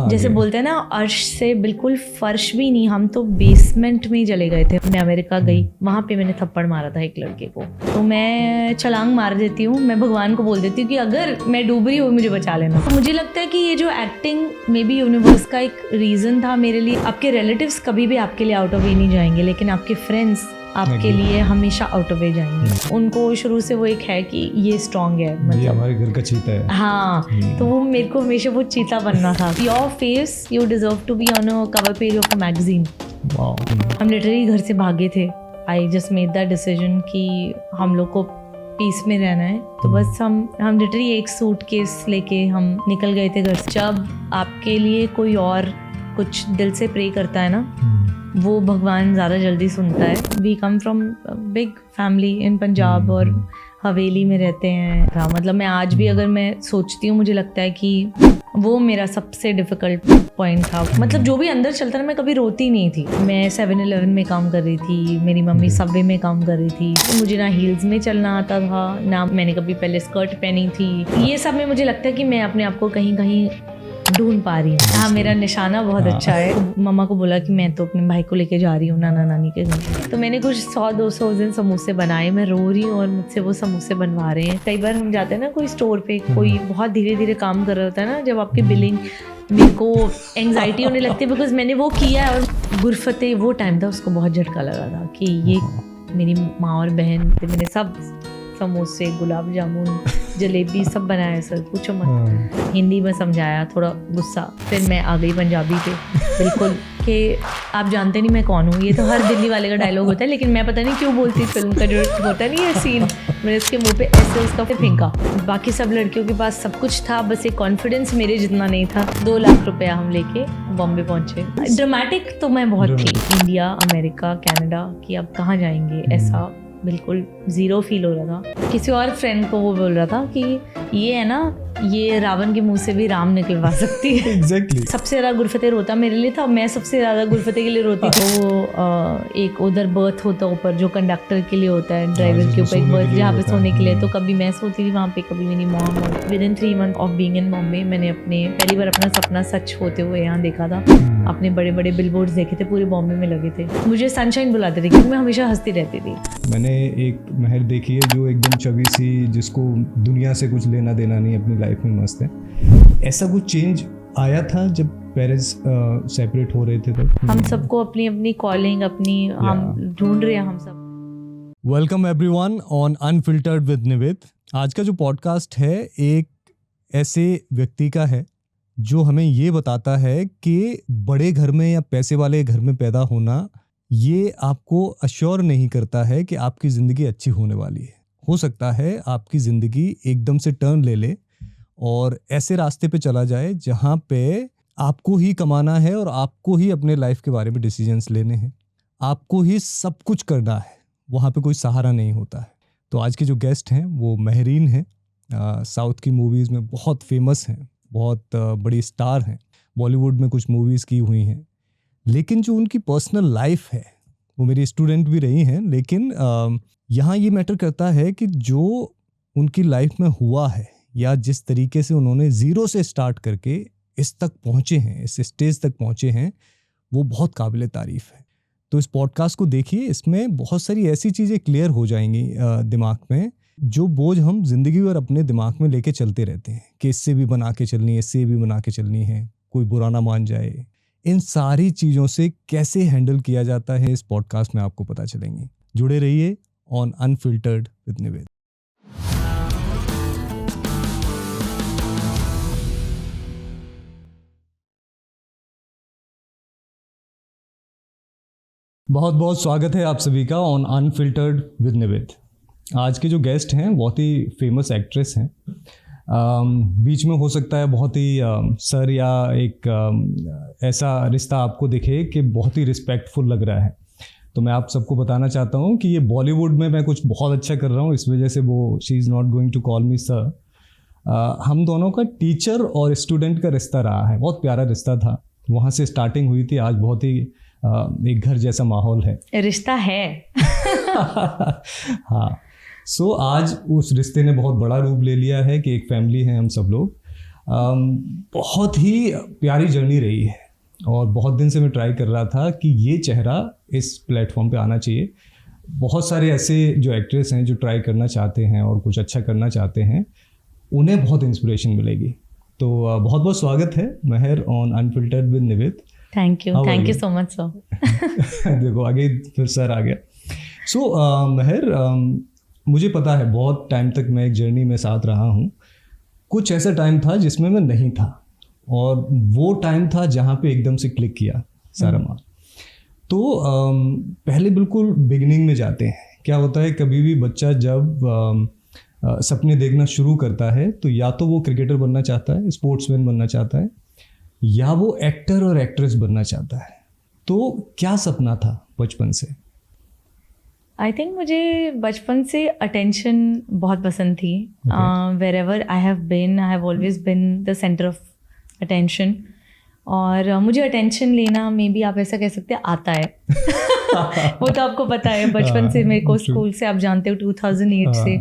जैसे बोलते हैं ना, अर्श से बिल्कुल फर्श भी नहीं, हम तो बेसमेंट में ही चले गए थे। मैं अमेरिका गई, वहाँ पे मैंने थप्पड़ मारा था एक लड़के को। तो मैं छलांग मार देती हूँ, मैं भगवान को बोल देती हूँ कि अगर मैं डूब रही हूँ मुझे बचा लेना। तो मुझे लगता है कि ये जो एक्टिंग मे बी यूनिवर्स का एक रीज़न था मेरे लिए। आपके रिलेटिव्स कभी भी आपके लिए आउट ऑफ वे नहीं जाएंगे, लेकिन आपके फ्रेंड्स आपके लिए हमेशा आउट ऑफ वे जाएंगे। उनको शुरू से वो एक है कि ये स्ट्रॉन्ग है, मतलब ये हमारे घर का चीता है। हाँ, तो वो मेरे को हमेशा वो चीता बनना था। Your face, you deserve to be on a cover page of a magazine. हम लिटरली घर से भागे थे। I just made that decision कि हम लोग को पीस में रहना है। तो बस हम लिटरली एक सूटकेस लेके हम निकल गए थे घर से। जब आपके लिए कोई और कुछ दिल से प्रे करता है ना, वो भगवान ज़्यादा जल्दी सुनता है। We come from big family in Punjab और हवेली में रहते हैं। मतलब मैं आज भी अगर मैं सोचती हूँ, मुझे लगता है कि वो मेरा सबसे डिफ़िकल्ट पॉइंट था। मतलब जो भी अंदर चलता ना, मैं कभी रोती नहीं थी। मैं 7-Eleven में काम कर रही थी, मेरी मम्मी सबवे में काम कर रही थी। तो मुझे ना हील्स में चलना आता था, ना मैंने कभी पहले स्कर्ट पहनी थी। ये सब में मुझे लगता है कि मैं अपने आप को कहीं कहीं ढूंढ पा रही हूँ। हाँ, मेरा निशाना बहुत अच्छा है। मम्मा को बोला कि मैं तो अपने भाई को लेके जा रही हूँ नाना नानी के घर। तो मैंने कुछ 100-200 उस दिन समोसे बनाए। मैं रो रही हूँ और मुझसे वो समोसे बनवा रहे हैं। कई बार हम जाते हैं ना कोई स्टोर पे, कोई बहुत धीरे धीरे काम कर रहा होता है ना, जब आपकी बिलिंग, मेरे को एंग्जाइटी होने लगती है बिकॉज मैंने वो किया है। और गुरफते वो टाइम था, उसको बहुत झटका लगा था कि ये मेरी माँ और बहन, मैंने सब समोसे, गुलाब जामुन, जलेबी सब बनाया सर, पूछो मत। हिंदी में समझाया, थोड़ा गुस्सा। फिर मैं आ गई पंजाबी पे बिल्कुल कि आप जानते नहीं मैं कौन हूँ। ये तो हर दिल्ली वाले का डायलॉग होता है, लेकिन मैं पता नहीं क्यों बोलती। फिल्म का जो होता है नहीं ये सीन, मैंने उसके मुंह पे ऐसे उसका फेंका। बाकी सब लड़कियों के पास सब कुछ था, बस एक कॉन्फिडेंस मेरे जितना नहीं था। 2 लाख रुपया हम लेके बॉम्बे पहुंचे। ड्रामेटिक तो मैं बहुत थी। इंडिया, अमेरिका, कनाडा कि अब कहाँ जाएंगे, ऐसा बिल्कुल ज़ीरो फील हो रहा था। किसी और फ्रेंड को वो बोल रहा था कि ये है ना, ये रावण के मुंह से भी राम निकलवा सकती है। Exactly. सबसे ज़्यादा गुरफते रोता मेरे लिए था। मैं सबसे ज़्यादा गुरफते के लिए रोती थी। वो एक उधर बर्थ होता ऊपर, जो कंडक्टर के लिए होता है, ड्राइवर के ऊपर एक बर्थ जहाँ पे सोने के लिए। तो कभी मैं सोती थी वहाँ पे, कभी मेरी mom. Within 3 month of being in Bombay, मैंने पहली बार अपना सपना सच होते हुए यहाँ देखा था। अपने बड़े बड़े बिलबोर्ड्स देखे थे, पूरे बॉम्बे में लगे थे। मुझे सनशाइन बुलाते थे क्योंकि मैं हमेशा हंसती रहती थी। मैंने एक महल देखी है जो एकदम छवि सी, जिसको दुनिया से कुछ लेना देना नहीं, अपनी लाइफ में मस्त है। ऐसा कुछ चेंज आया था जब पेरेंट्स सेपरेट हो रहे थे तब? हम सबको अपनी अपनी कॉलिंग, अपनी हम ढूंढ रहे हैं हम सब। Welcome everyone on unfiltered with Nived. आज का जो पॉडकास्ट है एक ऐसे व्यक्ति का है जो हमें ये बताता है कि बड़े घर में या पैसे वाले घर में पैदा होना ये आपको अश्योर नहीं करता है कि आपकी ज़िंदगी अच्छी होने वाली है। हो सकता है आपकी ज़िंदगी एकदम से टर्न ले ले और ऐसे रास्ते पे चला जाए जहाँ पे आपको ही कमाना है और आपको ही अपने लाइफ के बारे में डिसीजंस लेने हैं, आपको ही सब कुछ करना है, वहाँ पे कोई सहारा नहीं होता है। तो आज के जो गेस्ट हैं वो महरीन हैं। साउथ की मूवीज़ में बहुत फेमस हैं, बहुत बड़ी स्टार हैं, बॉलीवुड में कुछ मूवीज़ की हुई हैं। लेकिन जो उनकी पर्सनल लाइफ है, वो मेरी स्टूडेंट भी रही हैं, लेकिन यहाँ ये मैटर करता है कि जो उनकी लाइफ में हुआ है या जिस तरीके से उन्होंने ज़ीरो से स्टार्ट करके इस तक पहुँचे हैं, इस स्टेज तक पहुँचे हैं, वो बहुत काबिल तारीफ़ है। तो इस पॉडकास्ट को देखिए, इसमें बहुत सारी ऐसी चीज़ें क्लियर हो जाएंगी दिमाग में, जो बोझ हम जिंदगी और अपने दिमाग में लेके चलते रहते हैं कि इससे भी बना के चलनी है, इससे भी बना के चलनी है, कोई बुरा ना मान जाए। इन सारी चीज़ों से कैसे हैंडल किया जाता है, इस पॉडकास्ट में आपको पता चलेंगे। जुड़े रहिए ऑन अनफिल्टर्ड विद निवेद। बहुत बहुत स्वागत है आप सभी का ऑन अनफिल्टर्ड विद निवेद। आज के जो गेस्ट हैं बहुत ही फेमस एक्ट्रेस हैं। बीच में हो सकता है बहुत ही सर या एक ऐसा रिश्ता आपको दिखे कि बहुत ही रिस्पेक्टफुल लग रहा है। तो मैं आप सबको बताना चाहता हूँ कि ये बॉलीवुड में मैं कुछ बहुत अच्छा कर रहा हूँ, इस वजह से वो she is not going to call me sir. हम दोनों का टीचर और स्टूडेंट का रिश्ता रहा है, बहुत प्यारा रिश्ता था। वहाँ से स्टार्टिंग हुई थी, आज बहुत ही एक घर जैसा माहौल है, रिश्ता है। हाँ। सो आज उस रिश्ते ने बहुत बड़ा रूप ले लिया है कि एक फैमिली है हम सब लोग। बहुत ही प्यारी जर्नी रही है और बहुत दिन से मैं ट्राई कर रहा था कि ये चेहरा इस प्लेटफॉर्म पे आना चाहिए। बहुत सारे ऐसे जो एक्ट्रेस हैं जो ट्राई करना चाहते हैं और कुछ अच्छा करना चाहते हैं, उन्हें बहुत इंस्पिरेशन मिलेगी। तो बहुत बहुत स्वागत है Mehar on unfiltered with Nived. Thank you so much sir. देखो आगे फिर सर आ गया। सो महर, मुझे पता है बहुत टाइम तक मैं एक जर्नी में साथ रहा हूँ। कुछ ऐसा टाइम था जिसमें मैं नहीं था और वो टाइम था जहाँ पे एकदम से क्लिक किया सारा माल। तो पहले बिल्कुल बिगिनिंग में जाते हैं। क्या होता है, कभी भी बच्चा जब सपने देखना शुरू करता है तो या तो वो क्रिकेटर बनना चाहता है, स्पोर्ट्समैन बनना चाहता है, या वो एक्टर और एक्ट्रेस बनना चाहता है। तो क्या सपना था बचपन से? आई थिंक मुझे बचपन से अटेंशन बहुत पसंद थी। Wherever I have always been the centre of attention. और मुझे अटेंशन लेना मे बी आप ऐसा कह सकते हैं आता है। वो तो आपको पता है बचपन से, मेरे को स्कूल से, आप जानते हो 2008 से।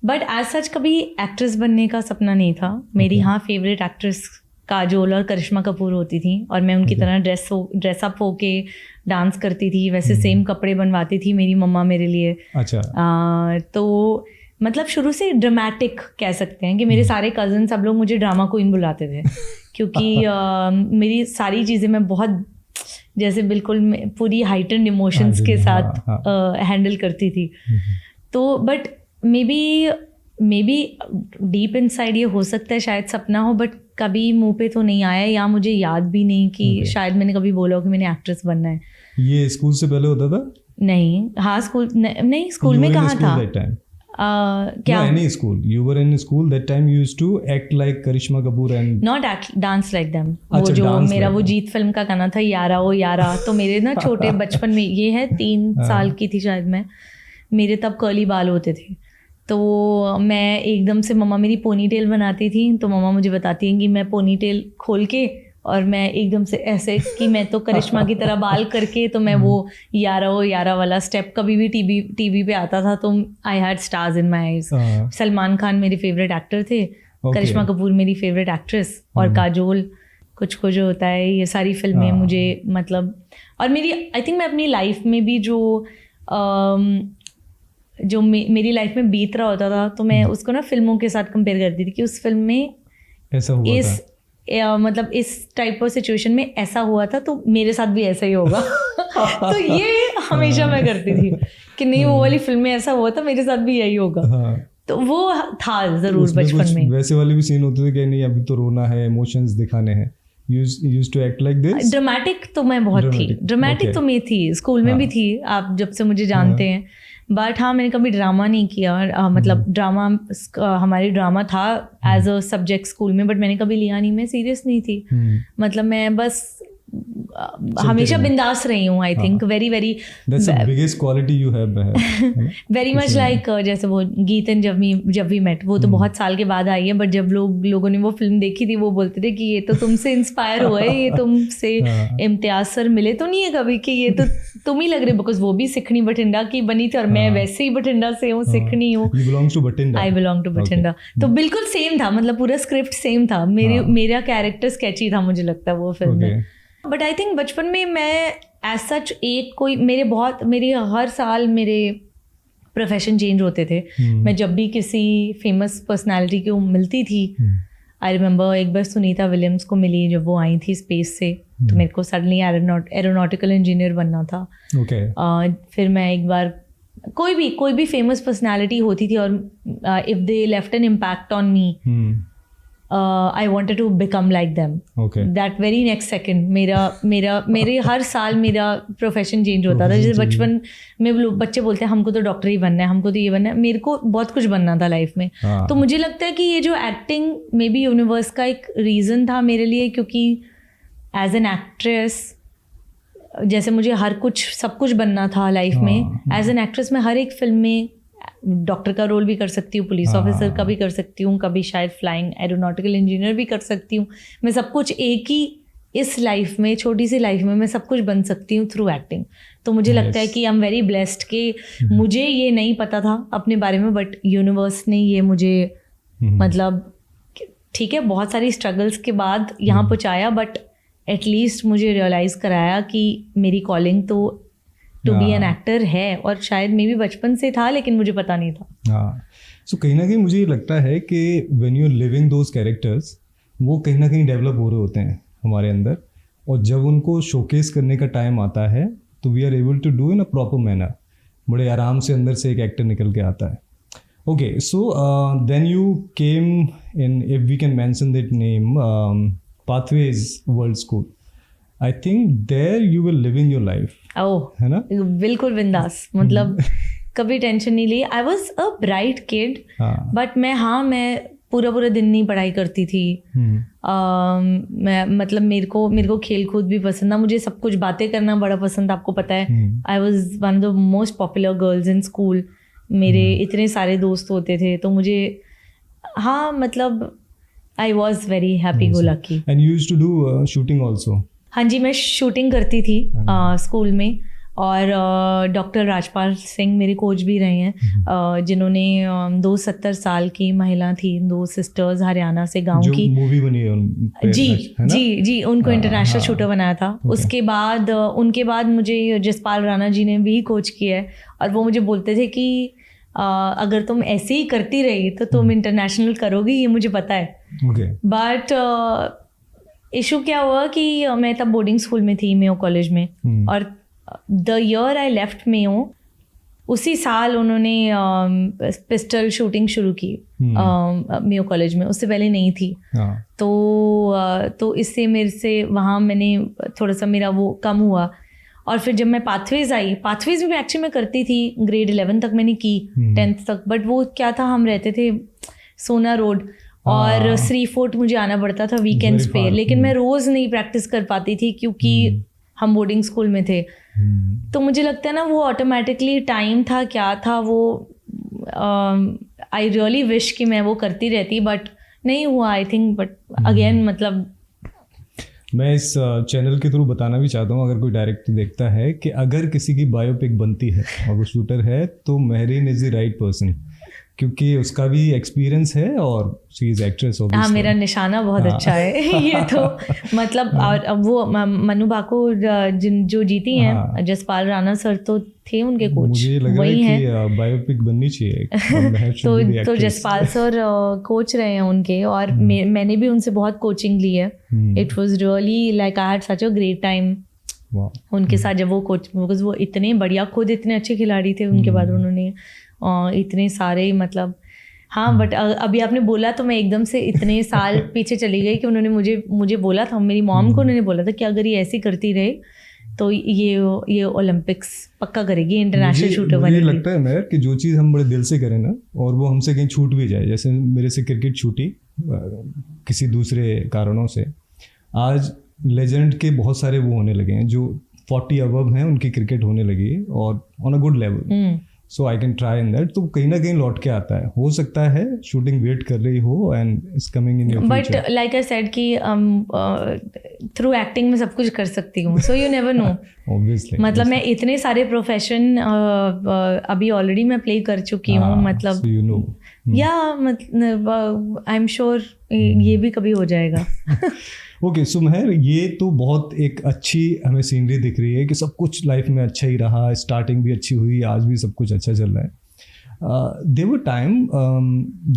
बट एज सच कभी एक्ट्रेस बनने का सपना नहीं था। मेरी यहाँ फेवरेट एक्ट्रेस काजोल और करिश्मा कपूर होती थी और मैं उनकी तरह ड्रेसअप होके डांस करती थी। वैसे सेम कपड़े बनवाती थी मेरी मम्मा मेरे लिए। अच्छा। तो मतलब शुरू से ड्रामेटिक कह सकते हैं कि मेरे सारे कज़न सब लोग मुझे ड्रामा क्वीन बुलाते थे क्योंकि मेरी सारी चीज़ें मैं बहुत जैसे बिल्कुल पूरी हाइटेंड इमोशंस के साथ हैंडल करती थी। तो but may be deep inside ये हो सकता है शायद सपना हो, बट कभी मुंह पे तो नहीं आया, या मुझे याद भी नहीं कि शायद मैंने कभी बोला हो कि मैंने एक्ट्रेस बनना है। ये स्कूल से पहले होता था? नहीं। हाँ स्कूल नहीं, स्कूल में कहाँ था? क्या? No, any school. You were in school that time. You used to act like Karishma Kapoor and not act, dance like them. वो जो मेरा वो जीत फिल्म का गाना था यारा ओ यारा, तो मेरे ना छोटे बचपन में, ये है 3 साल की थी शायद मैं, मेरे तब कर्ली बाल होते थे। तो मैं एकदम से, मम्मा मेरी पोनी टेल बनाती थी, तो मम्मा मुझे बताती हैं कि मैं पोनी टेल खोल के और मैं एकदम से ऐसे कि मैं तो करिश्मा की तरह बाल करके, तो मैं वो यारा ओ यारा वाला स्टेप कभी भी टीवी पे आता था तो I had stars in my eyes. Salman Khan मेरे फेवरेट एक्टर थे, करिश्मा कपूर मेरी फेवरेट एक्ट्रेस, और काजोल, कुछ कुछ होता है, ये सारी फिल्में मुझे मतलब। और मेरी आई थिंक मैं अपनी लाइफ में भी जो मेरी लाइफ में बीत रहा होता था तो मैं उसको ना फिल्मों के साथ कंपेयर करती थी कि उस फिल्म में ऐसा हुआ था, मतलब इस टाइप ऑफ सिचुएशन में ऐसा हुआ था तो मेरे साथ भी ऐसा ही होगा। तो ये हमेशा मैं करती थी कि नहीं वो वाली फिल्म में ऐसा हुआ था, मेरे साथ भी यही होगा। तो वो था जरूर बचपन में। वैसे वाले भी सीन होते थे कि नहीं अभी तो रोना है, इमोशंस दिखाने हैं। used to act like this? Dramatic तो मैं बहुत थी, ड्रामेटिक तो मैं थी, स्कूल में भी थी, आप जब से मुझे जानते हैं। बट हाँ, मैंने कभी ड्रामा नहीं किया। मतलब ड्रामा, हमारी ड्रामा था एज अ सब्जेक्ट स्कूल में, बट मैंने कभी लिया नहीं, मैं सीरियस नहीं थी। मतलब मैं बस हमेशा बिंदास रही हूँ। I think very biggest quality you have, very much like जैसे वो गीत एंड जब वी मेट, वो तो बहुत साल के बाद आई है, बट जब लोगों ने वो फिल्म देखी थी वो बोलते थे कि ये तो तुमसे इंस्पायर हुआ है, ये तुमसे इम्तियाज सर मिले तो नहीं है कभी कि ये तो तुम ही लग रहे, बिकॉज वो भी सिखनी बठिंडा की बनी थी और मैं वैसे ही बठिंडा से हूँ, सिखनी हूँ। I belong to Bathinda. तो बिल्कुल सेम था, मतलब पूरा स्क्रिप्ट सेम था। मेरा कैरेक्टर स्केची था मुझे लगता है वो फिल्म में। बट आई थिंक बचपन में मैं एज सच मेरे हर साल मेरे प्रोफेशन चेंज होते थे। मैं जब भी किसी फेमस पर्सनालिटी को मिलती थी, आई रिमेंबर एक बार सुनीता विलियम्स को मिली जब वो आई थी स्पेस से, तो मेरे को सडनली एरोनॉटिकल इंजीनियर बनना था। फिर मैं एक बार कोई भी फेमस पर्सनालिटी होती थी और if they left an impact on me, I wanted to become like them. That very next second मेरे हर साल मेरा प्रोफेशन चेंज होता था। जैसे बचपन में बच्चे बोलते हैं हमको तो डॉक्टर ही बनना है, हमको तो ये बनना है, मेरे को बहुत कुछ बनना था लाइफ में। तो मुझे लगता है कि ये जो एक्टिंग मे बी यूनिवर्स का एक रीज़न था मेरे लिए, क्योंकि एज एन एक्ट्रेस जैसे मुझे सब कुछ बनना था लाइफ में, एज एन एक्ट्रेस मैं हर एक फिल्म में डॉक्टर का रोल भी कर सकती हूँ, पुलिस ऑफिसर का भी कर सकती हूँ, कभी शायद फ्लाइंग एरोनॉटिकल इंजीनियर भी कर सकती हूँ। मैं सब कुछ एक ही इस लाइफ में, छोटी सी लाइफ में मैं सब कुछ बन सकती हूँ थ्रू एक्टिंग। तो मुझे लगता है कि आई एम वेरी ब्लेस्ड कि मुझे ये नहीं पता था अपने बारे में, बट यूनिवर्स ने ये मुझे मतलब ठीक है बहुत सारी स्ट्रगल्स के बाद यहाँ पहुँचाया, बट एटलीस्ट मुझे रियलाइज़ कराया कि मेरी कॉलिंग तो टू बी एन एक्टर है, और शायद मे भी बचपन से था लेकिन मुझे पता नहीं था. हाँ, सो कहीं ना कहीं मुझे ये लगता है कि when you are living those characters, वो कहीं ना कहीं डेवलप हो रहे होते हैं हमारे अंदर, और जब उनको शोकेस करने का टाइम आता है तो we are able to do in a proper manner. बड़े आराम से अंदर से एक एक्टर निकल के आता है. Okay, so then you came in, if we can mention that name, Pathways World School. I think there you will living your life. Oh, है ना? बिल्कुल बिंदास. मतलब कभी टेंशन नहीं ली. I was a bright kid, but मैं पूरा दिन नहीं पढ़ाई करती थी. मैं मतलब मेरे को खेल कूद भी पसंद था, मुझे सब कुछ बातें करना बड़ा पसंद था, आपको पता है. I was one of the most popular girls in school. मेरे इतने सारे दोस्त होते थे, तो मुझे हाँ मतलब I was very happy go lucky. And you used to do shooting also? हाँ जी, मैं शूटिंग करती थी स्कूल में, और डॉक्टर राजपाल सिंह मेरे कोच भी रहे हैं, जिन्होंने 270 साल की महिला थी, 2 सिस्टर्स हरियाणा से गांव की, मूवी बनी है जी उनको इंटरनेशनल शूटर बनाया था. उसके बाद उनके बाद मुझे जसपाल राणा जी ने भी कोच किया है, और वो मुझे बोलते थे कि अगर तुम ऐसे ही करती रही तो तुम इंटरनेशनल करोगी, ये मुझे पता है. बट इशू क्या हुआ कि मैं तब बोर्डिंग स्कूल में थी, मेयो कॉलेज में, और the year I left Mayo, उसी साल उन्होंने पिस्टल शूटिंग शुरू की मेयो कॉलेज में. उससे पहले नहीं थी. तो इससे मेरे से वहाँ मैंने थोड़ा सा मेरा वो कम हुआ. और फिर जब मैं पाथवेज आई, पाथवेज भी एक्चुअली मैं करती थी, ग्रेड 11 तक मैंने की, 10th तक. बट वो क्या था, हम रहते थे सोना रोड, और श्री फोर्ट मुझे आना पड़ता था वीकेंड्स पे, लेकिन मैं रोज़ नहीं प्रैक्टिस कर पाती थी क्योंकि हम बोर्डिंग स्कूल में थे. तो मुझे लगता है ना, वो ऑटोमेटिकली टाइम था, क्या था वो, आई रियली विश कि मैं वो करती रहती, बट नहीं हुआ आई थिंक. बट अगेन मतलब मैं इस चैनल के थ्रू बताना भी चाहता हूँ, अगर कोई डायरेक्टर देखता है, कि अगर किसी की बायोपिक बनती है और वो शूटर है, तो Mehreen is the right person, क्योंकि उसका भी एक्सपीरियंस है और शी इज एक्ट्रेस. हाँ, मेरा निशाना बहुत अच्छा है. ये तो मतलब, और वो मनु बाको जो जीती हैं, जसपाल राणा सर तो थे उनके कोच. मुझे लग रहा है कि बायोपिक बननी चाहिए. तो जसपाल सर कोच रहे हैं उनके, और मैंने भी उनसे बहुत कोचिंग ली है. It was really like I had such a great time उनके साथ जब वो कोच, बिकॉज वो इतने बढ़िया, खुद इतने अच्छे खिलाड़ी थे. उनके बाद उन्होंने इतने सारे मतलब, हाँ. बट अभी आपने बोला तो मैं एकदम से इतने साल पीछे चली गई कि उन्होंने मुझे बोला था, मेरी मॉम को उन्होंने बोला था कि अगर ये ऐसी करती रहे तो ये ओलंपिक्स पक्का करेगी, इंटरनेशनल शूटर बनेगी. मुझे लगता है मेहर कि जो चीज़ हम बड़े दिल से करें ना, और वो हमसे कहीं छूट भी जाए, जैसे मेरे से क्रिकेट छूटी किसी दूसरे कारणों से, आज लेजेंड के बहुत सारे वो होने लगे हैं जो 40 अबव हैं, उनकी क्रिकेट होने लगी है और on a good level. So I can try in that. तो कहीं ना कहीं लौट के आता है, हो सकता है शूटिंग वेट कर रही हो and it's coming in your future. But like I said कि थ्रू एक्टिंग में सब कुछ कर सकती हूँ, so you never know. Obviously, मतलब मैं इतने सारे प्रोफेशन अभी ऑलरेडी मैं प्ले कर चुकी हूँ. मतलब यू नो, या मतलब आई एम श्योर ये भी कभी हो जाएगा. ओके, सो मेहर, ये तो बहुत एक अच्छी हमें सीनरी दिख रही है कि सब कुछ लाइफ में अच्छा ही रहा, स्टार्टिंग भी अच्छी हुई, आज भी सब कुछ अच्छा चल रहा है. देयर वर टाइम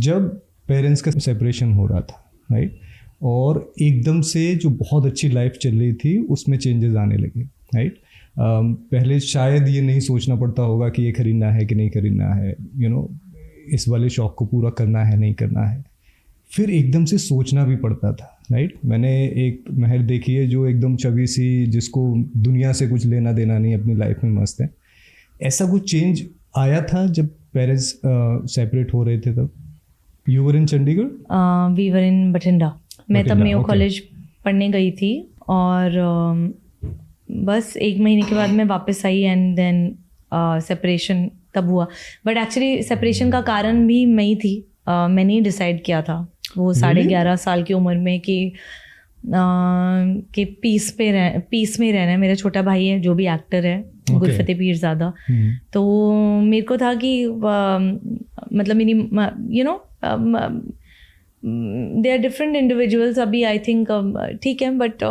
जब पेरेंट्स का सेपरेशन हो रहा था, राइट, और एकदम से जो बहुत अच्छी लाइफ चल रही थी उसमें चेंजेस आने लगे, राइट. पहले शायद ये नहीं सोचना पड़ता होगा कि ये खरीदना है कि नहीं खरीदना है, यू नो, इस वाले शौक़ को पूरा करना है नहीं करना है. फिर एकदम से सोचना भी पड़ता था, राइट. मैंने एक मेहर देखी है जो एकदम छवि सी, जिसको दुनिया से कुछ लेना देना नहीं, अपनी लाइफ में मस्त है. ऐसा कुछ चेंज आया था जब पेरेंट्स सेपरेट हो रहे थे तब? You were in Chandigarh? We were in Bathinda. मैं तब मेयो कॉलेज पढ़ने गई थी, और बस 1 महीने के बाद मैं वापस आई, एंड देन सेपरेशन तब हुआ. बट एक्चुअली सेपरेशन का कारण भी मैं ही थी. मैंने ही डिसाइड किया था वो 11.5 साल की उम्र में कि पीस में रहना है. मेरा छोटा भाई है जो भी एक्टर है, गुलफतेह पीरज़ादा. तो मेरे को था कि मतलब मेरी दे आर डिफरेंट इंडिविजुअल्स अभी आई थिंक ठीक है बट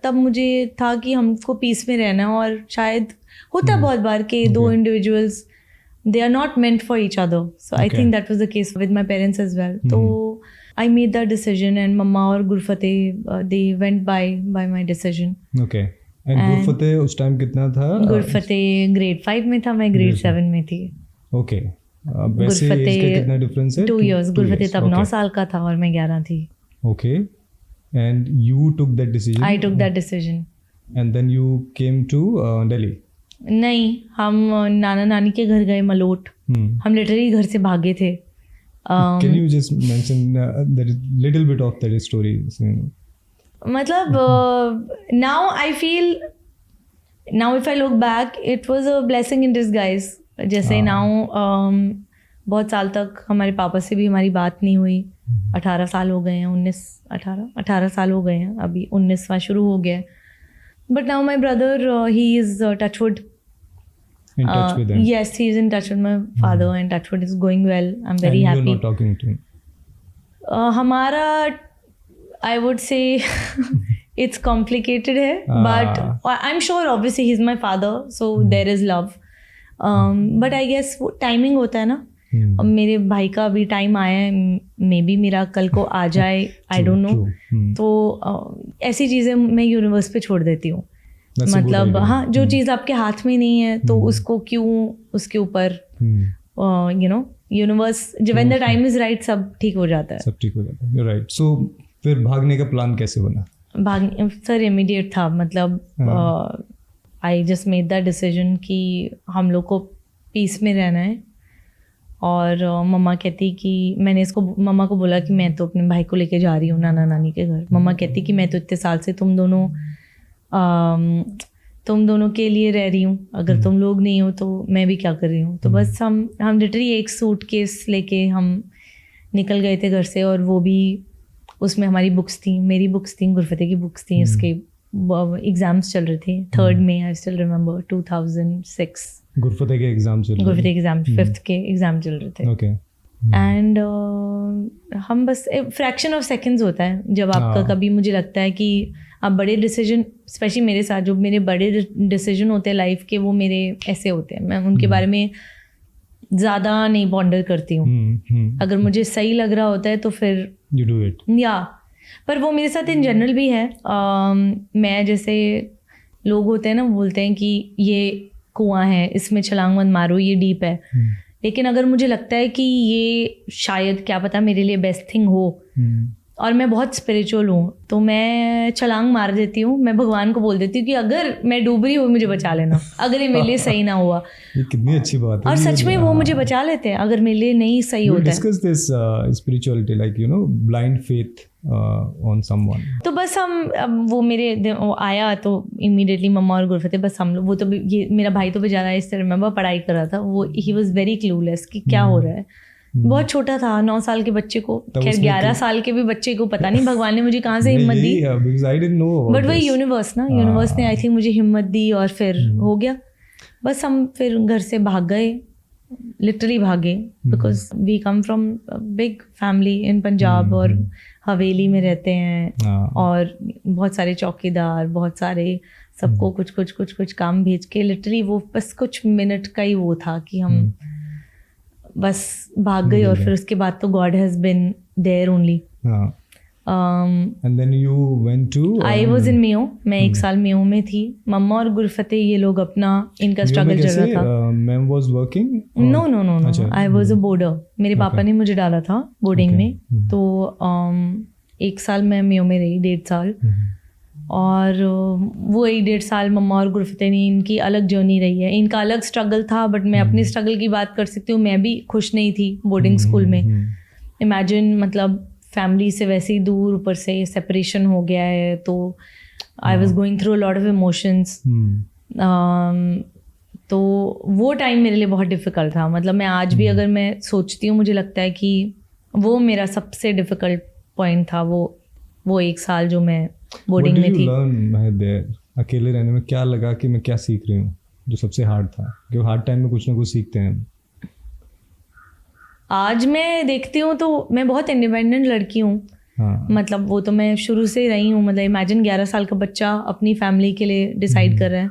तब मुझे था कि हमको पीस में रहना है और शायद होता है बहुत बार कि दो individuals they are not meant for each other. So I think that was the case with my parents as well. So I made that decision and Mama और Gurfateh they went by my decision. Okay. And Gurfateh उस time कितना था? Gurfateh grade 5 में था, मैं grade 7 में थी. Okay. वैसे इसका कितना डिफरेंस है? 2 years. गुरफतेह तब 9 साल का था और मैं 11 थी. Okay. And you took that decision? I took that decision. And then you came to Delhi? नहीं, हम नाना नानी के घर गए मलोट. हम लिटरली घर से भागे थे. Can you just mention that little bit of that story? मतलब now I feel now if I look back it was a blessing in disguise. जैसे now बहुत साल तक हमारे पापा से भी हमारी बात नहीं हुई. 18 साल हो गए हैं. 18 साल हो गए हैं. अभी 19वां शुरू हो गया है. But now my brother, he is touchwood. In touch with him? Yes, he is in touch with my father and touchwood is going well. I'm very happy. And you're not talking to him? हमारा, I would say, it's complicated है. But I'm sure obviously he's my father, so there is love. But I guess वो timing होता है ना. अब मेरे भाई का अभी टाइम आया है, मे बी मेरा कल को आ जाए, आई डोंट नो. तो ऐसी चीज़ें मैं यूनिवर्स पे छोड़ देती हूँ. मतलब हाँ, जो चीज़ आपके हाथ में नहीं है तो उसको क्यों उसके ऊपर you know universe when the time is right सब ठीक हो जाता है. सब ठीक हो जाता है. राइट. सो फिर भागने का प्लान कैसे बना? भागने सर इमीडिएट था. मतलब आई जस्ट मेड दैट डिसीजन कि हम लोग को पीस में रहना है. और मम्मा कहती कि मैंने इसको मम्मा को बोला कि मैं तो अपने भाई को लेके जा रही हूँ नाना नानी के घर. मम्मा कहती कि मैं तो इतने साल से तुम दोनों के लिए रह रही हूँ. अगर तुम लोग नहीं हो तो मैं भी क्या कर रही हूँ. तो बस हम लिटरली एक सूटकेस लेके हम निकल गए थे घर से. और वो भी उसमें हमारी बुक्स थी, मेरी बुक्स थी, गुरफतेह की बुक्स थी. उसके एग्ज़ाम्स चल रहे थे. 3rd में आई स्टिल रिमेंबर 2006 गुरफतेह के एग्जाम चल रहे थे. 5th के एग्जाम चल रहे थे. ओके. एंड हम बस फ्रैक्शन ऑफ सेकंड्स होता है जब आपका कभी मुझे लगता है कि आप बड़े डिसीजन, स्पेशली मेरे साथ जो मेरे बड़े डिसीजन होते हैं लाइफ के, वो मेरे ऐसे होते हैं. मैं उनके बारे में ज़्यादा नहीं पॉन्डर करती हूँ. अगर मुझे सही लग रहा होता है तो फिर यू डू इट. या पर वो मेरे साथ इन जनरल भी है. मैं जैसे लोग होते हैं ना, बोलते हैं कि ये कुआं है, इसमें छलांग मत मारो, ये डीप है. लेकिन अगर मुझे लगता है कि ये शायद क्या पता मेरे लिए बेस्ट थिंग हो और मैं बहुत स्पिरिचुअल हूँ तो मैं छलांग मार देती हूँ. मैं भगवान को बोल देती हूँ कि अगर मैं डूब रही हूँ मुझे बचा लेना, अगर ये मेरे लिए सही ना हुआ. ये कितनी अच्छी बात है. और सच में वो मुझे बचा लेते हैं अगर मेरे लिए नहीं सही होता है. Discuss this spirituality like you know blind faith on someone. तो बस हम वो मेरे वो आया तो इमीडिएटली मम्मा और गुरफतेह बस हम लोग, वो तो ये मेरा भाई तो बेचारा इस तरह रिमेंबर पढ़ाई कर रहा था. वो ही वाज वेरी क्लूलेस कि क्या हो रहा है. बहुत छोटा था, 9 साल के बच्चे को, खैर 11 साल के भी बच्चे को पता नहीं भगवान ने मुझे कहाँ से हिम्मत दी. बट वही यूनिवर्स ना, यूनिवर्स ने आई थिंक मुझे हिम्मत दी और फिर हो गया. बस हम फिर घर से भाग गए, लिटरली भागे, because we come from big family in Punjab और हवेली में रहते हैं. और बहुत सारे चौकीदार, बहुत सारे सबको कुछ काम भेज के लिटरली वो बस कुछ मिनट का ही वो था कि हम बस भाग गए. और फिर उसके बाद तो God has been there only. And then you went to I was in Mayo. मैं 1 साल मियो में थी. मम्मा और गुरफतेह ये लोग अपना इनका स्ट्रगल चल रहा था. Ma'am was working? No, I was a boarder. मेरे पापा ने मुझे डाला था बोर्डिंग में. तो 1 साल मैं मियो में रही, 1.5 साल. और वो 1.5 साल मम्मा और गुरफतेह ने, इनकी अलग जर्नी रही है, इनका अलग स्ट्रगल था. बट मैं अपनी स्ट्रगल की बात कर सकती हूँ. मैं भी खुश नहीं थी बोर्डिंग स्कूल में. इमेजिन, मतलब फैमिली से वैसे ही दूर, ऊपर से सेपरेशन हो गया है. तो I was going through a lot of emotions. तो वो टाइम मेरे लिए बहुत डिफ़िकल्ट था. मतलब मैं आज भी अगर मैं सोचती हूँ मुझे लगता है कि वो मेरा सबसे डिफ़िकल्ट पॉइंट था, वो 1 साल जो मैं बोर्डिंग में थी. अकेले रहने में क्या लगा कि मैं क्या सीख रही हूँ, जो सबसे हार्ड था? क्योंकि हार्ड टाइम में कुछ ना कुछ सीखते हैं. आज मैं देखती हूँ तो मैं बहुत इंडिपेंडेंट लड़की हूँ. हाँ. मतलब वो तो मैं शुरू से ही रही हूँ. मतलब इमेजिन 11 साल का बच्चा अपनी फैमिली के लिए डिसाइड कर रहा है.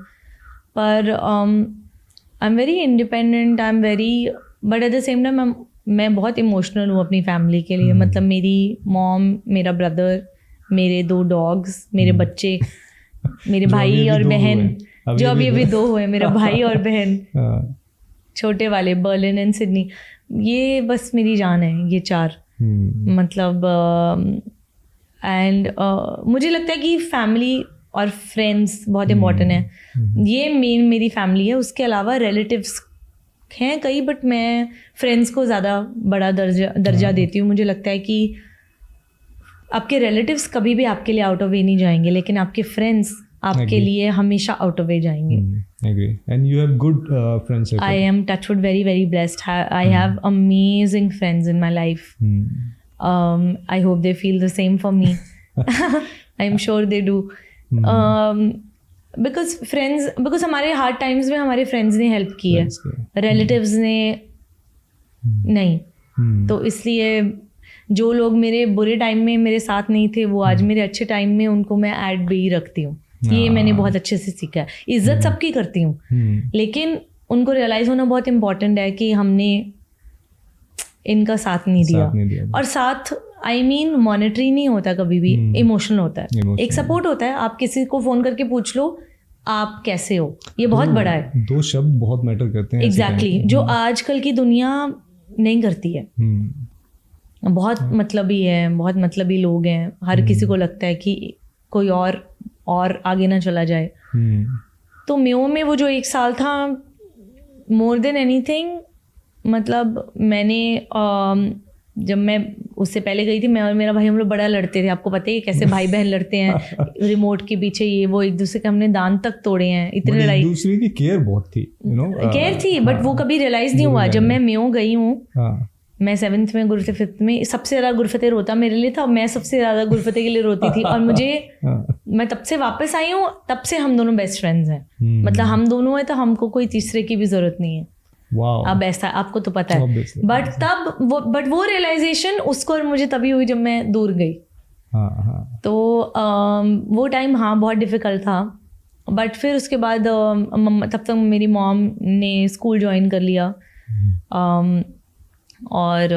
पर आई am very independent, I am very, but at the same time मैं बहुत इमोशनल हूँ अपनी फैमिली के लिए. मतलब मेरी मॉम, मेरा ब्रदर, मेरे 2 डॉग्स, मेरे बच्चे, मेरे भाई और बहन, जो अभी 2 हुए, मेरा भाई और बहन, छोटे वाले बर्लिन एंड सिडनी. ये बस मेरी जान है, ये 4. मतलब एंड मुझे लगता है कि फैमिली और फ्रेंड्स बहुत इम्पोर्टेंट है. ये मेन मेरी फैमिली है. उसके अलावा रिलेटिव्स हैं कई, बट मैं फ्रेंड्स को ज़्यादा बड़ा दर्जा देती हूँ. मुझे लगता है कि आपके रिलेटिव्स कभी भी आपके लिए आउट ऑफ वे नहीं जाएंगे, लेकिन आपके फ्रेंड्स आपके लिए हमेशा आउट ऑफ वे जाएंगे. Agree. And you have good friends circle. I am touchwood very, very blessed. I have amazing friends in my life. I hope they feel the same for me. I'm sure they do. Because हमारे hard times में हमारे friends ने help की है, relatives ने नहीं. तो इसलिए जो लोग मेरे बुरे टाइम में मेरे साथ नहीं थे, वो आज मेरे अच्छे टाइम में उनको मैं ऐड भी रखती हूँ. ये मैंने बहुत अच्छे से सीखा है. इज्जत सबकी करती हूँ, लेकिन उनको रियलाइज होना बहुत इम्पोर्टेंट है कि हमने इनका साथ नहीं दिया. और साथ आई मीन मॉनेटरी नहीं होता कभी भी, इमोशनल होता है. एक सपोर्ट होता है. आप किसी को फोन करके पूछ लो आप कैसे हो, ये बहुत बड़ा है. 2 शब्द बहुत मैटर करते हैं. एग्जैक्टली, जो आजकल की दुनिया नहीं करती है. बहुत मतलबी है, बहुत मतलबी लोग हैं. हर किसी को लगता है कि कोई और आगे ना चला जाए. तो म्यो में वो जो 1 साल था, मोर देन एनीथिंग, मतलब मैंने जब मैं उससे पहले गई थी, मैं और मेरा भाई हम लोग बड़ा लड़ते थे. आपको पता है कैसे भाई बहन लड़ते हैं रिमोट के पीछे, ये वो, एक दूसरे के हमने दांत तक तोड़े हैं. इतनी लड़ाई, एक दूसरे की केयर बहुत थी, केयर थी, बट वो कभी रियलाइज नहीं हुआ. जब मैं म्यो गई हूँ, मैं 7th में, गुरफते 5th में, सबसे ज़्यादा गुरफते रोता मेरे लिए था. मैं सबसे ज़्यादा गुरफते के लिए रोती थी. और मुझे मैं तब से वापस आई हूँ, तब से हम दोनों बेस्ट फ्रेंड्स हैं. मतलब हम दोनों हैं तो हमको कोई तीसरे की भी ज़रूरत नहीं है. अब ऐसा आपको तो पता है. बट वो रियलाइजेशन उसको और मुझे तभी हुई जब मैं दूर गई. तो वो टाइम बहुत डिफ़िकल्ट था. बट फिर उसके बाद तब तक मेरी मॉम ने स्कूल ज्वाइन कर लिया. और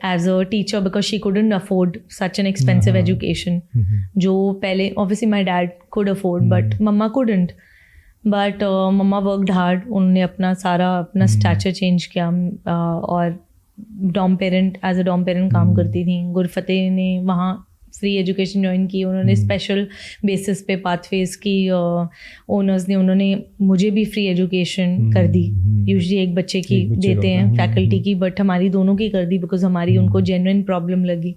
as a teacher, because she couldn't afford such an expensive education, जो पहले obviously my dad could afford but मम्मा कुडंट. बट मम्मा वर्कड हार्ड. उन्होंने अपना स्टैचर चेंज किया. और एज अ डॉम पेरेंट काम करती थी. गुरफतेह ने वहाँ फ्री एजुकेशन ज्वाइन की. उन्होंने स्पेशल बेसिस पे पाथवेज की ओनर्स ने उन्होंने मुझे भी फ्री एजुकेशन कर दी. यूजुअली एक बच्चे की देते हैं फैकल्टी की, बट हमारी दोनों की कर दी बिकॉज हमारी उनको जेन्युइन प्रॉब्लम लगी.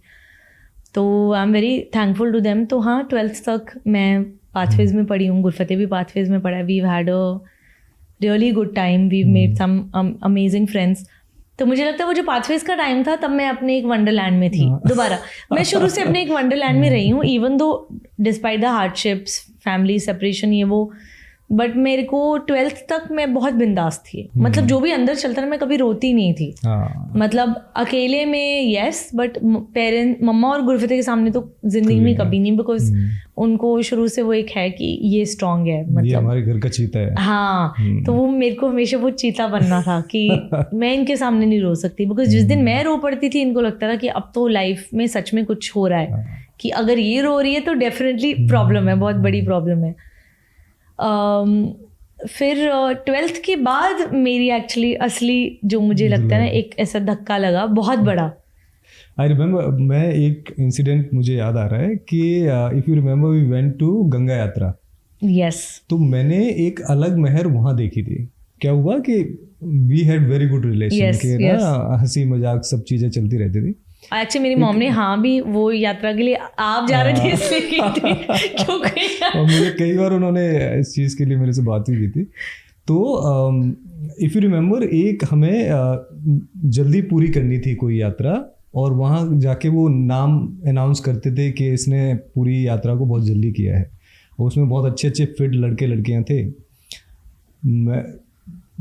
तो I am very thankful to them. तो 12th तक मैं पाथवेज में पढ़ी हूँ. गुरफतेह भी पाथवेज में पढ़ा है. We had a really good time. We made some amazing friends. तो मुझे लगता है वो जो पाथवेज का टाइम था, तब मैं अपने एक वंडरलैंड में थी दोबारा. मैं शुरू से अपने एक वंडरलैंड में रही हूँ, even though despite the hardships, family separation, ये वो. बट मेरे को 12th तक मैं बहुत बिंदास थी. मतलब जो भी अंदर चलता था, मैं कभी रोती नहीं थी. मतलब अकेले में यस, बट मम्मा और गुरफतेह के सामने तो जिंदगी में कभी नहीं, बिकॉज उनको शुरू से वो एक है कि ये स्ट्रांग है, मतलब ये हमारे घर का चीता है. हाँ. तो वो मेरे को हमेशा वो चीता बनना था कि मैं इनके सामने नहीं रो सकती. बिकॉज जिस दिन मैं रो पड़ती थी, इनको लगता था कि अब तो लाइफ में सच में कुछ हो रहा है, कि अगर ये रो रही है तो डेफिनेटली प्रॉब्लम है, बहुत बड़ी प्रॉब्लम है. फिर 12th के बाद मेरी एक्चुअली असली जो मुझे लगता है ना, एक ऐसा धक्का लगा बहुत बड़ा. आई रिमेम्बर, मैं एक इंसिडेंट मुझे याद आ रहा है कि if you remember we went to Ganga यात्रा. यस. तो मैंने एक अलग महर वहाँ देखी थी. क्या हुआ कि we had very good relation, के ना हंसी मजाक सब चीज़ें चलती रहती थी. एक्चुअली मेरी मॉम ने भी वो यात्रा के लिए आप जा रहे थे इसलिए की थी, क्योंकि और मुझे कई बार उन्होंने इस चीज़ के लिए मेरे से बात भी की थी. तो इफ़ यू रिमेम्बर, एक हमें जल्दी पूरी करनी थी कोई यात्रा, और वहाँ जाके वो नाम अनाउंस करते थे कि इसने पूरी यात्रा को बहुत जल्दी किया है. और उसमें बहुत अच्छे अच्छे फिट लड़के लड़कियाँ थे.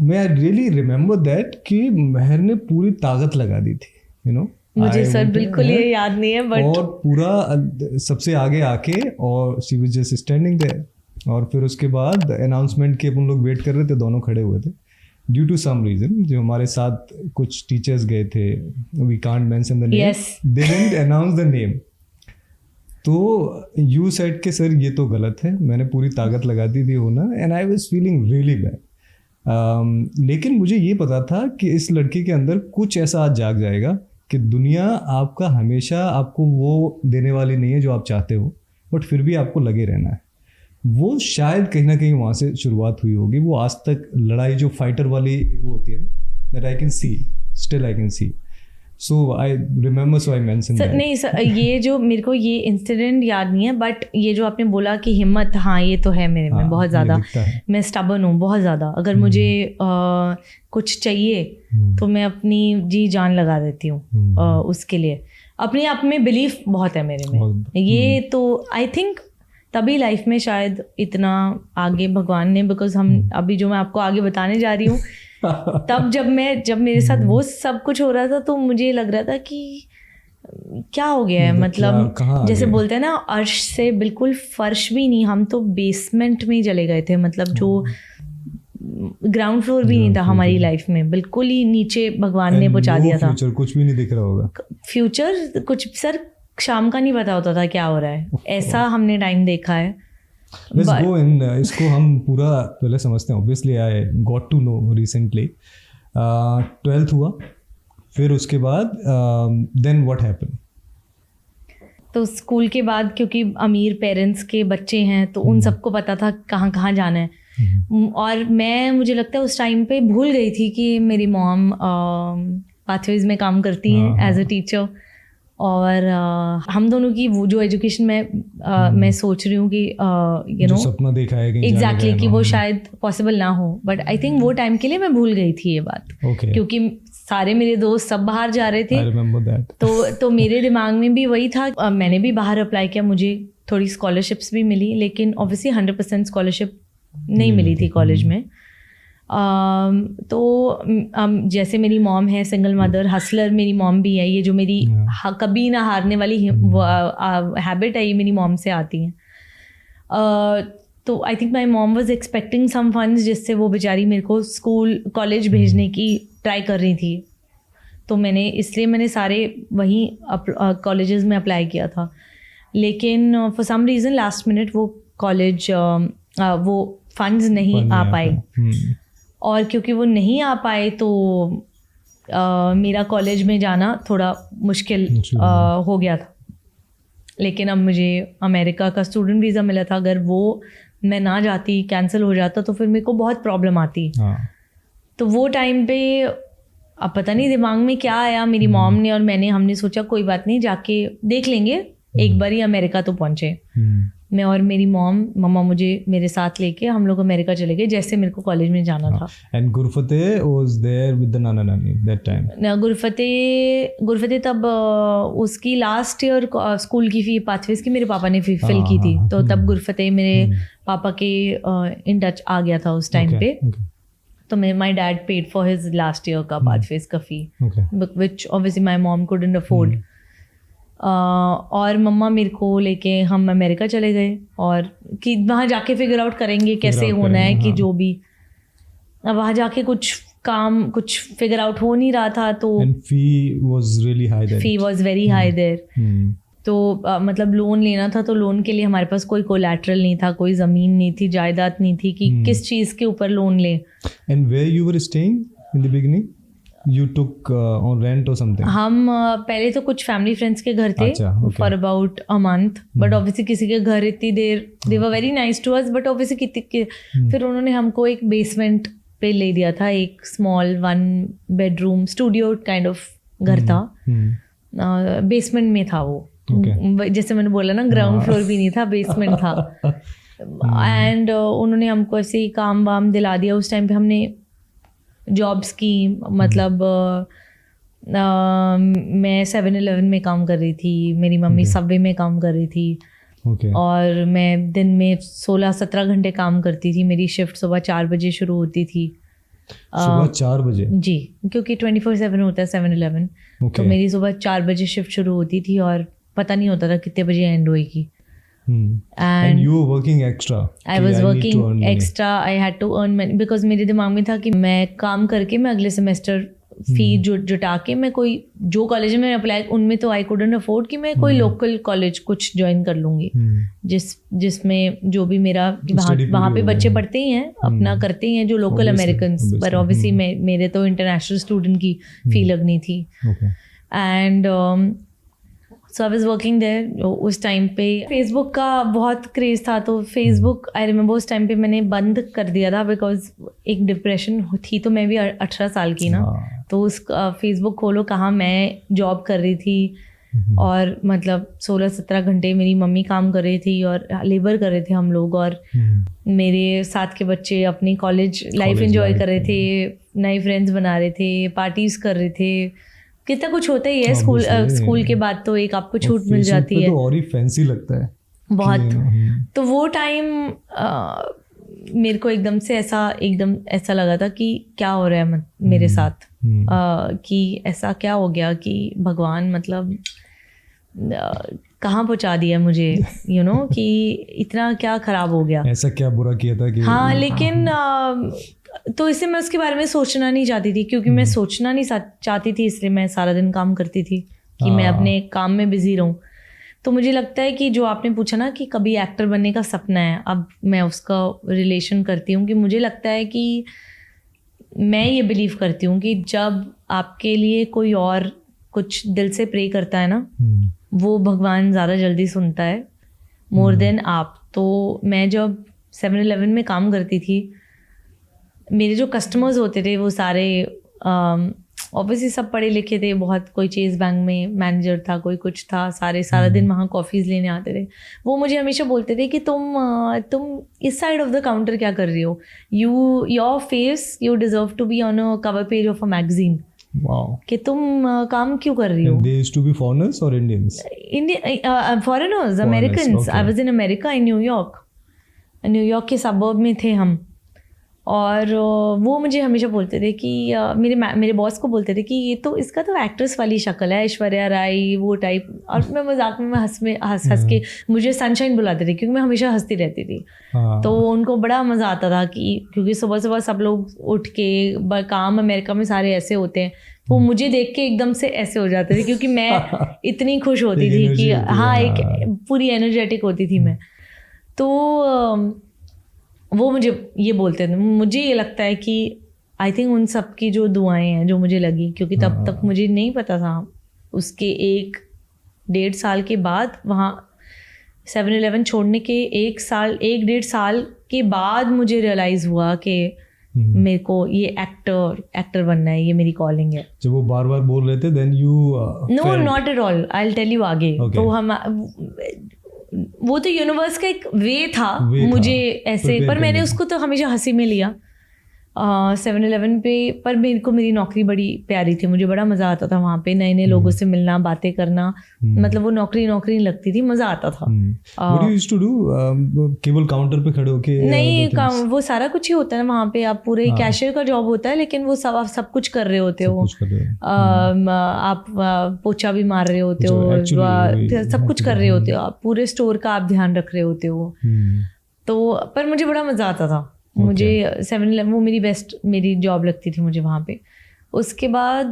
मैं रियली रिमेम्बर दैट कि महर ने पूरी ताकत लगा दी थी. You know. मुझे सर बिल्कुल ये याद नहीं है, बट और पूरा सबसे आगे आके और she was just standing there, और फिर उसके बाद अनाउंसमेंट के अपन लोग वेट कर रहे थे, दोनों खड़े हुए थे। ड्यू टू सम रीजन जो हमारे साथ कुछ टीचर्स गए थे, we can't mention the name, Yes. They didn't announce the name. तो यू सेड के सर ये तो गलत है, मैंने पूरी ताकत लगा दी थी होना, and I was feeling really bad. लेकिन मुझे ये पता था कि इस लड़के के अंदर कुछ ऐसा आज जाग जाएगा कि दुनिया आपका हमेशा आपको वो देने वाली नहीं है जो आप चाहते हो, बट फिर भी आपको लगे रहना है। वो शायद कहीं ना कहीं वहाँ से शुरुआत हुई होगी। वो आज तक लड़ाई जो फाइटर वाली वो होती है ना, that I can see, still I can see. So I remember, so I mention sir नहीं सर, ये जो मेरे को ये इंसिडेंट याद नहीं है, बट ये जो आपने बोला कि हिम्मत, हाँ ये तो है मेरे में बहुत ज़्यादा। मैं स्टबर्न हूँ बहुत ज़्यादा। अगर मुझे कुछ चाहिए तो मैं अपनी जी जान लगा देती हूँ उसके लिए। अपने आप में बिलीफ बहुत है मेरे में। ये तो आई थिंक तभी लाइफ में शायद इतना आगे भगवान ने, बिकॉज हम अभी जो मैं आपको आगे बताने जा रही हूँ तब जब मेरे साथ वो सब कुछ हो रहा था तो मुझे लग रहा था कि क्या हो गया है, मतलब जैसे बोलते हैं ना, अर्श से बिल्कुल फर्श भी नहीं, हम तो बेसमेंट में ही चले गए थे। मतलब जो ग्राउंड फ्लोर भी नहीं था हमारी लाइफ में, बिल्कुल ही नीचे भगवान ने पहुंचा दिया था। फ्यूचर कुछ भी नहीं दिख रहा होगा। फ्यूचर कुछ सर शाम का नहीं पता होता था क्या हो रहा है, ऐसा हमने टाइम देखा है। Let's go in, इसको हम पूरा पहले समझते हैं। Obviously I got to know recently, 12th हुआ, फिर उसके बाद then what happened? तो स्कूल के बाद क्योंकि अमीर पेरेंट्स के बच्चे हैं तो उन सबको पता था कहाँ कहाँ जाना है। और मैं, मुझे लगता है उस टाइम पे भूल गई थी कि मेरी मॉम पाथवेज में काम करती हैं एज अ टीचर। और हम दोनों की वो जो एजुकेशन मैं सोच रही हूँ कि यू नो सपना देखा है एग्जैक्टली कि वो शायद पॉसिबल ना हो, बट आई थिंक वो टाइम के लिए मैं भूल गई थी ये बात। क्योंकि सारे मेरे दोस्त सब बाहर जा रहे थे। तो मेरे दिमाग में भी वही था। मैंने भी बाहर अप्लाई किया, मुझे थोड़ी स्कॉलरशिप्स भी मिली, लेकिन ऑब्वियसली 100% स्कॉलरशिप नहीं मिली थी कॉलेज में। तो जैसे मेरी मॉम है सिंगल मदर, हसलर मेरी मॉम भी है। ये जो मेरी कभी ना हारने वाली हैबिट है, ये मेरी मॉम से आती है। तो I think my mom was expecting some funds जिससे वो बेचारी मेरे को स्कूल कॉलेज भेजने की ट्राई कर रही थी। तो मैंने सारे वहीं कॉलेजेस में अप्लाई किया था, लेकिन for some reason last minute वो कॉलेज वो फंड्स नहीं आ पाए। और क्योंकि वो नहीं आ पाए तो मेरा कॉलेज में जाना थोड़ा मुश्किल हो गया था। लेकिन अब मुझे अमेरिका का स्टूडेंट वीज़ा मिला था, अगर वो मैं ना जाती, कैंसिल हो जाता, तो फिर मेरे को बहुत प्रॉब्लम आती। तो वो टाइम पे अब पता नहीं दिमाग में क्या आया, मेरी मॉम ने और हमने सोचा कोई बात नहीं, जाके देख लेंगे, एक बार ही अमेरिका तो पहुँचे। मैं और मेरी मम्मा मुझे मेरे साथ लेके हम लोग अमेरिका चले गए, जैसे मेरे को कॉलेज में जाना था। And Gurfateh was there with the नाना नानी दैट टाइम। गुरफतेह तब उसकी लास्ट ईयर स्कूल की फी पाथवेज की मेरे पापा ने फी फिल की थी, तो तब गुरफतेह मेरे पापा के इन टच आ गया था उस टाइम पे। तो my dad paid for his last year का पाथवेज का fee, which obviously my mom couldn't afford. और मम्मा मेरे को लेके हम अमेरिका चले गए, और कि वहाँ जाके फिगर आउट करेंगे कैसे होना है, कि जो भी वहाँ जाके कुछ फिगर आउट हो नहीं रहा था। तो फी वाज वेरी हाई देयर। तो मतलब लोन लेना था, तो लोन के लिए हमारे पास कोई कोलैटरल नहीं था, कोई ज़मीन नहीं थी, जायदाद नहीं थी कि किस चीज़ के ऊपर लोन ले। And where you were staying in the beginning? You took on rent or something? हम पहले तो कुछ फैमिली फ्रेंड्स के घर थे for about a month, but obviously किसी के घर इतनी देर, they were very nice to us, but obviously फिर उन्होंने हमको एक बेसमेंट पे ले दिया था, एक small 1 bedroom studio kind of घर था। बेसमेंट में था वो, जैसे मैंने बोला ना, ग्राउंड फ्लोर भी नहीं था, बेसमेंट था। एंड उन्होंने हमको ऐसे ही काम वाम दिला दिया। उस टाइम पे हमने जॉब्स की, मतलब मैं 7-Eleven में काम कर रही थी, मेरी मम्मी सबवे में काम कर रही थी। और मैं दिन में 16-17 घंटे काम करती थी। मेरी शिफ्ट सुबह 4 बजे शुरू होती थी। सुबह 4 बजे? जी, क्योंकि 24/7 होता है 7-Eleven। तो मेरी सुबह 4 बजे शिफ्ट शुरू होती थी और पता नहीं होता था कितने बजे एंड होएगी। And you were working extra? I was working extra. I had to earn money because मेरे दिमाग में था कि मैं काम करके मैं अगले सेमेस्टर फी जुटा के मैं कोई जो कॉलेज में अप्लाई उनमें तो आई कुडंट अफोर्ड कि मैं कोई लोकल कॉलेज कुछ ज्वाइन कर लूँगी जिसमें जो भी मेरा वहाँ पे बच्चे पढ़ते ही हैं अपना करते ही हैं जो लोकल अमेरिकन्स, पर ऑब्वियसली मेरे तो इंटरनेशनल स्टूडेंट की फी लगनी थी। And so I was working there. उस टाइम पे फेसबुक का बहुत क्रेज़ था, तो फेसबुक आई रिमेंबर उस टाइम पे मैंने बंद कर दिया था बिकॉज एक डिप्रेशन थी। तो मैं भी 18 साल की ना, तो उस फेसबुक खोलो कहाँ, मैं जॉब कर रही थी और मतलब 16-17 घंटे मेरी मम्मी काम कर रही थी और लेबर कर रहे थे हम लोग, और मेरे साथ के बच्चे अपनी कॉलेज लाइफ एंजॉय कर रहे थे, नए फ्रेंड्स बना रहे थे, पार्टीज कर रहे थे। कितना कुछ होता ही है स्कूल के बाद, तो एक आपको छूट मिल जाती है, तो और ही फैंसी लगता है बहुत। तो वो टाइम मेरे को एकदम ऐसा लगा था कि क्या हो रहा है मेरे साथ, कि ऐसा क्या हो गया कि भगवान मतलब कहाँ पहुँचा दिया मुझे, कि इतना क्या खराब हो गया, ऐसा क्या बुरा किया था कि हाँ। लेकिन तो इससे मैं उसके बारे में सोचना नहीं चाहती थी, क्योंकि मैं सोचना नहीं चाहती थी, इसलिए मैं सारा दिन काम करती थी कि मैं अपने काम में बिजी रहूं। तो मुझे लगता है कि जो आपने पूछा ना कि कभी एक्टर बनने का सपना है, अब मैं उसका रिलेशन करती हूँ कि मुझे लगता है कि मैं ये बिलीव करती हूँ कि जब आपके लिए कोई और कुछ दिल से प्रे करता है ना, वो भगवान ज़्यादा जल्दी सुनता है मोर देन आप। तो मैं जब 7-Eleven में काम करती थी, मेरे जो कस्टमर्स होते थे वो सारे ऑब्वियसली सब पढ़े लिखे थे बहुत, कोई चेस बैंक में मैनेजर था, कोई कुछ था, सारा दिन वहाँ कॉफ़ीज़ लेने आते थे। वो मुझे हमेशा बोलते थे कि तुम इस साइड ऑफ द काउंटर क्या कर रही हो, your face you deserve to be on a cover page of a magazine. कि तुम काम क्यों कर रही हो। They used to be foreigners or Indians? Foreigners, Americans. I was in America, in New York. New York के सबर्ब में थे हम, और वो मुझे हमेशा बोलते थे कि मेरे बॉस को बोलते थे कि ये तो इसका तो एक्ट्रेस वाली शक्ल है, ऐश्वर्या राय वो टाइप। और मैं मजाक में हंस के मुझे सनशाइन बुलाते थे, क्योंकि मैं हमेशा हंसती रहती थी। तो उनको बड़ा मज़ा आता था कि क्योंकि सुबह सुबह सब लोग उठ के काम, अमेरिका में सारे ऐसे होते हैं, वो मुझे देख के एकदम से ऐसे हो जाते थे, क्योंकि मैं इतनी खुश होती थी कि हाँ, एक पूरी एनर्जेटिक होती थी मैं। तो वो मुझे ये बोलते थे। मुझे ये लगता है कि आई थिंक उन सब की जो दुआएं हैं जो मुझे लगी, क्योंकि तब तक मुझे नहीं पता था। उसके 1-1.5 साल के बाद, वहाँ 7-Eleven छोड़ने के 1-1.5 साल के बाद मुझे रियलाइज़ हुआ कि मेरे को ये एक्टर बनना है, ये मेरी कॉलिंग है। जब वो बार बार बोल रहे थे then you know, not at all, I will tell you आगे। तो हम वो तो यूनिवर्स का एक वे था मुझे ऐसे, पर मैंने उसको तो हमेशा हंसी में लिया। 7-Eleven पे, पर मेरे को मेरी नौकरी बड़ी प्यारी थी, मुझे बड़ा मज़ा आता था वहाँ पे, नए नए लोगों से मिलना, बातें करना। मतलब वो नौकरी नहीं लगती थी, मज़ा आता था। What you used to do? केवल काउंटर पे खड़े होके? नहीं, वो सारा कुछ ही होता है वहाँ पे। आप पूरे कैशियर का जॉब होता है, लेकिन वो आप सब कुछ कर रहे होते हो। आप पोछा भी मार रहे होते हो, सब कुछ कर रहे होते हो आप, पूरे स्टोर का आप ध्यान रख रहे होते हो। तो पर मुझे बड़ा मज़ा आता था। मुझे 7-Eleven वो मेरी जॉब लगती थी मुझे वहाँ पे। उसके बाद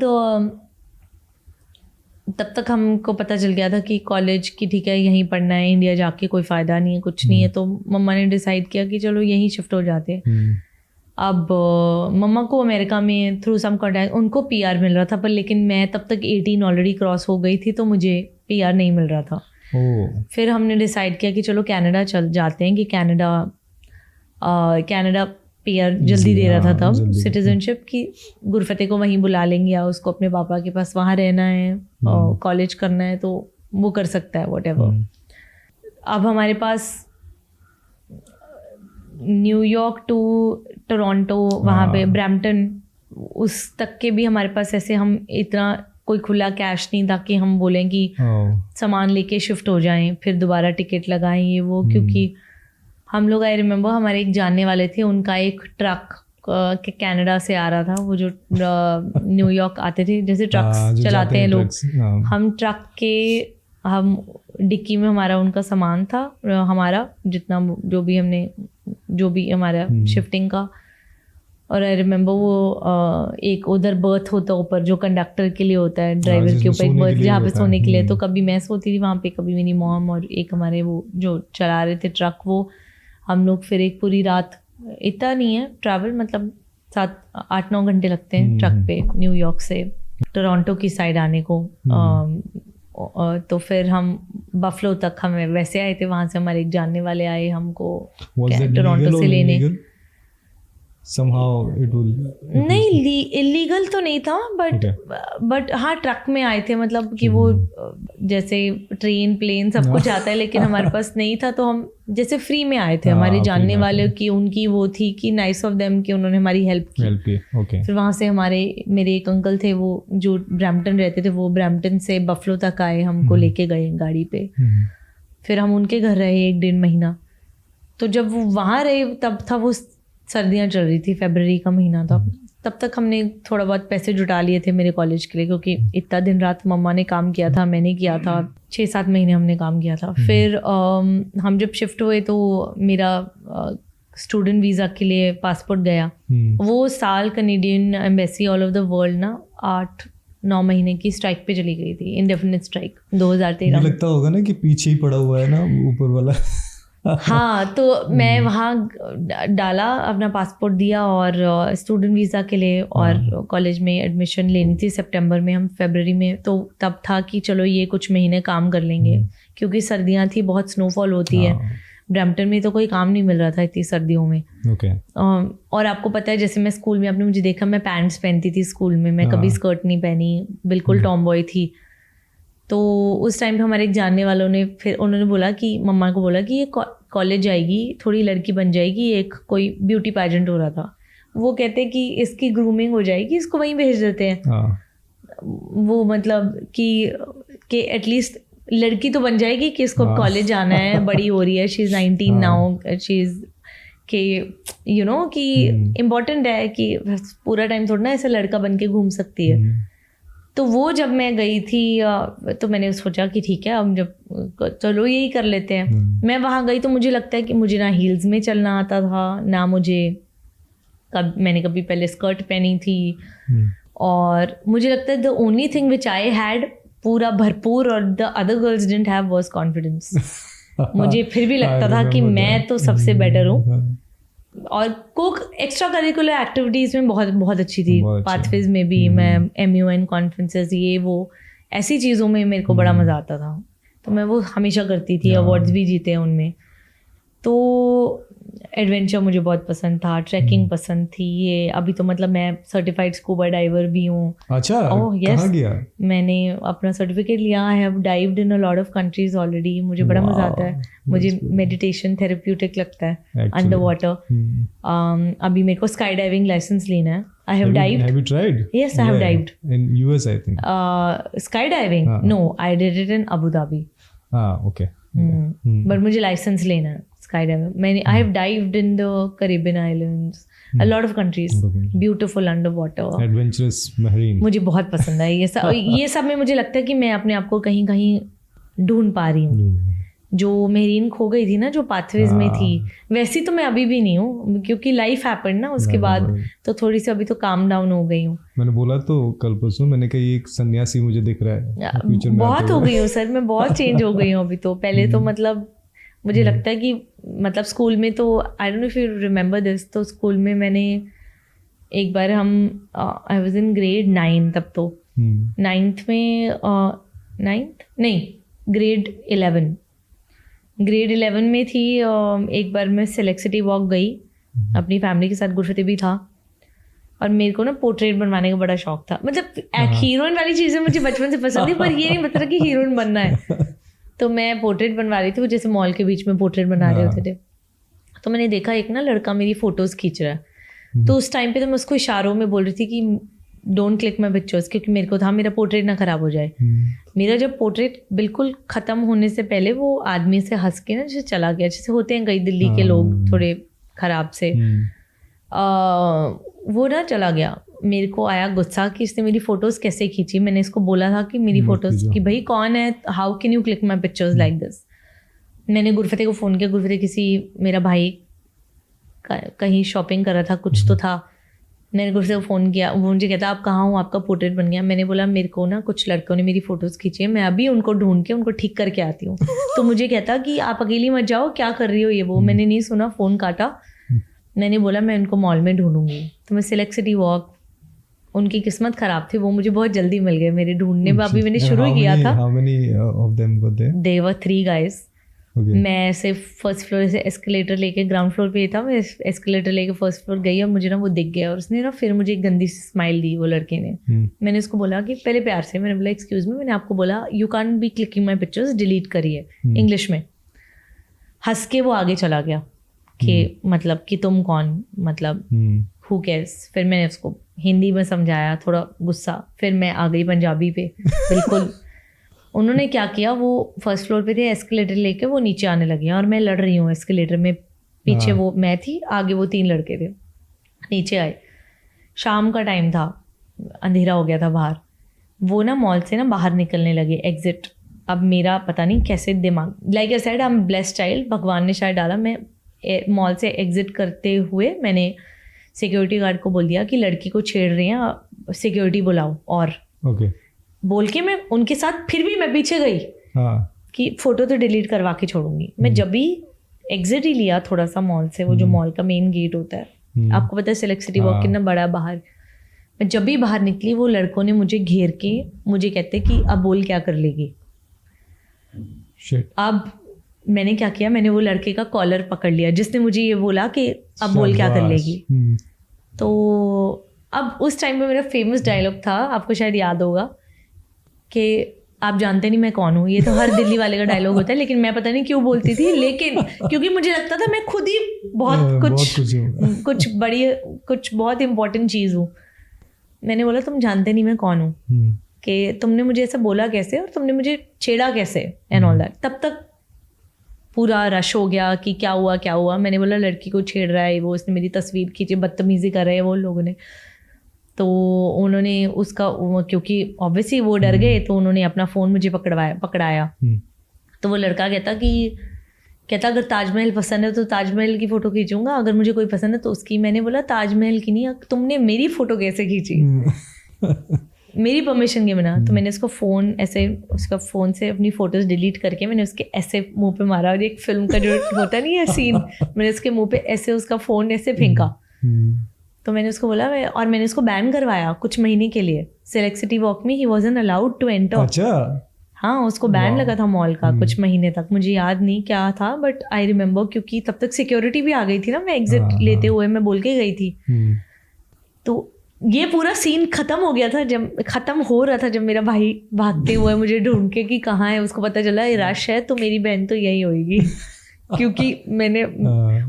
तब तक हमको पता चल गया था कि कॉलेज की ठीक है यहीं पढ़ना है, इंडिया जाके कोई फ़ायदा नहीं है, कुछ नहीं है। तो मम्मा ने डिसाइड किया कि चलो यहीं शिफ्ट हो जाते हैं। अब मम्मा को अमेरिका में थ्रू सम कॉन्टैक्ट उनको PR मिल रहा था, पर लेकिन मैं तब तक 18 ऑलरेडी क्रॉस हो गई थी, तो मुझे PR नहीं मिल रहा था। फिर हमने डिसाइड किया कि चलो कनाडा चल जाते हैं, कि कनाडा PR जल्दी दे रहा था तब, सिटीजनशिप की। गुरफतेह को वहीं बुला लेंगे, या उसको अपने पापा के पास वहाँ रहना है और कॉलेज करना है तो वो कर सकता है, व्हाटएवर। अब हमारे पास न्यूयॉर्क टू टोरंटो, वहाँ पे ब्रैम्पटन, उस तक के भी हमारे पास ऐसे हम इतना कोई खुला कैश नहीं था कि हम बोलें कि सामान लेके शिफ्ट हो जाएं, फिर दोबारा टिकट लगाएं ये वो। क्योंकि हम लोग, आई रिमेंबर हमारे एक जानने वाले थे, उनका एक ट्रक के कनाडा से आ रहा था, वो जो न्यूयॉर्क आते थे, जैसे ट्रक्स चलाते हैं लोग, हम ट्रक के हम डिक्की में हमारा उनका सामान था, हमारा जितना जो भी हमारा शिफ्टिंग का। और आई रिमेम्बर वो एक उधर बर्थ होता है ऊपर जो कंडक्टर के लिए होता है, ड्राइवर के ऊपर एक बर्थ जहाँ पे सोने के लिए। तो कभी मैं सोती थी वहाँ पे, कभी मेरी मॉम और एक हमारे वो जो चला रहे थे ट्रक, वो हम लोग फिर एक पूरी रात, इतना नहीं है ट्रैवल, मतलब 7-8-9 घंटे लगते हैं ट्रक पे न्यूयॉर्क से टोरंटो की साइड आने को। तो फिर हम बफलो तक हमें वैसे आए थे, वहाँ से हमारे एक जानने वाले आए हमको टोरंटो से लेने। somehow it will नहीं, इलीगल तो नहीं था, बट हाँ ट्रक में आए थे, मतलब कि वो जैसे ट्रेन प्लेन सब कुछ आता है, लेकिन हमारे पास नहीं था, तो हम जैसे फ्री में आए थे। हमारे जानने वाले की उनकी वो थी कि नाइस ऑफ देम कि उन्होंने हमारी हेल्प की। फिर वहाँ से मेरे एक अंकल थे वो जो ब्रैम्पटन रहते थे, वो ब्रैम्पटन से बफलो तक आए, हमको लेके गए गाड़ी पे। फिर हम उनके घर रहे 1-1.5 महीना। तो जब वो वहाँ रहे तब था वो सर्दियाँ चल रही थी, फरवरी का महीना था। तब तक हमने थोड़ा बहुत पैसे जुटा लिए थे मेरे कॉलेज के लिए, क्योंकि इतना दिन रात मम्मा ने काम किया था, मैंने किया था, 6-7 महीने हमने काम किया था। फिर हम जब शिफ्ट हुए तो मेरा स्टूडेंट वीज़ा के लिए पासपोर्ट गया। वो साल Canadian embassy all over the world ना 8-9 महीने की स्ट्राइक पे चली गई थी, इंडेफिनिट स्ट्राइक 2013। लगता होगा ना कि पीछे ही पड़ा हुआ है ना ऊपर वाला। हाँ, तो मैं वहाँ डाला, अपना पासपोर्ट दिया और स्टूडेंट वीज़ा के लिए, और कॉलेज में एडमिशन लेनी थी सितंबर में। हम फरवरी में, तो तब था कि चलो ये कुछ महीने काम कर लेंगे, क्योंकि सर्दियाँ थी, बहुत स्नोफॉल होती है। ब्रैम्पटन में तो कोई काम नहीं मिल रहा था इतनी सर्दियों में। और आपको पता है, जैसे मैं स्कूल में, आपने मुझे देखा, मैं पैंट्स पहनती थी स्कूल में, मैं कभी स्कर्ट नहीं पहनी, बिल्कुल टॉम बॉय थी। तो उस टाइम पे हमारे एक जानने वालों ने, फिर उन्होंने बोला कि मम्मा को बोला कि ये कॉलेज जाएगी, थोड़ी लड़की बन जाएगी, एक कोई ब्यूटी पैजेंट हो रहा था, वो कहते कि इसकी ग्रूमिंग हो जाएगी, इसको वहीं भेज देते हैं। वो मतलब कि एटलीस्ट लड़की तो बन जाएगी, कि इसको कॉलेज जाना है, बड़ी हो रही है, she is 19 now, she is के यू नो कि इम्पॉर्टेंट है कि पूरा टाइम थोड़ा ना ऐसे लड़का बन के घूम सकती है। तो वो जब मैं गई थी तो मैंने सोचा कि ठीक है, अब जब चलो यही कर लेते हैं। मैं वहाँ गई तो मुझे लगता है कि मुझे ना हील्स में चलना आता था, ना मैंने कभी पहले स्कर्ट पहनी थी, और मुझे लगता है the only thing which I had पूरा भरपूर और the other girls didn't have was confidence. मुझे फिर भी लगता था कि मैं तो सबसे बेटर हूँ। और कोक एक्स्ट्रा करिकुलर एक्टिविटीज़ में बहुत बहुत अच्छी थी, पाथवेज में भी मैं MUN कॉन्फ्रेंसेस, ये वो ऐसी चीज़ों में मेरे को बड़ा मज़ा आता था, तो मैं वो हमेशा करती थी, अवार्ड्स भी जीते हैं उनमें। तो एडवेंचर मुझे बहुत पसंद था, ट्रैकिंग पसंद थी। ये अभी तो मतलब मैं सर्टिफाइड स्कूबा डाइवर भी हूँ। अच्छा, कहाँ गया? मैंने अपना सर्टिफिकेट लिया, I have dived in a lot of countries already. मुझे बड़ा मजा आता है, मुझे मेडिटेशन थेरेप्यूटिक लगता है अंडर वाटर। अभी मेरे को स्काई डाइविंग लाइसेंस लेना है। I have dived. Have you tried? Yes, I have dived. In US, I think. Skydiving? No, I did it in Abu Dhabi. Okay. But मुझे licence लेना है skydiving. I have dived in the Caribbean islands, a lot of countries, beautiful underwater. Adventurous marine. मुझे बहुत पसंद है ये सब में मुझे लगता है कि मैं अपने आप को कहीं कहीं ढूंढ पा रही हूँ। जो मेरीन खो गई थी ना, जो पाथवेज में थी, वैसी तो मैं अभी भी नहीं हूँ, क्योंकि लाइफ हैपन ना उसके बाद, तो थोड़ी सी अभी तो काम डाउन हो गई हूँ। मैंने बोला तो कल परसों, मैंने कहा ये एक सन्यासी मुझे दिख रहा है फ्यूचर में। बहुत हो गई हूँ सर, मैं बहुत चेंज हो गई हूँ अभी तो। पहले तो मतलब मुझे लगता है कि मतलब स्कूल में तो, I don't know if you remember this, तो स्कूल में मैंने एक बार आई वाज इन ग्रेड 9 तब तो, 9th में 9th नहीं ग्रेड 11 में थी। एक बार मैं सेलेक्ट सिटी वॉक गई अपनी फैमिली के साथ, गुरफतेह भी था, और मेरे को ना पोर्ट्रेट बनवाने का बड़ा शौक था। मतलब हीरोइन वाली चीज़ें मुझे बचपन से पसंद थी, पर ये नहीं पता कि हीरोइन बनना है। तो मैं पोर्ट्रेट बनवा रही थी, वो जैसे मॉल के बीच में पोर्ट्रेट बना रहे होते थे। तो मैंने देखा एक ना लड़का मेरी फ़ोटोज़ खींच रहा है, तो उस टाइम पे तो मैं उसको इशारों में बोल रही थी कि डोंट क्लिक माई पिक्चर्स, क्योंकि मेरे को था मेरा पोर्ट्रेट ना ख़राब हो जाए। मेरा जब पोर्ट्रेट बिल्कुल ख़त्म होने से पहले वो आदमी से हंस के ना जैसे चला गया, जैसे होते हैं कई दिल्ली के लोग थोड़े ख़राब से, वो ना चला गया। मेरे को आया गुस्सा कि इसने मेरी फ़ोटोज़ कैसे खींची। मैंने इसको बोला था कि मेरी फ़ोटोज़ कि भाई कौन है, how can you click my pictures like this. मैंने गुरफतेह को फ़ोन किया। गुरफतेह किसी मेरा भाई कहीं शॉपिंग कर रहा था, कुछ तो था। मैंने गुरफतेह को फ़ोन किया, वो मुझे कहता आप कहाँ हो, आपका पोर्ट्रेट बन गया। मैंने बोला मेरे को ना कुछ लड़कों ने मेरी फ़ोटोज़ खींची है, मैं अभी उनको ढूंढ के उनको ठीक करके आती हूँ। तो मुझे कहता कि आप अकेली मत जाओ, क्या कर रही हो ये वो। मैंने नहीं सुना, फ़ोन काटा। मैंने बोला मैं उनको मॉल में ढूंढूंगी। तो मैं सिलेक्ट सिटी वॉक, उनकी किस्मत ख़राब थी, वो मुझे बहुत जल्दी मिल गए मेरे ढूंढने में। अभी मैंने शुरू किया था। How many of them were there? They were 3 guys. Okay. मैं ऐसे फर्स्ट फ्लोर से एस्केलेटर लेके, ग्राउंड फ्लोर पे ही था, मैं एस्केलेटर लेके फर्स्ट फ्लोर गई और मुझे ना वो दिख गया और उसने ना फिर मुझे एक गंदी सी स्माइल दी वो लड़के ने। मैंने उसको बोला कि पहले प्यार से, मैंने बोला एक्सक्यूज मी, मैंने आपको बोला you can't be clicking my pictures, delete करिए इंग्लिश में। हंस के वो आगे चला गया कि मतलब कि तुम कौन, मतलब हु केयर्स। फिर मैंने उसको हिंदी में समझाया, थोड़ा गुस्सा। फिर मैं आ गई पंजाबी पे बिल्कुल। उन्होंने क्या किया, वो फर्स्ट फ्लोर पे थे, एस्केलेटर लेके वो नीचे आने लगे और मैं लड़ रही हूँ एस्केलेटर में। पीछे वो मैं थी, आगे वो 3 लड़के थे। नीचे आए, शाम का टाइम था, अंधेरा हो गया था बाहर। वो ना मॉल से ना बाहर निकलने लगे, एग्जिट। अब मेरा पता नहीं कैसे दिमाग, like I said I am blessed child, भगवान ने शायद डाला। मैं मॉल से एग्जिट करते हुए मैंने सिक्योरिटी गार्ड को बोल दिया कि लड़की को छेड़ रही हैं, सिक्योरिटी बुलाओ। और बोल के मैं उनके साथ फिर भी मैं पीछे गई कि फ़ोटो तो डिलीट करवा के छोड़ूंगी। मैं जब भी एग्जिट ही लिया थोड़ा सा मॉल से, वो जो मॉल का मेन गेट होता है, आपको पता है सिलेक्ट सिटी वॉक कितना बड़ा बाहर। मैं जब भी बाहर निकली वो लड़कों ने मुझे घेर के मुझे कहते कि अब बोल क्या कर लेगी। अब मैंने क्या किया, मैंने वो लड़के का कॉलर पकड़ लिया जिसने मुझे ये बोला कि अब बोल क्या कर लेगी। तो अब उस टाइम पे मेरा फेमस डायलॉग था, आपको शायद याद होगा, कि आप जानते नहीं मैं कौन हूँ। ये तो हर दिल्ली वाले का डायलॉग होता है, लेकिन मैं पता नहीं क्यों बोलती थी, लेकिन क्योंकि मुझे लगता था मैं खुद ही बहुत कुछ बहुत इम्पोर्टेंट चीज़ हूँ। मैंने बोला तुम जानते नहीं मैं कौन हूँ, कि तुमने मुझे ऐसा बोला कैसे और तुमने मुझे छेड़ा कैसे एंड ऑल दैट। तब तक पूरा रश हो गया कि क्या हुआ क्या हुआ। मैंने बोला लड़की को छेड़ रहा है वो, इसने मेरी तस्वीर खींची, बदतमीज़ी कर रहे हैं वो लोगों ने। तो उन्होंने उसका, क्योंकि ऑब्वियसली वो डर गए, तो उन्होंने अपना फ़ोन मुझे पकड़ाया। तो वो लड़का कहता अगर ताजमहल पसंद है तो ताजमहल की फ़ोटो खींचूंगा, अगर मुझे कोई पसंद है तो उसकी। मैंने बोला ताजमहल की नहीं, तुमने मेरी फ़ोटो कैसे खींची मेरी परमिशन के बिना। तो मैंने उसका फ़ोन से अपनी फ़ोटोज़ डिलीट करके मैंने उसके ऐसे मुंह पे मारा, और एक फिल्म का जो होता नहीं है सीन, मैंने उसके मुंह पे ऐसे उसका फ़ोन ऐसे फेंका। तो मैंने उसको बोला और मैंने उसको बैन करवाया कुछ महीने के लिए। सिलेक्ट सिटी वॉक में ही वॉजंट अलाउड टू एंटर। अच्छा, हाँ, उसको बैन लगा था मॉल का कुछ महीने तक। मुझे याद नहीं क्या था, बट आई रिमेम्बर, क्योंकि तब तक सिक्योरिटी भी आ गई थी ना। मैं एग्जिट लेते हुए मैं बोल के गई थी। तो ये पूरा सीन खत्म हो रहा था जब मेरा भाई भागते हुए मुझे ढूंढ के कि कहाँ है, उसको पता चला ये रश है तो मेरी बहन तो यही होगी क्योंकि मैंने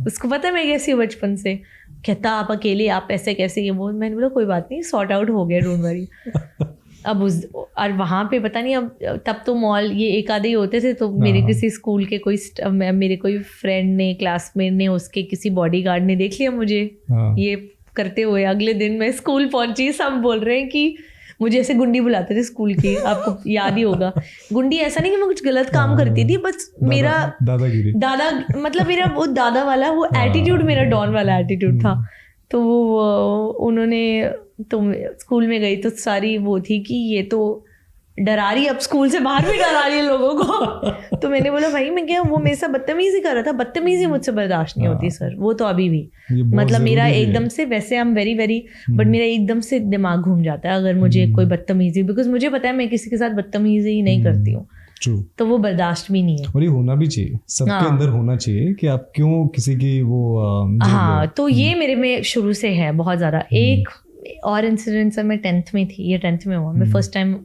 उसको पता है मैं कैसी हूँ बचपन से। कहता आप अकेले, आप ऐसे कैसे, ये वो। मैंने बोला कोई बात नहीं, सॉर्ट आउट हो गया, डोंट वरी। अब और वहाँ पे पता नहीं, अब तब तो मॉल ये एक आधे ही होते थे। तो मेरे किसी स्कूल के मेरे कोई फ्रेंड ने, क्लासमेट ने, उसके किसी बॉडीगार्ड ने देख लिया मुझे ये करते हुए। अगले दिन मैं स्कूल पहुंची, सब बोल रहे हैं कि मुझे ऐसे गुंडी बुलाते थे स्कूल की, आपको याद ही होगा। गुंडी ऐसा नहीं कि मैं कुछ गलत काम करती थी, बस मेरा दादा मतलब मेरा वो दादा वाला वो एटीट्यूड, मेरा डॉन वाला एटीट्यूड था। तो वो उन्होंने, तो स्कूल में गई तो सारी वो थी कि ये तो डरा रही, अब स्कूल से बाहर भी डरा रही है लोगों को। तो मैंने बोला भाई मैं क्या, वो मेरे साथ बदतमीजी कर रहा था। बदतमीजी मुझसे बर्दाश्त नहीं होती सर, वो तो अभी भी, मतलब मेरा एकदम से, वैसे आई एम वेरी वेरी, बट मेरा एकदम से दिमाग घूम जाता है अगर मुझे कोई बदतमीजी, बिकॉज मुझे पता है मैं किसी के साथ बदतमीजी ही नहीं करती हूँ। तो वो बर्दाश्त भी नहीं है, और ये होना भी चाहिए, सबके अंदर होना चाहिए कि आप क्यों किसी की वो हाँ। तो ये मेरे में शुरू से है बहुत ज़्यादा। एक और इंसिडेंट सर, मैं 10th में थी, ये 10th में हुआ। मैं फर्स्ट टाइम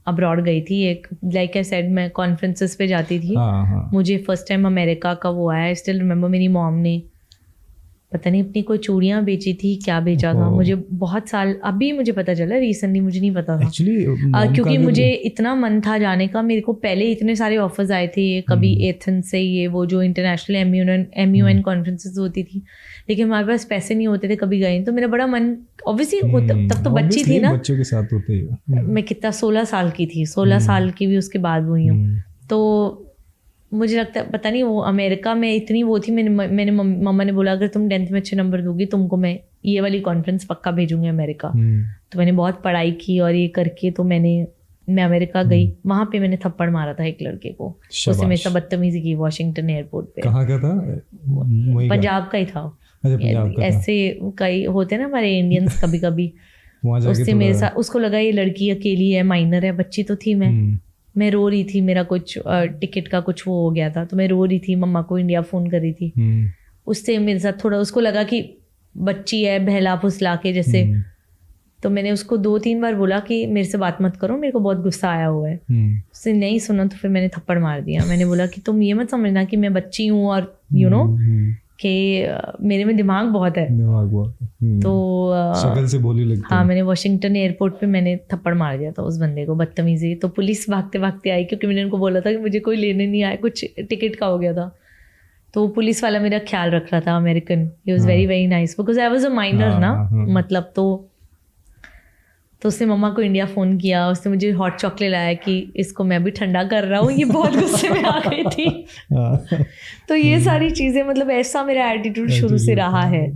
अब्रॉड गई थी। एक लाइक आई सेड, मैं कॉन्फ्रेंसेस पे जाती थी। मुझे फर्स्ट टाइम अमेरिका का वो आया। आई स्टिल रिमेंबर, मेरी मॉम ने पता नहीं अपनी कोई चूड़ियाँ बेची थी, क्या बेचा था, मुझे बहुत साल अभी मुझे पता चला, रिसेंटली मुझे नहीं पता था एक्चुअली, क्योंकि मुझे इतना मन था जाने का। मेरे को पहले इतने सारे ऑफर्स आए थे, कभी एथेंस से, ये वो जो इंटरनेशनल MUN कॉन्फ्रेंसेस होती थी, लेकिन हमारे पास पैसे नहीं होते थे, कभी गए। तो मेरा बड़ा मन ऑब्वियसली, तब तो बच्ची थी ना, बच्चों के साथ होते ही। मैं कितना 16 साल की थी, 16 साल की भी उसके बाद हुई हूँ। तो मुझे लगता है पता नहीं, वो अमेरिका में इतनी वो थी, मैंने मम्मा ने बोला अगर तुम 10th में अच्छे नंबर दोगी तुमको मैं ये वाली कॉन्फ्रेंस पक्का भेजूंगी अमेरिका। तो मैंने बहुत पढ़ाई की और ये करके तो मैं अमेरिका गई। वहाँ पे मैंने थप्पड़ मारा था एक लड़के को, उससे मेरे साथ बदतमीजी की वॉशिंगटन एयरपोर्ट पे। कहाँ का था? पंजाब का ही था। ऐसे कई होते ना हमारे इंडियंस कभी कभी। उससे मेरे साथ, उसको लगा ये लड़की अकेली है, माइनर है, बच्ची तो थी मैं रो रही थी, मेरा कुछ टिकट का कुछ वो हो गया था, तो मैं रो रही थी, मम्मा को इंडिया फ़ोन कर रही थी। उससे मेरे साथ थोड़ा, उसको लगा कि बच्ची है, बहला फुसला के जैसे। तो मैंने उसको 2-3 बार बोला कि मेरे से बात मत करो, मेरे को बहुत गुस्सा आया हुआ है। उसने नहीं सुना, तो फिर मैंने थप्पड़ मार दिया। मैंने बोला कि तुम ये मत समझना कि मैं बच्ची हूँ और यू नो कि मेरे में दिमाग बहुत है। तो शक्ल से बोली लगती है। हाँ, मैंने वॉशिंगटन एयरपोर्ट पे मैंने थप्पड़ मार दिया था उस बंदे को, बदतमीजी। तो पुलिस भागते भागते आई, क्योंकि मैंने उनको बोला था कि मुझे कोई लेने नहीं आया, कुछ टिकट का हो गया था। तो पुलिस वाला मेरा ख्याल रख रहा था, American. He was very very nice because I was a minor ना, मतलब। तो उसने मम्मा को इंडिया फ़ोन किया, उसने मुझे हॉट चॉकलेट लाया कि इसको मैं भी ठंडा कर रहा हूँ। ये बहुत गुस्से में आ गई थी। तो ये सारी चीज़ें, मतलब ऐसा मेरा एटीट्यूड शुरू से रहा है।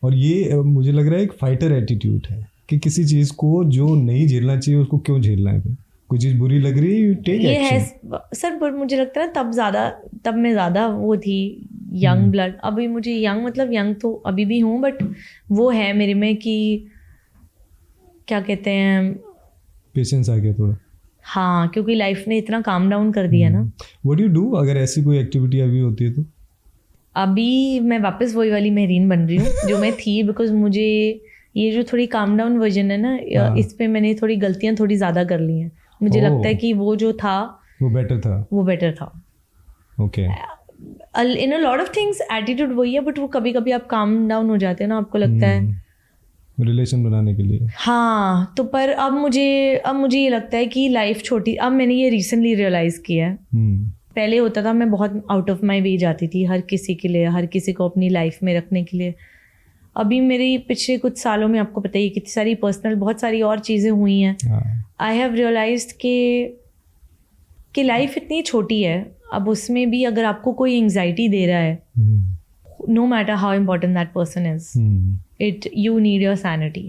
और ये मुझे लग रहा है एक फाइटर एटीट्यूड है कि किसी चीज़ को जो नहीं झेलना चाहिए उसको क्यों झेलना है। कोई चीज़ बुरी लग रही है, टेक ये है सर। पर मुझे लगता है ना, तब मैं ज़्यादा वो थी, यंग ब्लड। अभी मुझे यंग, मतलब यंग तो अभी भी हूँ, बट वो है मेरे में कि क्या कहते हैं, पेशेंस आ गया थोड़ा। हाँ, क्योंकि लाइफ ने इतना काम डाउन कर दिया ना। व्हाट डू यू डू अगर ऐसी कोई एक्टिविटी अभी होती है तो? अभी मैं वापस वही वाली मेहरीन बन रही हूँ जो मैं थी, बिकॉज मुझे ये जो थोड़ी काम डाउन वर्जन है ना, इस पे मैंने थोड़ी गलतियाँ थोड़ी ज़्यादा कर ली हैं। मुझे लगता है कि वो जो था वो बेटर था। Okay. In a lot of things attitude वही है, बट वो कभी कभी आप काम डाउन हो जाते हैं ना, आपको लगता है रिलेशन बनाने के लिए। हाँ, तो पर अब मुझे ये लगता है कि लाइफ छोटी, अब मैंने ये रिसेंटली रियलाइज़ किया है। पहले होता था मैं बहुत आउट ऑफ माई वे जाती थी हर किसी के लिए, हर किसी को अपनी लाइफ में रखने के लिए। अभी मेरी पिछले कुछ सालों में आपको पता ही है कितनी सारी पर्सनल बहुत सारी और चीज़ें हुई हैं। आई हैव रियलाइज्ड कि लाइफ इतनी छोटी है, अब उसमें भी अगर आपको कोई एंग्जाइटी दे रहा है, no matter how important that person is, you need your sanity.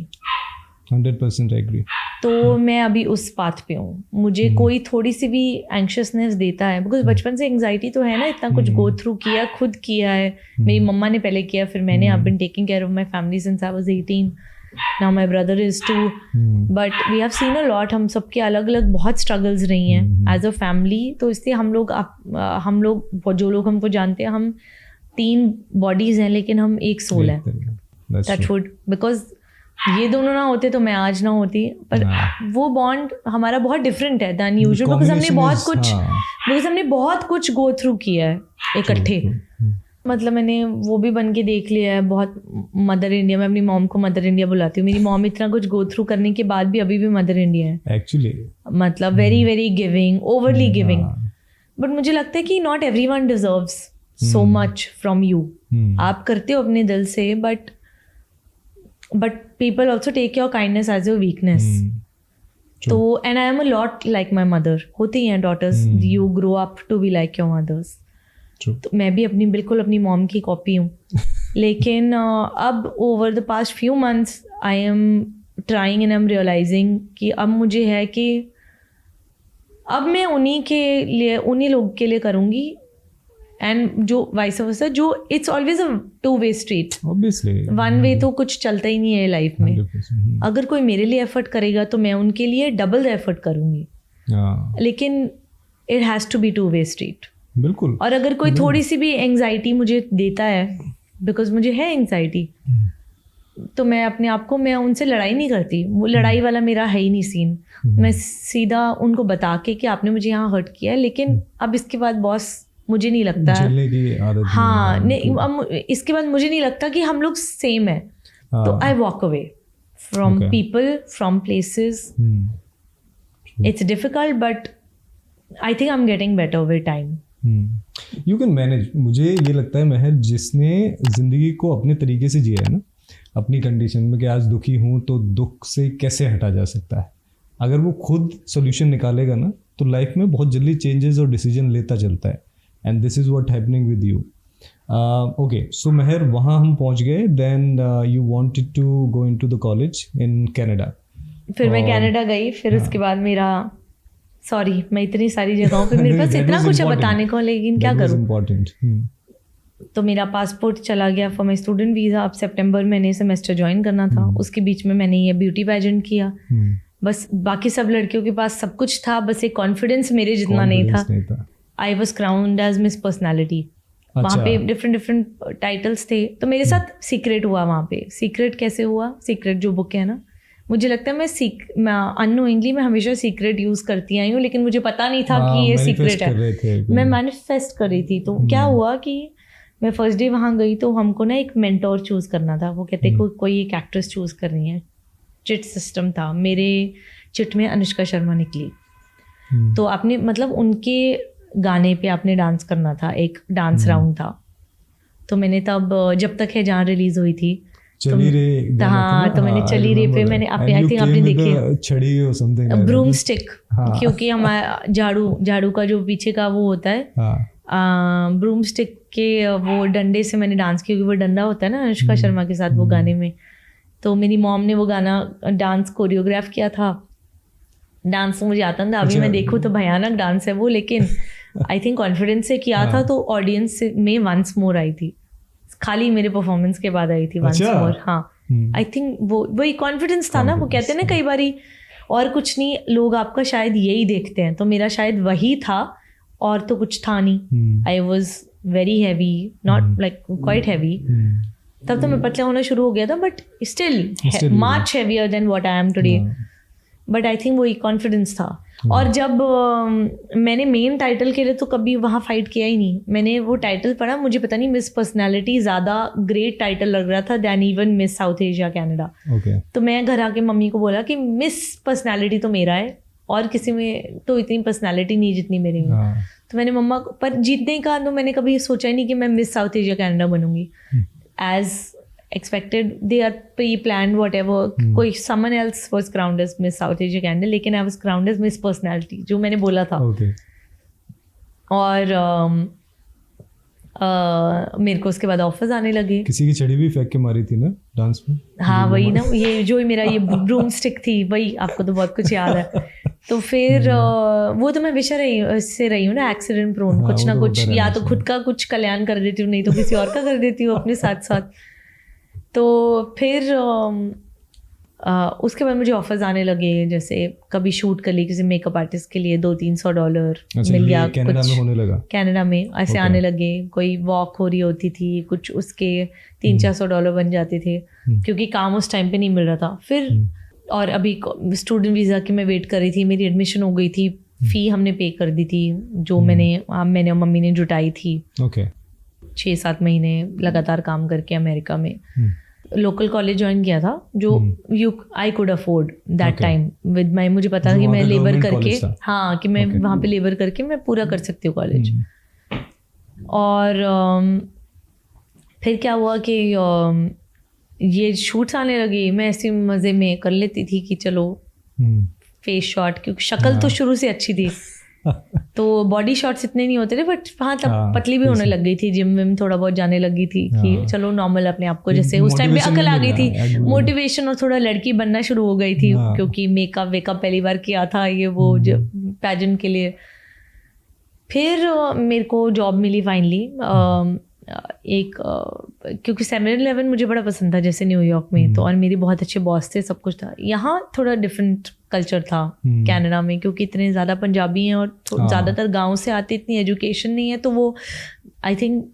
100% agree. तो मैं अभी उस पाथ पे हूँ। मुझे कोई थोड़ी सी भी एंग्शियसनेस देता है, बिकॉज बचपन से एंग्जाइटी तो है ना, इतना कुछ गो थ्रू किया, खुद किया है। मेरी मम्मा ने पहले किया, फिर मैंने। I been taking care of my family since I was 18, now my brother is 2, but we have seen a lot. हम सबके अलग अलग बहुत स्ट्रगल्स रही हैं एज अ फैमिली। तो इसलिए हम लोग जो लोग हमको जानते हैं, हम 3 बॉडीज हैं लेकिन हम एक सोल है। टचवुड, बिकॉज ये दोनों ना होते तो मैं आज ना होती। पर वो बॉन्ड हमारा बहुत डिफरेंट है दैन यूजुअल, बिकॉज हमने बहुत कुछ गो थ्रू किया है इकट्ठे। मतलब मैंने वो भी बन के देख लिया है बहुत। मदर इंडिया, मैं अपनी मॉम को मदर इंडिया बुलाती हूँ। मेरी मॉम इतना कुछ गो थ्रू करने के बाद भी अभी भी मदर इंडिया है एक्चुअली। मतलब very very giving, overly giving. But मुझे लगता है कि not everyone deserves so much from you. आप करते हो अपने दिल से, but people also take your kindness as your weakness. तो and I am a lot like my mother. होती हैं daughters, you grow up to be like your mothers. तो मैं भी बिल्कुल अपनी मॉम की कॉपी हूँ। लेकिन अब over the past few months I am trying and I'm realizing कि अब मुझे है कि अब मैं उन्हीं लोग के लिए करूँगी। एंड जो वाइस वर्सा, जो it's always a 2-way street. Obviously 1 वे तो कुछ चलता ही नहीं है लाइफ में। 100%. अगर कोई मेरे लिए एफर्ट करेगा तो मैं उनके लिए डबल एफर्ट करूँगी। लेकिन it has to be 2-way street. बिल्कुल। और अगर कोई थोड़ी सी भी एंग्जाइटी मुझे देता है, बिकॉज मुझे है एंग्जाइटी, तो मैं अपने आप को, मैं उनसे लड़ाई नहीं करती। वो लड़ाई वाला मेरा है ही नहीं सीन। मैं सीधा उनको बता के कि आपने मुझे यहाँ हर्ट किया है, लेकिन अब इसके बाद बॉस मुझे नहीं लगता झेलने की आदत हाँ नहीं, इसके बाद मुझे नहीं लगता कि हम लोग सेम है, तो I walk away from people, from places. It's difficult but I think I am getting better with time. You can manage. मुझे ये लगता है महर, जिसने जिंदगी को अपने तरीके से जिया है ना, अपनी कंडीशन में कि आज दुखी हूँ तो दुख से कैसे हटा जा सकता है, अगर वो खुद सोल्यूशन निकालेगा ना तो लाइफ में बहुत जल्दी चेंजेस और डिसीजन लेता चलता है. And this is what happening with you. Okay, so Mehar वहाँ हम पहुँच गए. Then you wanted to go into the college in Canada. फिर मैं कनाडा गई. फिर उसके बाद मेरा मैं इतनी सारी जगहों पे मेरे पास इतना कुछ है बताने को, लेकिन क्या करूँ. तो मेरा पासपोर्ट चला गया फॉर माई स्टूडेंट वीज़ा. अब सितंबर मैंने सेमेस्टर ज्वाइन करना था. उसके बीच में मैंने ये ब्यूटी पैजेंट किया. बस बाकी सब लड़कियों के पास सब कुछ था, बस एक कॉन्फिडेंस मेरे जितना नहीं था. I was crowned as miss personality. वहाँ पे डिफरेंट टाइटल्स थे. तो मेरे साथ सीक्रेट हुआ वहाँ पे. सीक्रेट कैसे हुआ? सीक्रेट जो बुक है ना, मुझे लगता है मैं अननोइंगली मैं हमेशा सीक्रेट यूज़ करती आई हूँ, लेकिन मुझे पता नहीं था कि ये सीक्रेट है. मैं मैनिफेस्ट कर रही थी. तो क्या हुआ कि मैं फर्स्ट डे वहाँ गई तो हमको ना एक मेंटोर चूज़ करना था. वो कहते कोई एक एक्ट्रेस चूज़ करनी है. चिट सिस्टम था. मेरे चिट में अनुष्का शर्मा निकली. तो आपने मतलब उनके गाने पे आपने डांस करना था. एक डांस राउंड था. तो मैंने तब जब तक है जहाँ रिलीज हुई थी, चली रे. हाँ, तो मैंने चली रे पे मैंने आई थिंक आपने देखी छड़ी और समथिंग ब्रूम स्टिक. क्योंकि हमारा झाड़ू का जो पीछे का वो होता है, ब्रूम स्टिक के वो डंडे से मैंने डांस किया, क्योंकि वो डंडा होता है ना अनुष्का शर्मा के साथ वो गाने में. तो मेरी मॉम ने वो गाना डांस कोरियोग्राफ किया था. डांस मुझे आता था, अभी मैं देखूँ तो भयानक डांस है वो, लेकिन आई थिंक कॉन्फिडेंस से किया था. तो ऑडियंस में वंस मोर आई थी, खाली मेरे परफॉर्मेंस के बाद आई थी वंस मोर. हाँ, आई थिंक वही कॉन्फिडेंस था ना. वो कहते हैं ना कई बारी, और कुछ नहीं, लोग आपका शायद यही देखते हैं. तो मेरा शायद वही था, और तो कुछ था नहीं. आई was very heavy, not like quite heavy. तब तो मैं पतला होना शुरू हो गया था, but still much heavier than what I am today. But I think वही कॉन्फिडेंस था. और जब मैंने मेन टाइटल के लिए तो कभी वहाँ फाइट किया ही नहीं. मैंने वो टाइटल पढ़ा, मुझे पता नहीं मिस पर्सनैलिटी ज़्यादा ग्रेट टाइटल लग रहा था then even miss South Asia Canada. तो मैं घर आके मम्मी को बोला कि मिस पर्सनैलिटी तो मेरा है, और किसी में तो इतनी पर्सनैलिटी नहीं जितनी मेरी में. तो मैंने मम्मा को, पर जीतने का तो मैंने कभी सोचा ही नहीं कि मैं मिस साउथ एशिया कनाडा बनूंगी. As expected, they are pre-planned whatever. कोई someone else was crowned as Miss South Asia Canada, लेकिन I was crowned as Miss Personality, जो मैंने बोला था. और मेरे को उसके बाद ऑफर्स आने लगे. किसी की छड़ी भी फेंक के मारी थी ना डांस में. हाँ वही ना, ये जो मेरा ये ब्रूम स्टिक थी, वही. आपको तो बहुत कुछ याद है. तो फिर वो तो मैं हमेशा रही हूँ ना एक्सीडेंट प्रोन. कुछ ना कुछ, या तो खुद का कुछ कल्याण कर देती हूँ, नहीं तो किसी और का कर देती हूँ अपने साथ साथ. तो फिर उसके बाद मुझे ऑफर्स आने लगे. जैसे कभी शूट कर ली किसी मेकअप आर्टिस्ट के लिए, $200-300 मिल गया. कनाडा में होने लगा. कनाडा में ऐसे आने लगे. कोई वॉक हो रही होती थी, कुछ उसके $300-400 बन जाते थे, क्योंकि काम उस टाइम पे नहीं मिल रहा था. फिर और अभी स्टूडेंट वीज़ा की मैं वेट कर रही थी. मेरी एडमिशन हो गई थी. फ़ी हमने पे कर दी थी, जो मैंने और मम्मी ने जुटाई थी. 6-7 महीने लगातार काम करके अमेरिका में लोकल कॉलेज ज्वाइन किया था, जो I could afford that time with my. मुझे पता था कि मैं लेबर करके, हाँ, कि मैं वहाँ पे लेबर करके मैं पूरा कर सकती हूँ कॉलेज. और फिर क्या हुआ कि ये शूट्स आने लगे. मैं ऐसे मज़े में कर लेती थी कि चलो फेस शॉट, क्योंकि शक्ल तो शुरू से अच्छी थी. तो बॉडी शॉट्स इतने नहीं होते थे, बट हाँ तब पतली भी होने लग गई थी. जिम विम थोड़ा बहुत जाने लगी थी कि चलो नॉर्मल अपने आप को, जैसे उस टाइम पे अकल आ गई थी, मोटिवेशन, और थोड़ा लड़की बनना शुरू हो गई थी, क्योंकि मेकअप वेकअप पहली बार किया था ये वो पैजेंट के लिए. फिर मेरे को जॉब मिली फाइनली. एक क्योंकि 7-Eleven मुझे बड़ा पसंद था, जैसे न्यूयॉर्क में. तो और मेरी बहुत अच्छे बॉस थे, सब कुछ था. यहाँ थोड़ा डिफरेंट कल्चर था कनाडा में, क्योंकि इतने ज़्यादा पंजाबी हैं और ज़्यादातर गांव से आते, इतनी एजुकेशन नहीं है. तो वो आई थिंक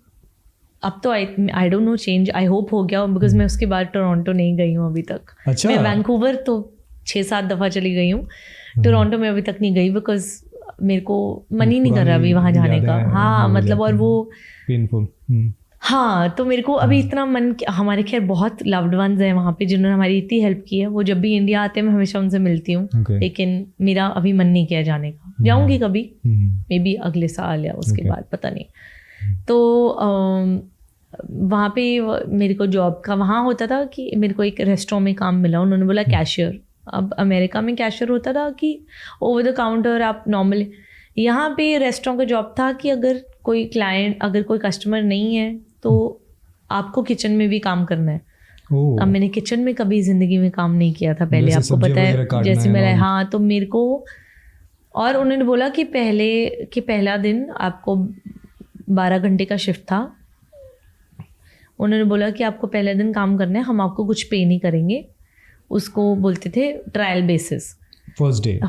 अब तो I don't know change, I hope हो गया, बिकॉज मैं उसके बाद टोरंटो नहीं गई हूँ अभी तक. मैं वैंकूवर तो 6-7 दफ़ा चली गई हूँ. टोरंटो में अभी तक नहीं गई, बिकॉज मेरे को मन ही नहीं कर रहा अभी वहाँ जाने का। हाँ मतलब, और वो पेनफुल। हाँ, तो मेरे को अभी इतना हमारे खैर बहुत लव्ड वंस हैं वहाँ पे जिन्होंने हमारी इतनी हेल्प की है। वो जब भी इंडिया आते हैं मैं हमेशा उनसे मिलती हूँ। लेकिन मेरा अभी मन नहीं किया जाने का। जाऊँगी कभी, मे बी अगले साल या उसके बाद, पता नहीं। तो वहाँ पे मेरे को जॉब का वहाँ होता था कि मेरे को एक रेस्टोरेंट में काम मिला। उन्होंने बोला कैशियर। अब अमेरिका में कैशियर होता था कि ओवर द काउंटर आप नॉर्मल। यहाँ पे रेस्टोरेंट का जॉब था कि अगर कोई क्लाइंट, अगर कोई कस्टमर नहीं है तो आपको किचन में भी काम करना है। अब मैंने किचन में कभी ज़िंदगी में काम नहीं किया था पहले, आपको पता है, जैसे मेरा। हाँ, तो मेरे को, और उन्होंने बोला कि पहला दिन आपको 12 घंटे का शिफ्ट था। उन्होंने बोला कि आपको पहले दिन काम करना है, हम आपको कुछ पे नहीं करेंगे। उसको बोलते थे ट्रायल बेसिस। फर्स्ट डे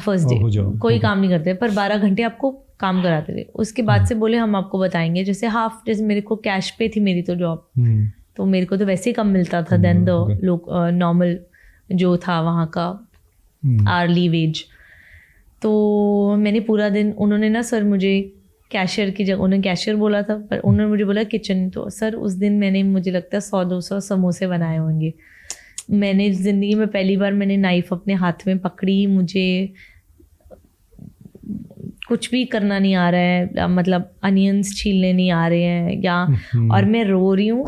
कोई काम नहीं करते, पर 12 घंटे आपको काम कराते थे। उसके बाद से बोले हम आपको बताएंगे, जैसे हाफ, जैसे मेरे को कैश पे थी मेरी तो जॉब, तो मेरे को तो वैसे ही कम मिलता था देन द नॉर्मल जो था वहाँ का आर्ली वेज। तो मैंने पूरा दिन, उन्होंने ना सर मुझे कैशियर की जगह, उन्होंने कैशियर बोला था पर उन्होंने मुझे बोला किचन। तो सर उस दिन मैंने, मुझे लगता है 100-200 समोसे बनाए होंगे। मैंने ज़िंदगी में पहली बार मैंने नाइफ़ अपने हाथ में पकड़ी। मुझे कुछ भी करना नहीं आ रहा है, मतलब अनियंस छीलने नहीं आ रहे हैं या, और मैं रो रही हूँ,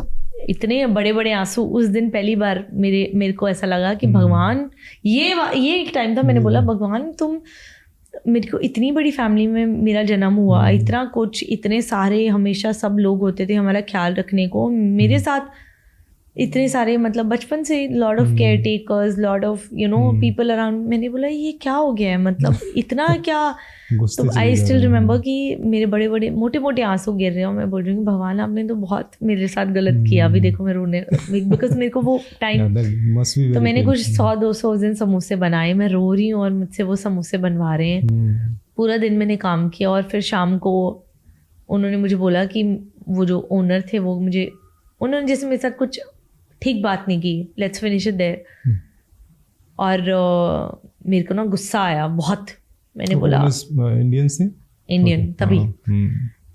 इतने बड़े बड़े आंसू। उस दिन पहली बार मेरे को ऐसा लगा कि भगवान, ये एक टाइम था मैंने बोला भगवान तुम, मेरे को इतनी बड़ी फैमिली में मेरा जन्म हुआ, इतना कुछ, इतने सारे, हमेशा सब लोग होते थे हमारा ख्याल रखने को, मेरे साथ इतने सारे, मतलब बचपन से lot of care takers, lot of people around. मैंने बोला ये क्या हो गया है, मतलब इतना क्या। तो आई स्टिल रिमेंबर कि मेरे बड़े बड़े मोटे मोटे आंसू गिर रहे हैं। मैं बोल रही हूँ भगवान आपने तो बहुत मेरे साथ गलत किया। अभी देखो मैं रोने, बिकॉज मेरे को वो टाइम, तो मैंने कुछ 100-200 उस दिन समोसे बनाए, मैं रो रही हूँ और मुझसे वो समोसे बनवा रहे हैं। पूरा दिन मैंने काम किया और फिर शाम को उन्होंने मुझे बोला कि वो जो ओनर थे वो मुझे, उन्होंने जैसे मेरे साथ कुछ ठीक बात नहीं की, लेट्स फिनिश इट देयर। और मेरे को ना गुस्सा आया बहुत। मैंने बोला इंडियन तभी,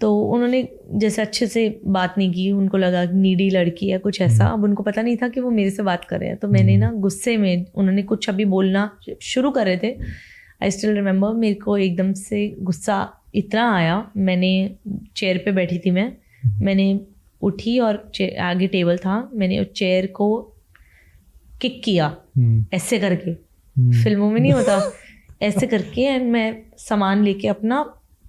तो उन्होंने जैसे अच्छे से बात नहीं की, उनको लगा नीडी लड़की है कुछ ऐसा। अब उनको पता नहीं था कि वो मेरे से बात कर रहे हैं। तो मैंने ना गुस्से में, उन्होंने कुछ अभी बोलना शुरू कर रहे थे, आई स्टिल रिमेंबर, मेरे को एकदम से गुस्सा इतना आया। मैंने चेयर पे बैठी थी, मैंने उठी और आगे टेबल था, मैंने उस चेयर को किक किया ऐसे करके, फिल्मों में नहीं होता ऐसे करके, एंड मैं सामान लेके अपना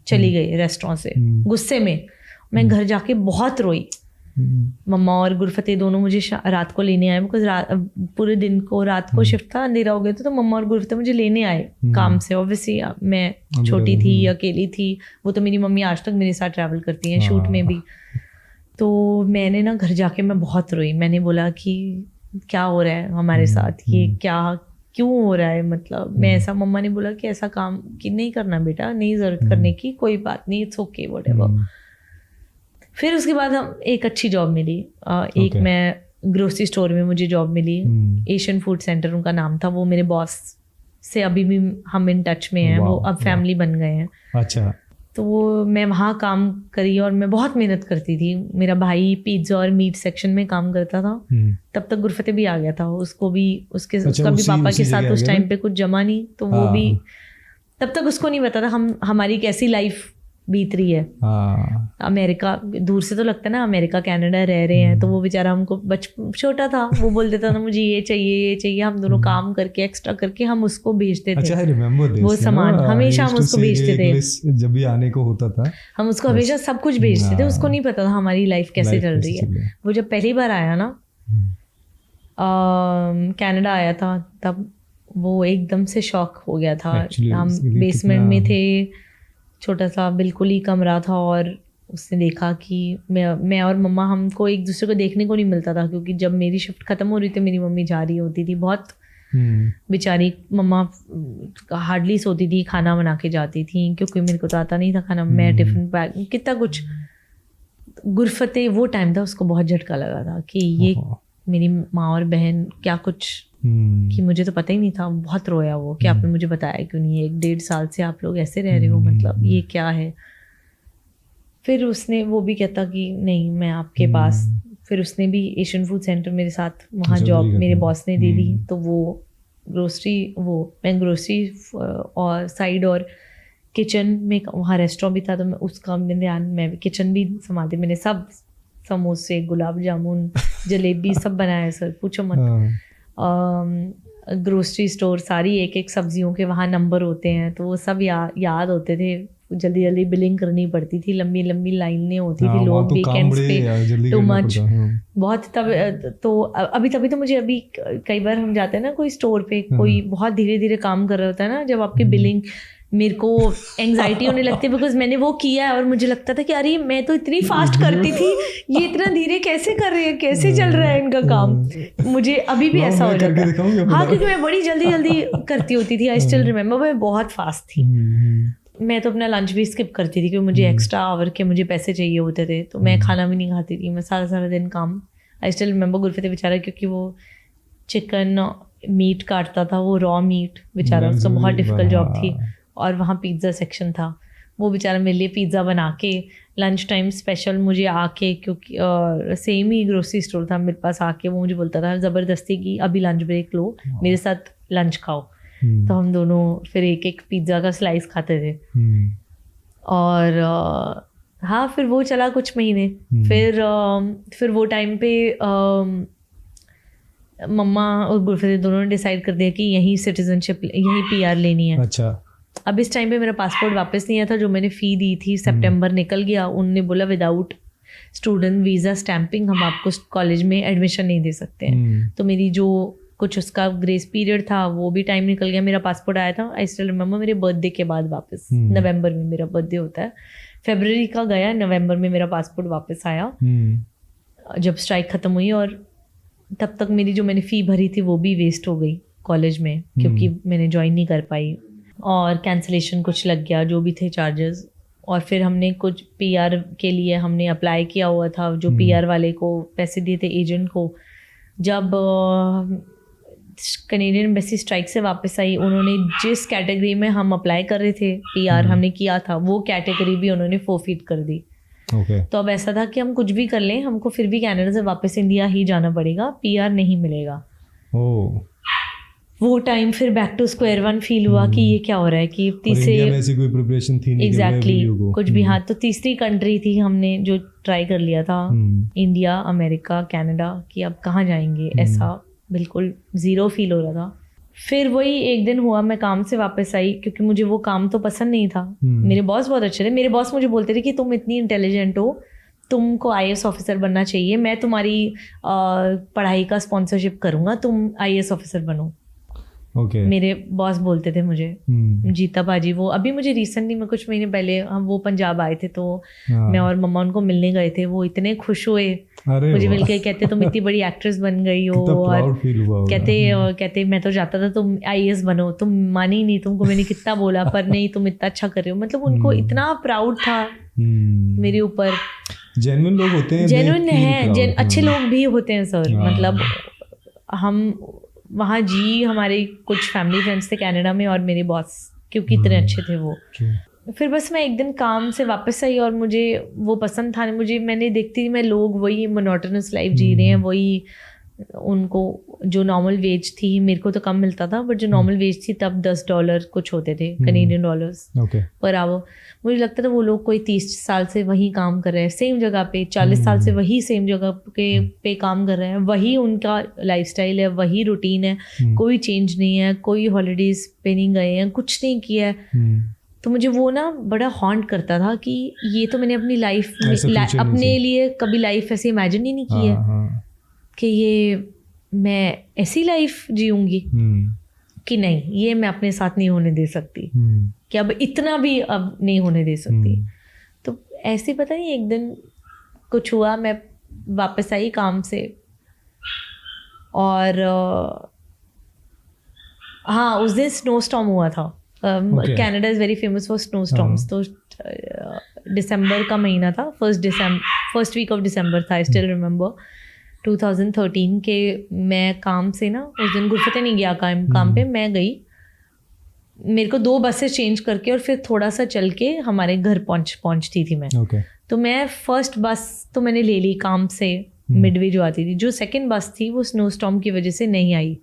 चली गई रेस्टोरेंट से गुस्से में। मैं घर जाके बहुत रोई। मम्मा और गुरफते दोनों मुझे रात को लेने आए, बिकॉज पूरे दिन को, रात को शिफ्ट था, अंधेरा हो गया था, तो मम्मा और गुरफते मुझे लेने आए काम से। ऑब्वियसली मैं छोटी थी, अकेली थी, वो तो मेरी मम्मी आज तक मेरे साथ ट्रैवल करती हैं शूट में भी। तो मैंने ना घर जाके मैं बहुत रोई। मैंने बोला कि क्या हो रहा है हमारे साथ, ये क्या क्यों हो रहा है, मतलब मैं ऐसा, मम्मा ने बोला कि ऐसा काम कि नहीं करना बेटा, नहीं ज़रूरत करने की, कोई बात नहीं, इट्स ओके व्हाटएवर। फिर उसके बाद हम एक अच्छी जॉब मिली, एक मैं ग्रोसरी स्टोर में मुझे जॉब मिली, एशियन फूड सेंटर उनका नाम था। वो मेरे बॉस से अभी भी हम इन टच में हैं, वो अब फैमिली बन गए हैं। अच्छा। तो वो मैं वहाँ काम करी और मैं बहुत मेहनत करती थी। मेरा भाई पिज्ज़ा और मीट सेक्शन में काम करता था, तब तक गुरफते भी आ गया था, उसको भी उसका भी पापा के साथ उस टाइम पे कुछ जमा नहीं, तो वो भी तब तक उसको नहीं पता था हमारी कैसी लाइफ बीत रही है। अमेरिका, दूर से तो लगता है ना अमेरिका कनाडा रह रहे हैं, तो वो बेचारा हमको छोटा था, वो बोल देता था मुझे ये चाहिए, हम दोनों काम करके एक्स्ट्रा करके हम उसको भेजते थे। अच्छा, रिमेंबर वो सामान हमेशा हम उसको भेजते थे, जब भी आने को होता था हम उसको हमेशा सब कुछ भेजते थे। उसको नहीं पता था हमारी लाइफ कैसे चल रही है। वो जब पहली बार आया ना, कनाडा आया था, तब वो एकदम से शॉक हो गया था। हम बेसमेंट में थे, छोटा सा बिल्कुल ही कमरा था, और उसने देखा कि मैं और मम्मा, हमको एक दूसरे को देखने को नहीं मिलता था, क्योंकि जब मेरी शिफ्ट ख़त्म हो रही थी मेरी मम्मी जा रही होती थी। बहुत बेचारी मम्मा हार्डली सोती थी, खाना बना के जाती थी, क्योंकि मेरे को तो आता नहीं था खाना। मैं टिफिन पैक कितना कुछ, गुरफते वो टाइम था, उसको बहुत झटका लगा था कि ये मेरी माँ और बहन क्या कुछ कि मुझे तो पता ही नहीं था, बहुत रोया वो कि आपने मुझे बताया क्यों नहीं, 1-1.5 साल से आप लोग ऐसे रह रहे हो, मतलब ये क्या है। फिर उसने वो भी कहता कि नहीं मैं आपके पास, फिर उसने भी एशियन फूड सेंटर मेरे साथ वहाँ जॉब मेरे बॉस ने दे दी। तो वो मैं ग्रोसरी और साइड और किचन में, वहाँ रेस्टोरेंट भी था तो मैं उसका मैं किचन भी संभालती। मैंने सब समोसे, गुलाब जामुन, जलेबी सब बनाया सर, पूछो मत। ग्रोसरी स्टोर सारी एक सब्जियों के वहाँ नंबर होते हैं तो वो सब याद होते थे। जल्दी जल्दी बिलिंग करनी पड़ती थी, लंबी लंबी लाइनें होती थी, लोग वीकेंड्स पे टू मच बहुत। तब तो अभी तभी तो मुझे अभी कई बार हम जाते हैं ना कोई स्टोर पे, कोई बहुत धीरे धीरे काम कर रहा होता है ना, जब आपकी बिलिंग, मेरे को एंग्जाइटी होने लगती है बिकॉज मैंने वो किया है और मुझे लगता था कि अरे मैं तो इतनी फास्ट करती थी, ये इतना धीरे कैसे कर रही है, कैसे चल रहा है इनका काम। मुझे अभी भी ऐसा हो जाता है। हाँ, क्योंकि मैं बड़ी जल्दी जल्दी करती होती थी। आई स्टिल रिमेम्बर मैं बहुत फास्ट थी। मैं तो अपना लंच भी स्किप करती थी क्योंकि मुझे एक्स्ट्रा आवर के मुझे पैसे चाहिए होते थे, तो मैं खाना भी नहीं खाती थी, मैं सारा सारा दिन काम। आई स्टिल रिमेम्बर गुरफते बेचारा, क्योंकि वो चिकन मीट काटता था, वो रॉ मीट बेचारा, उसका बहुत डिफिकल्ट जॉब थी। और वहाँ पिज़्ज़ा सेक्शन था, वो बेचारा मेरे लिए पिज़्ज़ा बना के लंच टाइम स्पेशल मुझे आके, क्योंकि सेम ही ग्रोसरी स्टोर था मेरे पास, आके वो मुझे बोलता था ज़बरदस्ती की अभी लंच ब्रेक लो, मेरे साथ लंच खाओ। तो हम दोनों फिर एक पिज़्ज़ा का स्लाइस खाते थे। और हाँ, फिर वो चला कुछ महीने। फिर वो टाइम पे मम्मा और गुरफते दोनों ने डिसाइड कर दिया कि यहीं सिटीजनशिप, यहीं PR लेनी है। अच्छा। अब इस टाइम पे मेरा पासपोर्ट वापस नहीं आया था, जो मैंने फ़ी दी थी, सितंबर निकल गया। उन्होंने बोला विदाउट स्टूडेंट वीज़ा स्टैंपिंग हम आपको कॉलेज में एडमिशन नहीं दे सकते हैं। तो मेरी जो कुछ उसका ग्रेस पीरियड था वो भी टाइम निकल गया। मेरा पासपोर्ट आया था, आई स्टिल रिमेम्बर, मेरे बर्थडे के बाद वापस, नवंबर में मेरा बर्थडे होता है, फरवरी का गया, नवंबर में मेरा पासपोर्ट वापस आया जब स्ट्राइक ख़त्म हुई। और तब तक मेरी जो मैंने फ़ी भरी थी वो भी वेस्ट हो गई कॉलेज में, क्योंकि मैंने ज्वाइन नहीं कर पाई और कैंसलेशन कुछ लग गया, जो भी थे चार्जेस। और फिर हमने कुछ PR के लिए हमने अप्लाई किया हुआ था, जो PR वाले को पैसे दिए थे एजेंट को। जब कनेडियन एम्बेसी स्ट्राइक से वापस आई, उन्होंने जिस कैटेगरी में हम अप्लाई कर रहे थे PR हमने किया था, वो कैटेगरी भी उन्होंने फोरफीट कर दी। तो अब ऐसा था कि हम कुछ भी कर लें, हमको फिर भी कनाडा से वापस इंडिया ही जाना पड़ेगा, PR नहीं मिलेगा। वो टाइम फिर back to square one feel हुआ कि ये क्या हो रहा है, कि तीसरे इंडिया में ऐसी कोई प्रिपरेशन थी नहीं। एग्जैक्टली कुछ भी। हाँ, तो तीसरी कंट्री थी हमने जो ट्राई कर लिया था, इंडिया, अमेरिका, कनाडा, कि अब कहाँ जाएंगे, ऐसा बिल्कुल ज़ीरो फील हो रहा था। फिर वही एक दिन हुआ, मैं काम से वापस आई, क्योंकि मुझे वो काम तो पसंद नहीं था। मेरे बॉस बहुत अच्छे थे, मेरे बॉस मुझे बोलते थे कि तुम इतनी इंटेलिजेंट हो, तुमको IAS ऑफिसर बनना चाहिए, मैं तुम्हारी पढ़ाई का स्पॉन्सरशिप करूँगा, तुम IAS ऑफिसर बनो। मेरे बॉस बोलते थे मुझे, जीता बाजी। वो अभी मुझे रिसेंटली में कुछ महीने पहले वो पंजाब आए थे, तो मैं और मम्मा उनको मिलने गए थे। वो इतने खुश हुए मुझे मिलके, कहते तुम इतनी बड़ी एक्ट्रेस बन गई हो, और कहते मैं तो चाहता था तुम IAS बनो, तुम मानी नहीं, तुमको मैंने कितना बोला, पर नहीं, तुम इतना अच्छा कर रहे हो। मतलब उनको इतना प्राउड था मेरे ऊपर। जेन्युइन लोग होते हैं, जेन्युइन है, अच्छे लोग भी होते हैं सर। मतलब हम वहाँ हमारे कुछ फैमिली फ्रेंड्स थे कनाडा में, और मेरे बॉस क्योंकि इतने अच्छे थे वो। फिर बस मैं एक दिन काम से वापस आई और मुझे वो पसंद था। मैंने देखती थी मैं लोग वही मोनोटोनस लाइफ जी रहे हैं, वही उनको जो नॉर्मल वेज थी, मेरे को तो कम मिलता था, बट जो नॉर्मल वेज थी तब $10 कुछ होते थे, कनेडियन डॉलर्स पर आवर। मुझे लगता था वो लोग कोई 30 साल से वही काम कर रहे हैं, सेम जगह पे, 40 साल से वही सेम जगह पे काम कर रहे हैं, वही उनका लाइफस्टाइल है, वही रूटीन है, कोई चेंज नहीं है, कोई हॉलीडेज पे नहीं गए हैं, कुछ नहीं किया है। तो मुझे वो ना बड़ा हॉन्ट करता था कि ये तो मैंने अपनी लाइफ में अपने लिए कभी लाइफ ऐसे इमेजिन ही नहीं की है कि ये मैं ऐसी लाइफ जीऊंगी, कि नहीं, ये मैं अपने साथ नहीं होने दे सकती, कि अब इतना भी अब नहीं होने दे सकती। तो ऐसे पता नहीं एक दिन कुछ हुआ, मैं वापस आई काम से, और हाँ, उस दिन स्नो स्टॉर्म हुआ था। Canada is very famous for snow storms. तो दिसंबर का महीना था, फर्स्ट वीक ऑफ दिसंबर था, आई स्टिल रिमेंबर। 2013 के मैं काम से ना उस दिन गुरफतें नहीं गया काम पे, मैं गई, मेरे को 2 बसेस चेंज करके और फिर थोड़ा सा चल के हमारे घर पहुंचती थी मैं। तो मैं फर्स्ट बस तो मैंने ले ली काम से, मिडवे जो आती थी। जो सेकंड बस थी वो स्नो स्टॉर्म की वजह से नहीं आई।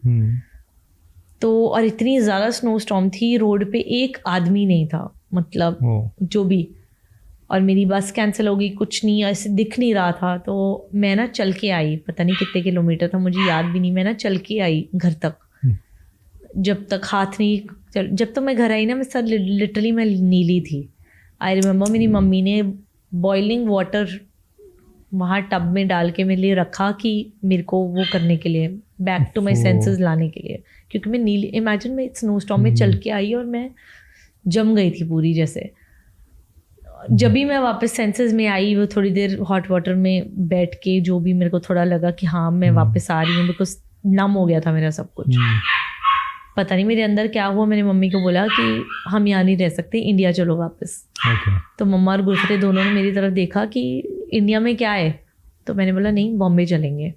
तो और इतनी ज़्यादा स्नो स्टॉर्म थी, रोड पे एक आदमी नहीं था, मतलब जो भी, और मेरी बस कैंसिल हो गई, कुछ नहीं, ऐसे दिख नहीं रहा था। तो मैं ना चल के आई, पता नहीं कितने किलोमीटर था मुझे याद भी नहीं, मैं ना चल के आई घर तक। जब तक हाथ नहीं जब तक मैं घर आई ना, मैं सर लिटरली मैं नीली थी। आई रिमेम्बर मेरी मम्मी ने बॉइलिंग वाटर वहाँ टब में डाल के मेरे लिए रखा कि मेरे को वो करने के लिए, बैक टू माई सेंसेस लाने के लिए, क्योंकि मैं नीली, इमेजिन मैं स्नो स्टॉर्म में चल के आई और मैं जम गई थी पूरी जैसे। जब भी मैं वापस सेंसेस में आई, वो थोड़ी देर हॉट वाटर में बैठ के जो भी मेरे को थोड़ा लगा कि हाँ मैं वापस आ रही हूँ, बिकॉज नम हो गया था मेरा सब कुछ। पता नहीं मेरे अंदर क्या हुआ, मैंने मम्मी को बोला कि हम यहाँ नहीं रह सकते, इंडिया चलो वापस। तो मम्मा और गुरफतें दोनों ने मेरी तरफ देखा कि इंडिया में क्या है, तो मैंने बोला नहीं बॉम्बे चलेंगे।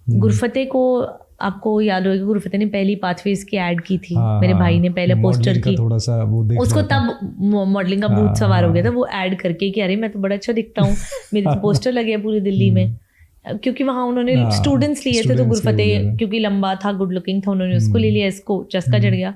गुरफतें को आपको याद होगा, गुरफतें ने पहली पाथवेज की ऐड की थी। मेरे भाई ने पहले पोस्टर की, थोड़ा सा वो देख उसको तब मॉडलिंग का भूत सवार हो गया था, वो ऐड करके कि अरे मैं तो बड़ा अच्छा दिखता हूँ, मेरे तो पोस्टर लगे हैं पूरी दिल्ली में, क्योंकि वहाँ उन्होंने स्टूडेंट्स लिए थे। तो गुरफतें क्योंकि लंबा था, गुड लुकिंग था, उन्होंने उसको ले लिया, इसको चस्का चढ़ गया।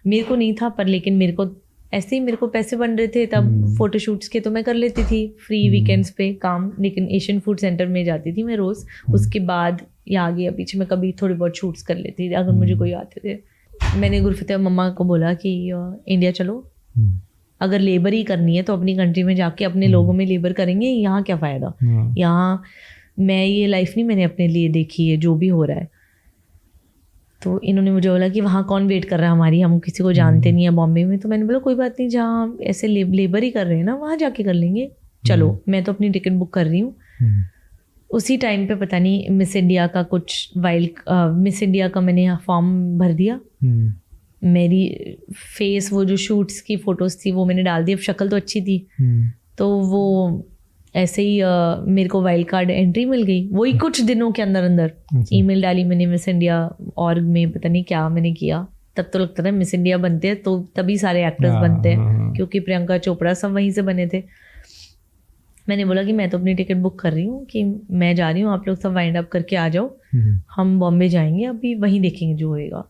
मेरे को नहीं था, पर लेकिन मेरे को ऐसे ही मेरे को पैसे बन रहे थे तब फोटोशूट्स के, तो मैं कर लेती थी फ्री वीकेंड्स पे काम। लेकिन एशियन फूड सेंटर में जाती थी मैं रोज़। उसके बाद या आगे या पीछे मैं कभी थोड़ी बहुत शूट्स कर लेती थी अगर मुझे कोई आते थे। मैंने गुरफतें मम्मा को बोला कि इंडिया चलो, अगर लेबर ही करनी है तो अपनी कंट्री में जाके अपने लोगों में लेबर करेंगे, यहाँ क्या फ़ायदा, यहाँ मैं ये लाइफ नहीं मैंने अपने लिए देखी है जो भी हो रहा है। तो इन्होंने मुझे बोला कि वहाँ कौन वेट कर रहा है हमारी, हम किसी को जानते नहीं है बॉम्बे में। तो मैंने बोला कोई बात नहीं, जहाँ ऐसे लेबर ही कर रहे हैं ना वहाँ जाके कर लेंगे, चलो मैं तो अपनी टिकट बुक कर रही हूँ। उसी टाइम पे पता नहीं मिस इंडिया का कुछ मिस इंडिया का मैंने फॉर्म भर दिया। मेरी फेस, वो जो शूट्स की फ़ोटोज़ थी वो मैंने डाल दी, अब शक्ल तो अच्छी थी। तो वो ऐसे ही मेरे को वाइल्ड कार्ड एंट्री मिल गई, वही कुछ दिनों के अंदर अंदर। ईमेल डाली मैंने मिस इंडिया ऑर्ग में, पता नहीं क्या मैंने किया। तब तो लगता था मिस इंडिया बनते हैं तो तभी सारे एक्टर्स बनते हैं, क्योंकि प्रियंका चोपड़ा सब वहीं से बने थे। मैंने बोला कि मैं तो अपनी टिकट बुक कर रही हूँ कि मैं जा रही हूँ, आप लोग सब वाइंड अप करके आ जाओ, हम बॉम्बे जाएंगे, अभी वहीं देखेंगे जो होएगा।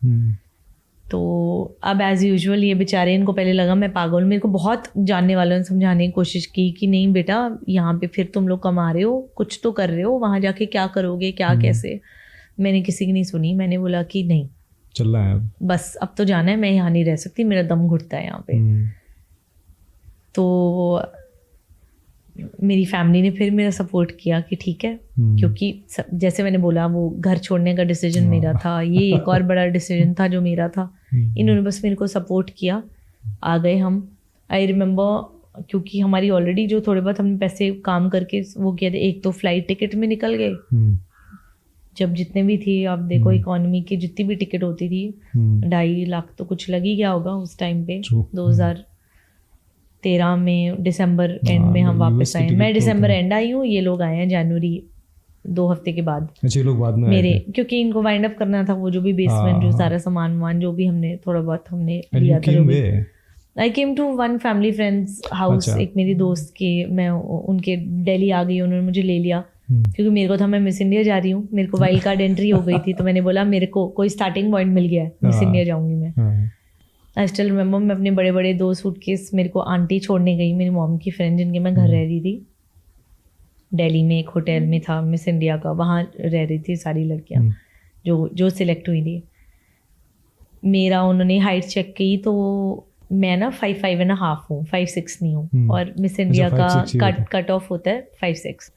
तो अब एज़ यूजुअल ये बेचारे, इनको पहले लगा मैं पागल, मेरे को बहुत जानने वालों ने समझाने की कोशिश की कि नहीं बेटा यहाँ पे फिर तुम लोग कमा रहे हो, कुछ तो कर रहे हो, वहाँ जाके क्या करोगे, क्या कैसे। मैंने किसी की नहीं सुनी, मैंने बोला कि नहीं चलना है बस, अब तो जाना है, मैं यहाँ नहीं रह सकती, मेरा दम घुटता है यहाँ पे। तो मेरी फैमिली ने फिर मेरा सपोर्ट किया कि ठीक है, क्योंकि जैसे मैंने बोला वो घर छोड़ने का डिसीजन मेरा था, ये एक और बड़ा डिसीजन था जो मेरा था। इन्होंने बस मेरे को सपोर्ट किया, आ गए हम। आई रिमेम्बर क्योंकि हमारी ऑलरेडी जो थोड़े बहुत हमने पैसे काम करके वो किया थे, एक तो फ्लाइट टिकट में निकल गए, जब जितने भी थी आप देखो इकोनॉमी की जितनी भी टिकट होती थी 2.5 लाख तो कुछ लग ही गया होगा उस टाइम पे। 2013 में दिसंबर एंड में हम वापस आए। मैं दिसंबर एंड आई हूँ, ये लोग आए हैं जनवरी 2 हफ्ते के बाद। अच्छा, लोग बाद में मेरे, क्योंकि इनको वाइंड अप करना था, वो जो भी बेसमेंट जो सारा सामान जो भी हमने थोड़ा बहुत हमने लिया था। I came to one family friends house, एक मेरी दोस्त के, मैं उनके दिल्ली आ गई, उन्होंने मुझे ले लिया क्योंकि मेरे को था मैं मिस इंडिया जा रही हूँ, मेरे को वाइल्ड कार्ड एंट्री हो गई थी। तो मैंने बोला मेरे को कोई स्टार्टिंग पॉइंट मिल गया है, मिस इंडिया जाऊँगी मैं। आई स्टिल रिमेम्बर, मैं अपने बड़े बड़े 2 सूटकेस, मेरे को आंटी छोड़ने गई, मेरी मॉम की फ्रेंड जिनके मैं घर रह रही थी दिल्ली में, एक होटल में था मिस इंडिया का, वहाँ रह रही थी सारी लड़कियाँ जो सिलेक्ट हुई थी। मेरा उन्होंने हाइट चेक की तो मैं ना 5.5 हूँ, 5'6" नहीं हूँ, और मिस इंडिया का कट ऑफ होता है 5'6",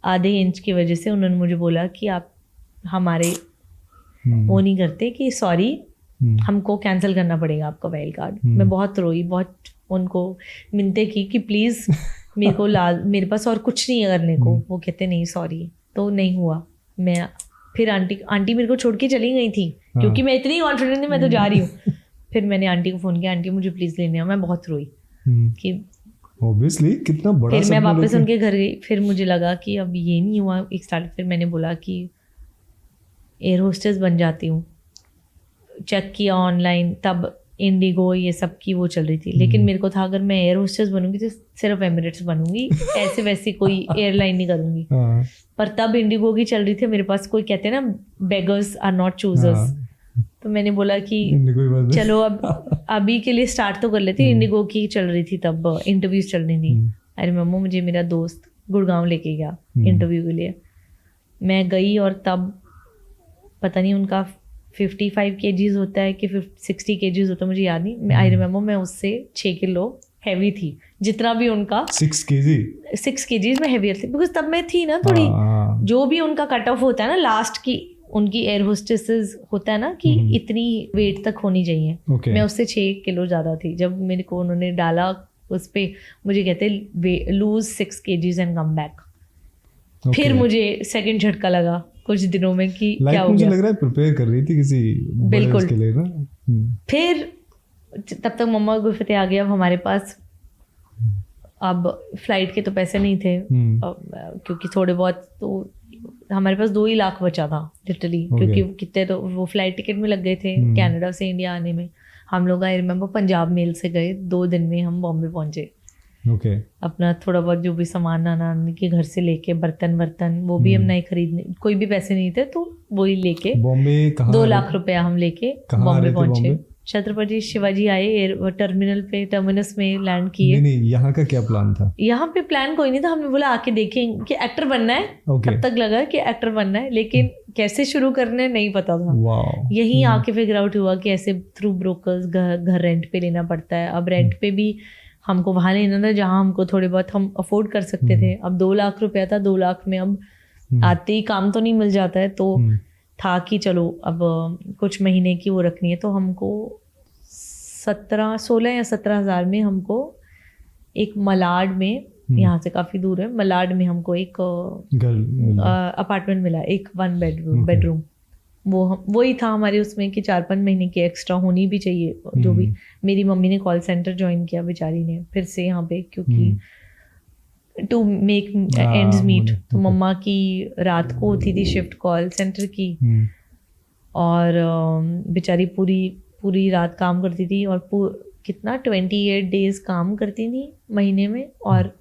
आधे इंच की वजह से उन्होंने मुझे बोला कि आप हमारे वो नहीं करते कि सॉरी हमको कैंसिल करना पड़ेगा आपका वाइल्ड कार्ड। मैं बहुत रोई, बहुत उनको मिन्नतें की कि प्लीज़ मेरे को मेरे पास और कुछ नहीं है करने को। वो कहते नहीं सॉरी, तो नहीं हुआ। मैं फिर आंटी मेरे को छोड़ के चली गई थी क्योंकि मैं इतनी कॉन्फिडेंट थी मैं तो जा रही हूँ। फिर मैंने आंटी को फ़ोन किया, आंटी मुझे प्लीज़ लेने आओ। मैं बहुत रोई कि ऑब्वियसली कितना बड़ा फिर मैं सपना वापस लेके- उनके घर गई, फिर मुझे लगा कि अब ये नहीं हुआ एक स्टार्ट, फिर मैंने बोला कि एयर होस्टेस बन जाती हूँ। चेक किया ऑनलाइन, तब इंडिगो ये सब की वो चल रही थी, लेकिन मेरे को था अगर मैं एयर होस्टेस बनूंगी तो सिर्फ एमिरेट्स बनूंगी, ऐसे वैसे कोई एयरलाइन नहीं करूंगी। हाँ, पर तब इंडिगो की चल रही थी, मेरे पास कोई कहते हैं ना बेगर्स आर नॉट चूजर्स, हाँ, तो मैंने बोला कि इंडिगो ही बन- चलो अब अभी के लिए स्टार्ट तो कर लेती। इंडिगो की चल रही थी तब, इंटरव्यूज चल रही थी। अरे मम्मू, मुझे मेरा दोस्त गुड़गांव लेके गया इंटरव्यू के लिए, मैं गई और तब पता नहीं उनका 55 kgs होता है कि 60 kgs होता है, मुझे याद नहीं। आई रिमेम्बर मैं उससे 6 किलो हैवी थी, जितना भी उनका 6 kg 6 kgs में हैवियर थी, बिकॉज तब मैं थी ना थोड़ी, हाँ, जो भी उनका कट ऑफ होता है ना लास्ट की, उनकी एयर होस्टेसेस होता है ना कि इतनी वेट तक होनी चाहिए। ओके मैं उससे 6 किलो ज़्यादा थी। जब मेरे को उन्होंने डाला उस पे, मुझे कहते lose 6 kgs and come back. फिर मुझे सेकंड झटका लगा कुछ दिनों में कि क्या हो मुझे गया। लग रहा है प्रिपेयर कर रही थी किसी बड़े बिल्कुल। उसके लिए ना। फिर तब तक मम्मा गुरफते आ गया। अब हमारे पास अब फ्लाइट के तो पैसे नहीं थे, क्योंकि थोड़े बहुत तो हमारे पास 2 ही लाख बचा था लिटरली, क्योंकि कितने तो वो फ्लाइट टिकट में लग गए थे कनाडा से इंडिया आने में। हम लोग आई रिमेम्बर पंजाब मेल से गए, 2 दिन में हम बॉम्बे पहुंचे। ओके अपना थोड़ा बहुत जो भी सामान नाना के घर से लेके, बर्तन वो भी हम नहीं खरीदने, कोई भी पैसे नहीं थे तो वो ही लेके बॉम्बे कहाँ 2 लाख रुपया हम लेके बॉम्बे पहुंचे। छत्रपति शिवाजी आए टर्मिनल पे, टर्मिनस में लैंड किए। नहीं, यहाँ का क्या प्लान था? यहाँ पे प्लान कोई नहीं था, हमने बोला आके देखें कि एक्टर बनना है। Okay. तब तक लगा कि एक्टर बनना है, लेकिन कैसे शुरू करना है नहीं पता था। वाओ। यहीं आके फिगर आउट हुआ कि ऐसे थ्रू ब्रोकर्स घर रेंट पे लेना पड़ता है। अब रेंट पे भी हमको वहाँ लेना था जहाँ हमको थोड़े बहुत हम अफोर्ड कर सकते थे। अब 2 लाख रुपया था, 2 लाख में अब आते ही काम तो नहीं मिल जाता है, तो था कि चलो अब कुछ महीने की वो रखनी है, तो हमको 16 या 17 हज़ार में हमको एक मलाड में, यहाँ से काफ़ी दूर है, मलाड में हमको एक अपार्टमेंट मिला, एक 1 बेडरूम। वही था हमारे उसमें कि 4-5 महीने की एक्स्ट्रा होनी भी चाहिए जो भी। मेरी मम्मी ने कॉल सेंटर ज्वाइन किया बेचारी ने फिर से यहाँ पे, क्योंकि टू मेक एंड्स मीट। तो मम्मा की रात को होती थी शिफ्ट कॉल सेंटर की, और बेचारी पूरी रात काम करती थी, और कितना 28 डेज काम करती थी महीने में, और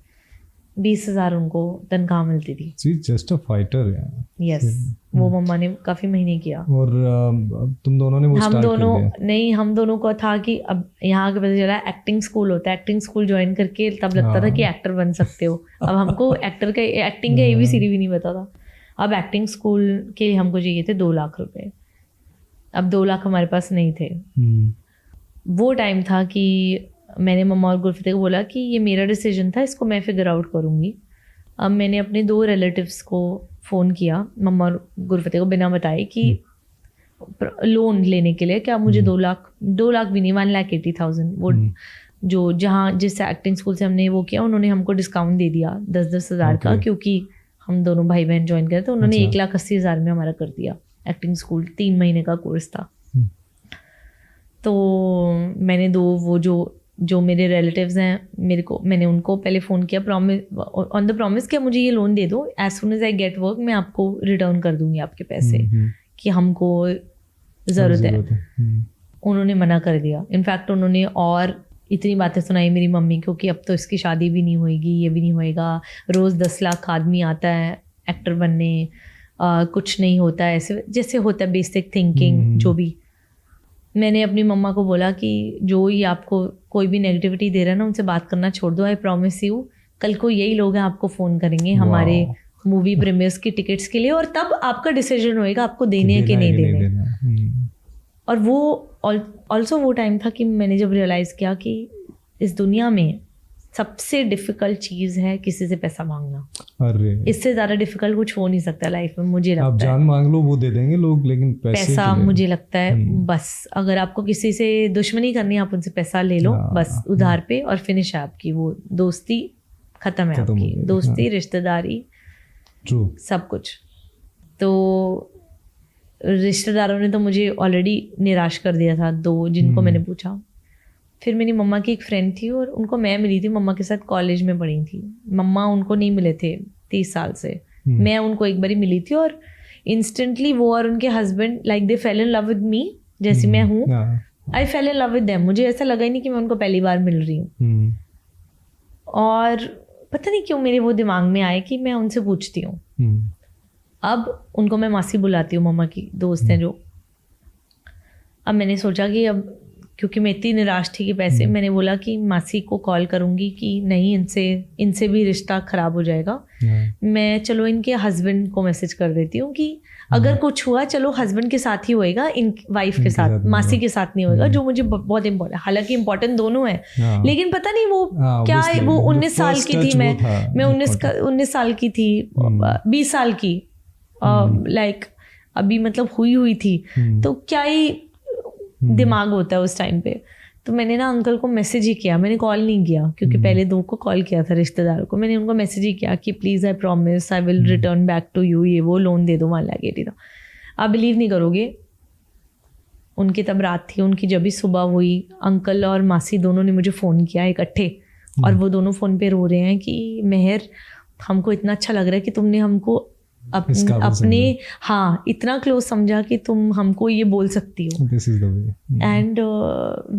20,000 उनको तनख्वाह मिलती थी। जस्ट अ फाइटर यार। यस, वो मम्मा ने काफी महीने किया। और तुम दोनों ने वो हम दोनों को था कि अब यहाँ के पता चला एक्टिंग स्कूल होता है, एक्टिंग स्कूल ज्वाइन करके तब लगता था कि एक्टर बन सकते हो। अब हमको एक्टिंग का ABCD भी नहीं पता था। अब एक्टिंग स्कूल के लिए हमको चाहिए थे 2 लाख रुपए। अब 2 लाख हमारे पास नहीं थे। वो टाइम था कि मैंने मम्मा और गुरफते को बोला कि ये मेरा डिसीजन था, इसको मैं फिगर आउट करूँगी। अब मैंने अपने 2 रिलेटिव्स को फ़ोन किया, मम्मा और गुरफते को, बिना बताए कि लोन लेने के लिए, क्या मुझे 2 लाख भी नहीं, 1,80,000 वो जो जिस एक्टिंग स्कूल से हमने वो किया, उन्होंने हमको डिस्काउंट दे दिया 10-10 हज़ार का, क्योंकि हम दोनों भाई बहन ज्वाइन करे थे। उन्होंने 1,80,000 में हमारा कर दिया एक्टिंग स्कूल, 3 महीने का कोर्स था। तो मैंने वो जो मेरे रिलेटिव्स हैं, मैंने उनको पहले फ़ोन किया, ऑन द प्रॉमिस कि मुझे ये लोन दे दो, as soon as I get work मैं आपको रिटर्न कर दूंगी आपके पैसे, कि हमको ज़रूरत है। उन्होंने मना कर दिया। इनफैक्ट उन्होंने और इतनी बातें सुनाई मेरी मम्मी को कि अब तो इसकी शादी भी नहीं होएगी, ये भी नहीं होएगा, रोज़ 10 लाख आदमी आता है एक्टर बनने, कुछ नहीं होता है, ऐसे जैसे होता है बेसिक थिंकिंग जो भी। मैंने अपनी मम्मा को बोला कि जो ही आपको कोई भी नेगेटिविटी दे रहा है ना, उनसे बात करना छोड़ दो। आई प्रॉमिस यू, कल को यही लोग हैं आपको फ़ोन करेंगे हमारे मूवी प्रीमियर्स की टिकट्स के लिए, और तब आपका डिसीजन होएगा आपको देने हैं कि नहीं देने। और वो ऑल्सो वो टाइम था कि मैंने जब रियलाइज़ किया कि इस दुनिया में सबसे डिफ़िकल्ट चीज़ है किसी से पैसा मांगना। अरे इससे ज़्यादा डिफ़िकल्ट कुछ हो नहीं सकता लाइफ में, मुझे लगता है। आप जान मांग लो वो दे देंगे लोग, लेकिन पैसा मुझे लगता है बस अगर आपको किसी से दुश्मनी करनी है, आप उनसे पैसा ले लो बस उधार पे, और फिनिश है आपकी वो दोस्ती, ख़त्म है आपकी दोस्ती, रिश्तेदारी, सब कुछ। तो रिश्तेदारों ने तो मुझे ऑलरेडी निराश कर दिया था, 2 जिनको मैंने पूछा। फिर मेरी मम्मा की एक फ्रेंड थी और उनको मैं मिली थी, मम्मा के साथ कॉलेज में पढ़ी थी। मम्मा उनको नहीं मिले थे 30 साल से, मैं उनको एक बारी मिली थी और इंस्टेंटली वो और उनके husband like they fell in love with me, जैसी मैं हूँ। I fell in love with them. मुझे ऐसा लगा ही नहीं कि मैं उनको पहली बार मिल रही हूँ। और पता नहीं क्यों मेरे वो दिमाग में आए कि मैं उनसे पूछती हूँ। अब उनको मैं मासी बुलाती हूँ, मम्मा की दोस्त हैं जो। अब मैंने सोचा कि अब क्योंकि मैं इतनी निराश थी कि पैसे, मैंने बोला कि मासी को कॉल करूँगी कि नहीं, इनसे भी रिश्ता ख़राब हो जाएगा। मैं चलो इनके हस्बैंड को मैसेज कर देती हूँ कि अगर कुछ हुआ चलो हस्बैंड के साथ ही होएगा, इन वाइफ के साथ, मासी के साथ नहीं होएगा, जो मुझे बहुत इम्पोर्टेंट, हालांकि इम्पोर्टेंट दोनों है, लेकिन पता नहीं वो क्या है। वो 19 साल की थी, मैं 19 साल की थी, 20 साल की, लाइक अभी मतलब हुई थी, तो क्या ही दिमाग होता है उस टाइम पे। तो मैंने ना अंकल को मैसेज ही किया, मैंने कॉल नहीं किया क्योंकि पहले 2 को कॉल किया था रिश्तेदारों को। मैंने उनको मैसेज ही किया कि please I promise I will return back to you, ये वो लोन दे दो, 1 लाख 80 था। आप बिलीव नहीं करोगे, उनकी तब रात थी, उनकी जब भी सुबह हुई, अंकल और मासी दोनों ने मुझे फ़ोन किया इकट्ठे, और वो दोनों फ़ोन पे रो रहे हैं कि मेहर, हमको इतना अच्छा लग रहा है कि तुमने हमको अपने हाँ इतना क्लोज समझा कि तुम हमको ये बोल सकती हो। And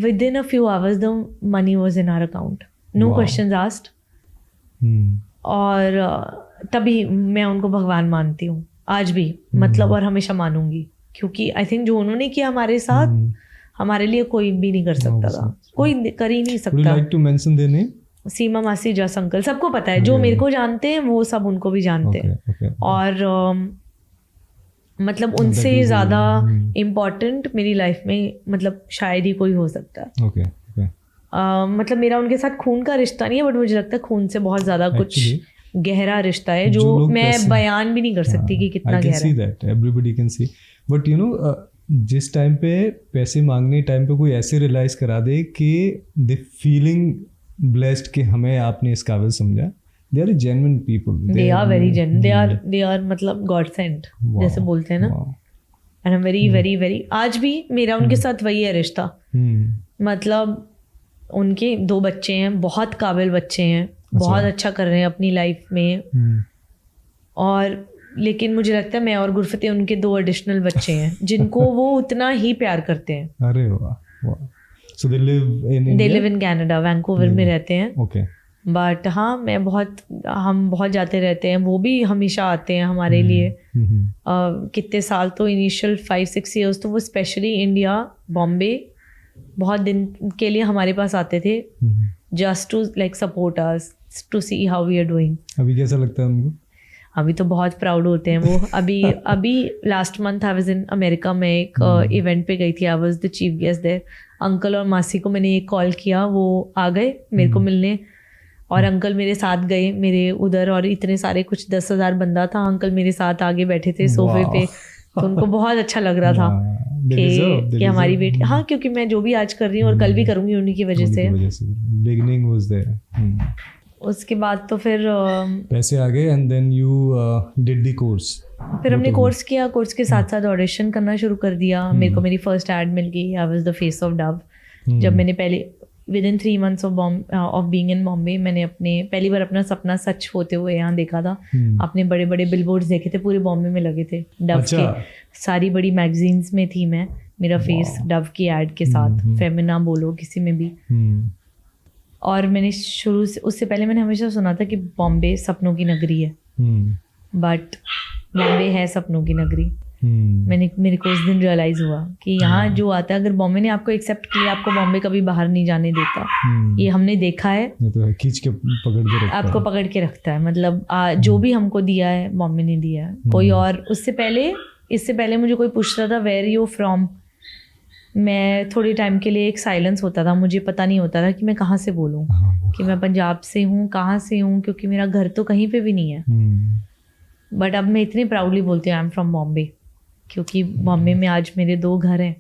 within a few hours the money was in our account, no questions asked. और तभी मैं उनको भगवान मानती हूँ आज भी, मतलब, और हमेशा मानूंगी, क्योंकि आई थिंक जो उन्होंने किया हमारे साथ, हमारे लिए कोई भी नहीं कर सकता था, कोई कर ही नहीं सकता। सीमा मासी, जस अंकल, सबको पता है, जो मेरे को जानते हैं वो सब उनको भी जानते हैं। और मतलब उनसे ज़्यादा इम्पोर्टेंट मेरी लाइफ में मतलब शायद ही कोई हो सकता है। मतलब मेरा उनके साथ खून का रिश्ता नहीं है, बट मुझे लगता है खून से बहुत ज़्यादा कुछ गहरा रिश्ता है, जो मैं बयान भी नहीं कर सकती कि कितना गहरा है। Everybody can see, but you know जिस टाइम पे पैसे मांगने टाइम पे कोई ऐसे रियलाइज करा दे कि द फीलिंग ब्लेस्ड कि हमें आपने इस काबिल समझा, they are genuine people, they are very genuine, they are मतलब God sent, जैसे बोलते हैं ना। and I'm very very very, आज भी मेरा उनके साथ वही है रिश्ता। मतलब उनके 2 बच्चे हैं, बहुत काबिल बच्चे हैं, बहुत अच्छा कर रहे हैं अपनी लाइफ में। और लेकिन मुझे लगता है मैं और गुरफते उनके 2 एडिशनल बच्चे हैं जिनको वो उतना ही प्यार करते हैं। अरे वाह। So they live in India? They live in Canada, Vancouver में रहते हैं। Okay. बट हाँ हम बहुत जाते रहते हैं, वो भी हमेशा आते हैं हमारे लिए। कितने साल तो इनिशियल 5-6 ईयर्स तो वो स्पेशली इंडिया, बॉम्बे बहुत दिन के लिए हमारे पास आते थे, just to like support us, to see how we are doing. अभी कैसा लगता है उनको? अभी तो बहुत प्राउड होते हैं वो। अभी last month I was in America में एक इवेंट पे गई थी, I was the chief guest there. Uncle और मासी को मैंने एक कॉल किया, वो आ गए मेरे को मिलने, और अंकल मेरे साथ गए मेरे उधर, और इतने सारे कुछ 10,000 बंदा था, अंकल मेरे साथ आगे बैठे थे सोफे पे। तो उनको बहुत अच्छा लग रहा था कि हमारी बेटी, हाँ, क्योंकि मैं जो भी आज कर रही हूँ और कल भी करूँगी उन्हीं की वजह से। Beginning was there. उसके बाद तो फिर पैसे आ गए, and then you did the course. फिर हमने कोर्स किया, कोर्स के साथ साथ ऑडिशन करना शुरू कर दिया। मेरे को मेरी फर्स्ट एड मिल गई, आई was the face of Dove. जब मैंने पहले with in 3 months of being in Bombay, मैंने पहली बार अपना सपना सच होते हुए यहाँ देखा था। अपने बड़े बड़े बिलबोर्ड्स देखे थे, पूरे बॉम्बे में लगे थे डव के, सारी बड़ी मैगजीन्स में थी मैं, मेरा फेस डव की एड के साथ, फेमिना बोलो किसी में भी। और मैंने शुरू से, उससे पहले मैंने हमेशा सुना था कि बॉम्बे सपनों की नगरी है, बट बॉम्बे है सपनों की नगरी। मेरे को उस दिन रियलाइज हुआ कि यहाँ जो आता है, अगर बॉम्बे ने आपको एक्सेप्ट किया, आपको बॉम्बे कभी बाहर नहीं जाने देता। ये हमने देखा है, तो खींच के पकड़ के रखता आपको पकड़ के रखता है। मतलब जो भी हमको दिया है बॉम्बे ने दिया है। कोई और इससे पहले मुझे कोई पूछ रहा था वेयर यू फ्रॉम, मैं थोड़ी टाइम के लिए एक साइलेंस होता था, मुझे पता नहीं होता था कि मैं कहाँ से बोलूँ, कि मैं पंजाब से हूँ, कहाँ से हूँ, क्योंकि मेरा घर तो कहीं पे भी नहीं है। बट अब मैं इतनी प्राउडली बोलती हूँ आई एम फ्रॉम बॉम्बे, क्योंकि बॉम्बे में आज मेरे 2 घर हैं।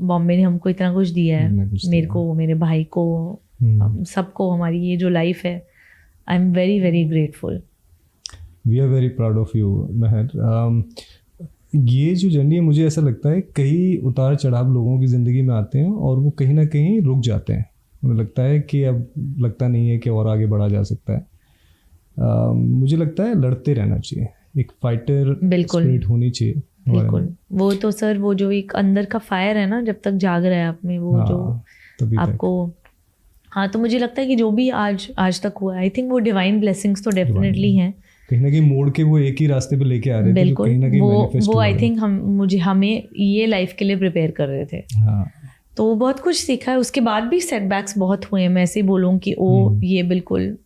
बॉम्बे ने हमको इतना कुछ दिया है, मेरे को, मेरे भाई को, सबको। हमारी ये जो लाइफ है, I am very very grateful. We are very proud of you Mehar. ये जो जर्नी है, मुझे ऐसा लगता है कई उतार चढ़ाव लोगों की ज़िंदगी में आते हैं और वो कहीं ना कहीं रुक जाते हैं। उन्हें लगता है कि अब लगता नहीं है कि और आगे बढ़ा जा सकता है। मुझे लगता है लड़ते रहना चाहिए, एक फाइटर स्पिरिट होनी चाहिए। बिल्कुल, वो तो सर वो जो एक अंदर का फायर है ना, जब तक जाग रहा है आप में, वो जो आपको, हाँ, तो मुझे लगता है कि जो भी आज तक हुआ, आई थिंक वो डिवाइन ब्लेसिंग्स तो डेफिनेटली हैं। कहीं ना कहीं मोड़ के वो एक ही रास्ते पे लेके आ रहे थे। बिल्कुल, कहीं ना कहीं वो आई थिंक हमें ये लाइफ के लिए प्रिपेयर कर रहे थे। तो बहुत कुछ सीखा है। उसके बाद भी सेटबैक्स बहुत हुए हैं। मैं ऐसे ही बोलूँ कि ये बिल्कुल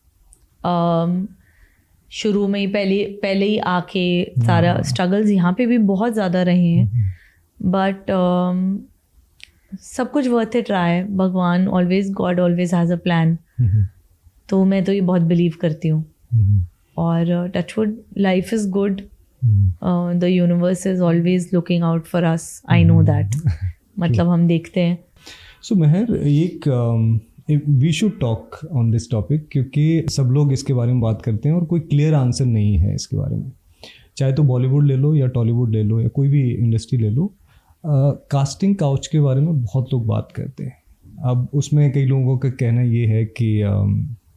शुरू में ही पहले ही आके सारा स्ट्रगल्स यहाँ पे भी बहुत ज़्यादा रहे हैं, बट सब कुछ वर्थ इट रहा है। भगवान God always has a plan. तो मैं तो ये बहुत बिलीव करती हूँ। और touchwood, life is good, the universe is always looking out for us, I know that. मतलब हम देखते हैं। So Mehar, we should talk on this topic, क्योंकि सब लोग इसके बारे में बात करते हैं और कोई क्लियर आंसर नहीं है इसके बारे में। चाहे तो बॉलीवुड ले लो या टॉलीवुड ले लो या कोई भी इंडस्ट्री ले लो, कास्टिंग काउच के बारे में बहुत लोग बात करते हैं। अब उसमें कई लोगों का कहना ये है कि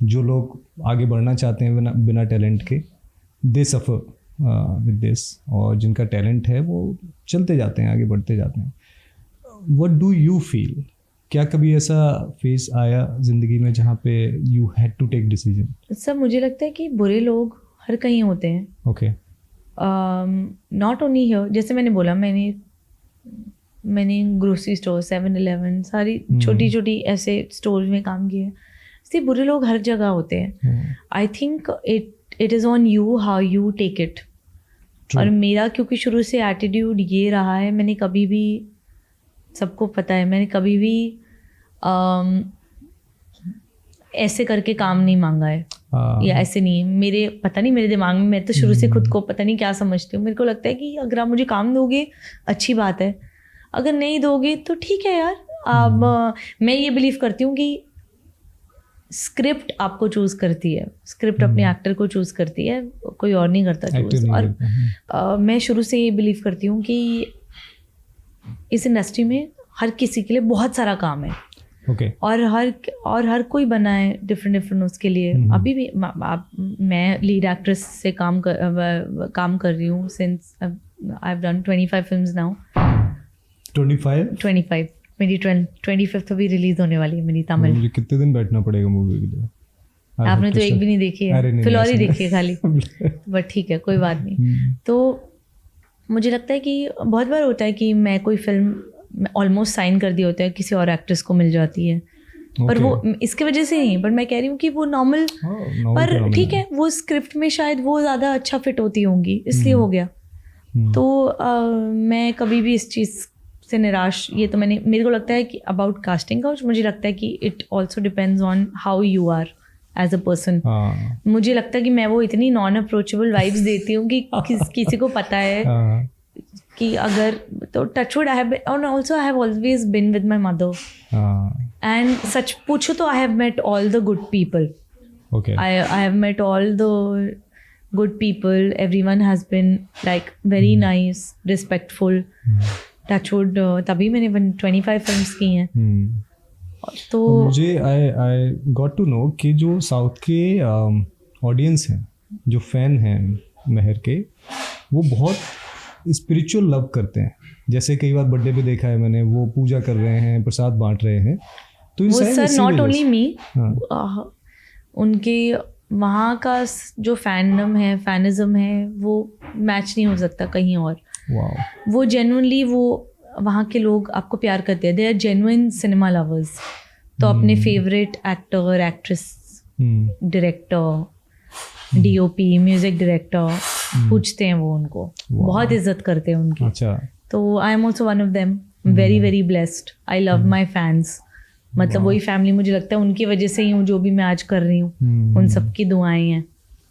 जो लोग आगे बढ़ना चाहते हैं बिना टैलेंट के, दे सफ़र विद दिस, और जिनका टैलेंट है वो चलते जाते हैं, आगे बढ़ते जाते हैं। What do you feel? क्या कभी ऐसा फेस आया ज़िंदगी में जहाँ पे you had to take decision? Sir मुझे लगता है कि बुरे लोग हर कहीं होते हैं। ओके। नॉट ओनली हियर, जैसे मैंने बोला, मैंने ग्रोसरी स्टोर, 7-Eleven, सारी छोटी छोटी ऐसे स्टोर में काम किया है। इसलिए बुरे लोग हर जगह होते हैं। I think it is on you how you take it. और मेरा क्योंकि शुरू से एटीट्यूड ये रहा है, मैंने कभी भी, सबको पता है, मैंने कभी भी ऐसे करके काम नहीं मांगा है, या ऐसे नहीं। मेरे पता नहीं, मेरे दिमाग में, मैं तो शुरू से खुद को पता नहीं क्या समझती हूँ। मेरे को लगता है कि अगर आप मुझे काम दोगे अच्छी बात है, अगर नहीं दोगे तो ठीक है यार। अब मैं ये बिलीव करती हूँ कि स्क्रिप्ट आपको चूज़ करती है, स्क्रिप्ट अपने एक्टर को चूज़ करती है, कोई और नहीं करता चूज़। और मैं शुरू से ये बिलीव करती हूँ कि इस इंडस्ट्री में हर किसी के लिए बहुत सारा काम है। Okay. और हर कोई बना है डिफरेंट उसके लिए। अभी भी मैं लीड एक्ट्रेस से काम कर रही हूँ since I have done 25 films now. 25 मेरी 25th अभी रिलीज होने वाली है मेरी तमिल। मुझे कितने दिन बैठना पड़ेगा मूवी के लिए? आपने तो एक भी नहीं देखी है, फिलहाल ही देखी है खाली। बट ठीक है, कोई बात नहीं। तो मुझे लगता है कि बहुत बार होता है कि मैं कोई फिल्म ऑलमोस्ट साइन कर दिया होता है, किसी और एक्ट्रेस को मिल जाती है। पर वो इसके वजह से नहीं, बट मैं कह रही हूँ कि वो नॉर्मल, पर ठीक है, वो स्क्रिप्ट में शायद वो ज़्यादा अच्छा फिट होती होंगी, इसलिए हो गया। तो मैं कभी भी इस चीज़ से निराश, ये तो मेरे को लगता है कि अबाउट कास्टिंग काउच, मुझे लगता है कि it also depends on how you are as a person. मुझे लगता है कि मैं वो इतनी नॉन अप्रोचेबल वाइब्स देती हूँ कि किसी को पता है कि अगर, तो टचवुड आई हैव, और also I have always been with my mother, and सच पूछो तो I have met all the good people. I have met all the good people, everyone has been like very nice, respectful. Touchwood, तभी मैंने 25 films की हैं। तो मुझे I got to know कि जो साउथ के ऑडियंस हैं, जो फैन हैं मेहर के, वो बहुत स्पिरिचुअल लव करते हैं। जैसे कई बार बर्थडे पे देखा है मैंने, वो पूजा कर रहे हैं, प्रसाद बांट रहे हैं। तो वो सर नॉट ओनली मी, उनके वहाँ का जो फैंडम है, फैनिज्म है, वो मैच नहीं हो सकता कहीं और। वो जेन्युइनली, वो वहाँ के लोग आपको प्यार करते हैं। They are genuine cinema lovers. तो अपने favourite actor, actress, director, DOP, music director पूछते हैं, वो उनको बहुत इज्जत करते हैं उनकी। अच्छा। तो I am also one of them, very very blessed. I love my fans. मतलब वही फैमिली, मुझे लगता है उनकी वजह से ही हूँ जो भी मैं आज कर रही हूँ। उन सबकी दुआएं हैं,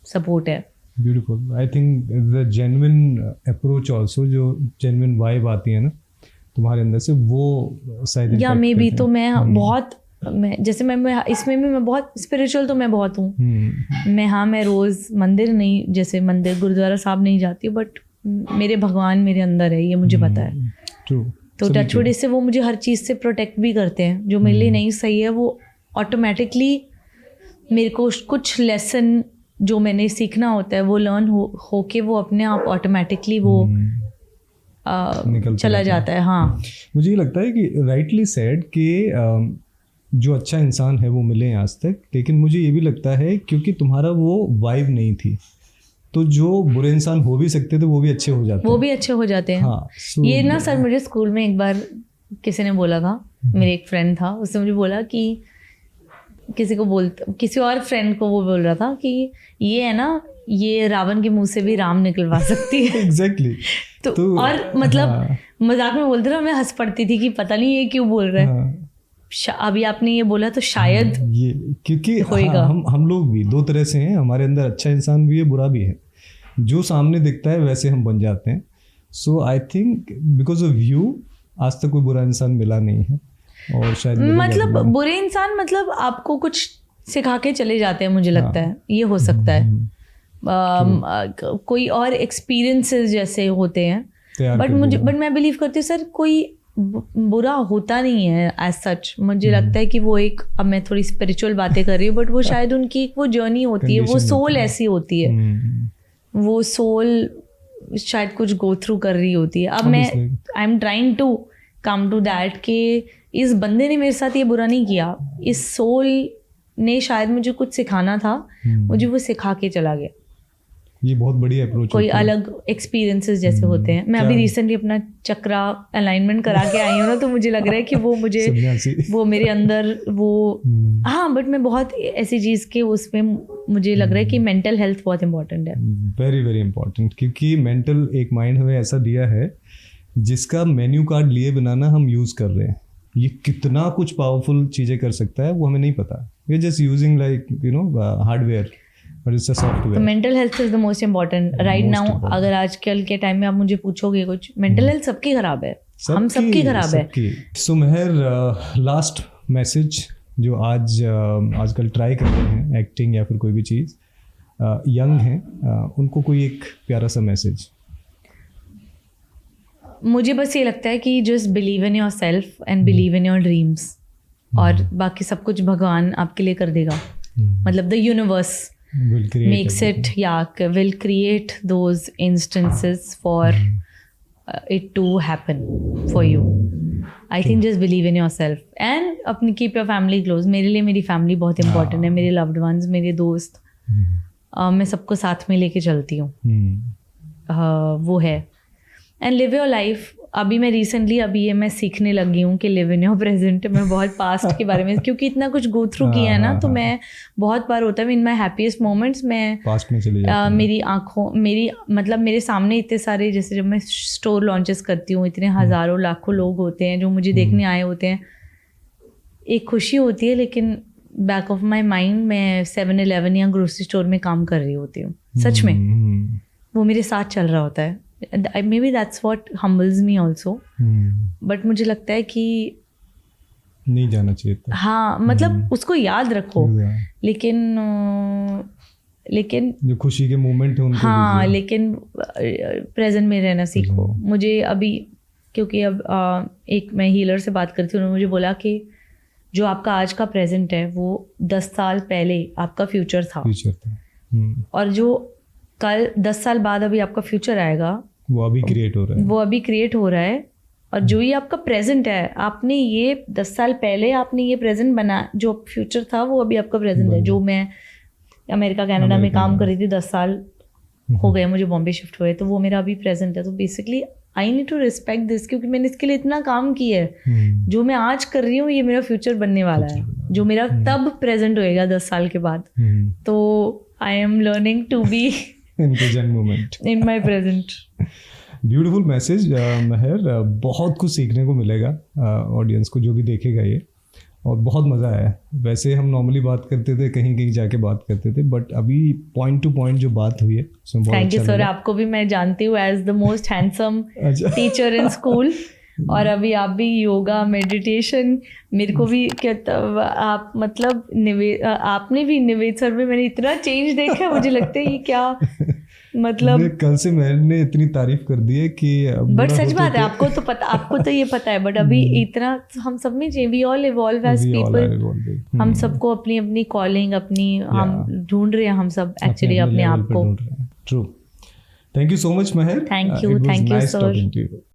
सपोर्ट है। Beautiful. I think the genuine approach also, जो जेन्युइन वाइब आती है ना तुम्हारे अंदर से, वो शायद, या मे बी, तो मैं बहुत, मैं जैसे मैं इसमें भी मैं बहुत स्पिरिचुअल, तो मैं बहुत हूँ। मैं रोज़ मंदिर नहीं, जैसे मंदिर गुरुद्वारा साहब नहीं जाती हूँ, बट मेरे भगवान मेरे अंदर है, ये मुझे पता है। ट्रू। तो टचवुड इससे वो मुझे हर चीज़ से प्रोटेक्ट भी करते हैं जो मेरे लिए नहीं सही है। वो ऑटोमेटिकली मेरे को कुछ लेसन जो मैंने सीखना होता है वो लर्न होके वो अपने आप ऑटोमेटिकली वो चला जाता है। हाँ, मुझे ये लगता है कि राइटली सेड कि जो अच्छा इंसान है वो मिले हैं आज तक, लेकिन मुझे ये भी लगता है क्योंकि तुम्हारा वो वाइब नहीं थी, तो जो बुरे इंसान हो भी सकते थे वो भी अच्छे हो जाते वो हैं। भी अच्छे हो जाते हैं। हाँ, ये ना सर मुझे स्कूल में एक बार किसी ने बोला था, मेरे एक फ्रेंड था, उसने मुझे बोला कि किसी और फ्रेंड को वो बोल रहा था कि ये है ना, ये रावण के मुंह से भी राम निकलवा सकती है। एग्जैक्टली। तो और मतलब मजाक में बोलते रहा, मैं हंस पड़ती थी कि पता नहीं ये क्यों बोल रहा है। अभी आपने ये बोला तो शायद ये क्योंकि होएगा। हम लोग भी दो तरह से हैं, हमारे अंदर अच्छा इंसान भी है, बुरा भी है। जो सामने दिखता है वैसे हम बन जाते हैं। So I think because of you आज तक कोई बुरा इंसान मिला नहीं है, और शायद मतलब बुरे इंसान मतलब आपको कुछ सिखा के चले जाते हैं, मुझे लगता है ये हो सकता है। कोई और एक्सपीरियंसेस जैसे होते हैं, बट मैं बिलीव करती हूँ सर कोई बुरा होता नहीं है एज सच। मुझे लगता है कि वो एक, अब मैं थोड़ी स्पिरिचुअल बातें कर रही हूँ, बट वो शायद उनकी वो जर्नी होती है, वो सोल ऐसी होती है, वो सोल शायद कुछ गो थ्रू कर रही होती है। अब मैं I am trying to come to that कि इस बंदे ने मेरे साथ ये बुरा नहीं किया, इस सोल ने शायद मुझे कुछ सिखाना था, मुझे वो सिखा के चला गया। ये बहुत बड़ी अप्रोच कोई अलग एक्सपीरियंसेस जैसे होते हैं। मैं अभी रिसेंटली अपना चक्रा अलाइनमेंट करा के आई हूँ ना, तो मुझे लग रहा है कि वो मुझे वो मेरे अंदर वो हाँ, बट मैं बहुत ऐसी चीज़ के उसमें मुझे लग रहा है कि मेंटल हेल्थ बहुत इंपॉर्टेंट है। वेरी वेरी इंपॉर्टेंट, क्योंकि मेंटल एक माइंड हमें ऐसा दिया है जिसका मेन्यू कार्ड लिए बिना ना हम यूज़ कर रहे हैं। ये कितना कुछ पावरफुल चीज़ें कर सकता है वो हमें नहीं पता। We are just using like hardware, but it's a software. Mental health is the most important right now. अगर आजकल के टाइम में आप मुझे पूछोगे कुछ, मेंटल हेल्थ सबकी खराब है, हम सबकी खराब है। सो मेहर, लास्ट मैसेज जो आजकल ट्राई कर रहे हैं एक्टिंग या फिर कोई भी चीज़, यंग हैं, उनको कोई एक प्यारा सा मैसेज। मुझे बस ये लगता है कि just believe in your self and believe in your dreams, और बाकी सब कुछ भगवान आपके लिए कर देगा। मतलब the universe makes it, will create those instances for it to happen for you. I think just believe in yourself and अपनी keep your family close. मेरे लिए मेरी family बहुत important है, मेरे loved ones, मेरे दोस्त, मैं सबको साथ में लेके चलती हूँ, वो है। And live your life. अभी मैं रिसेंटली ये मैं सीखने लगी हूँ कि लिव इन योर प्रेजेंट। मैं बहुत पास्ट के बारे में, क्योंकि इतना कुछ गो थ्रू किया है ना, तो मैं बहुत बार होता है इन माई हैप्पीएस्ट मोमेंट्स मैं पास्ट में चली जाती हूँ। मेरी आँखों मतलब मेरे सामने इतने सारे, जैसे जब मैं स्टोर लॉन्चेस करती हूँ, इतने हज़ारों लाखों लोग होते हैं जो मुझे देखने आए होते हैं, एक खुशी होती है, लेकिन बैक ऑफ माई माइंड मैं 7-Eleven या ग्रोसरी स्टोर में काम कर रही होती हूँ। सच में वो मेरे साथ चल रहा होता है। Maybe that's what humbles me also. But मुझे लगता है कि नहीं जाना चाहिए था। हाँ, मतलब उसको याद रखो, लेकिन जो खुशी के मोमेंट है उनको हाँ, लेकिन प्रेजेंट में रहना सीखो। मुझे अभी, क्योंकि अब एक मैं हीलर से बात करती हूँ, उन्होंने मुझे बोला कि जो आपका आज का प्रेजेंट है वो 10 साल पहले आपका फ्यूचर था। और जो कल 10 साल बाद अभी आपका फ्यूचर आएगा वो अभी क्रिएट हो रहा है। और जो ये आपका प्रेजेंट है, आपने ये 10 साल पहले आपने ये प्रेजेंट बना, जो फ्यूचर था वो अभी आपका प्रेजेंट है। जो मैं अमेरिका कनाडा में काम कर रही थी, 10 साल हो गए मुझे बॉम्बे शिफ्ट हुए, तो वो मेरा अभी प्रेजेंट है। तो basically I need to respect this, क्योंकि मैंने इसके लिए इतना काम किया है। जो मैं आज कर रही हूँ ये मेरा फ्यूचर बनने वाला है, जो मेरा तब प्रेजेंट होएगा 10 साल के बाद। तो I am learning to be in present moment, in my present. Beautiful message Mehar, बहुत कुछ सीखने को मिलेगा ऑडियंस को जो भी देखेगा ये, और बहुत मज़ा आया। वैसे हम नॉर्मली बात करते थे, कहीं कहीं जाके बात करते थे, बट अभी पॉइंट टू पॉइंट जो बात हुई है उसमें बहुत थैंक यू सर। आपको भी मैं जानती हूँ as the most handsome teacher in school, और अभी आप भी योगा मेडिटेशन, मेरे को भी क्या आप मतलब आपने भी निवेद सर में मैंने इतना चेंज देखा है, मुझे लगता है ये क्या मतलब कल से मैंने इतनी तारीफ कर दी है कि बट सच बात है, आपको तो ये पता है, बट अभी इतना हम सब में we all evolve as people, हम सबको अपनी अपनी कॉलिंग अपनी हम ढूंढ रहे हैं, हम सब एक्चुअली अपने आप को। True. Thank you so much Mehr. Thank you sir.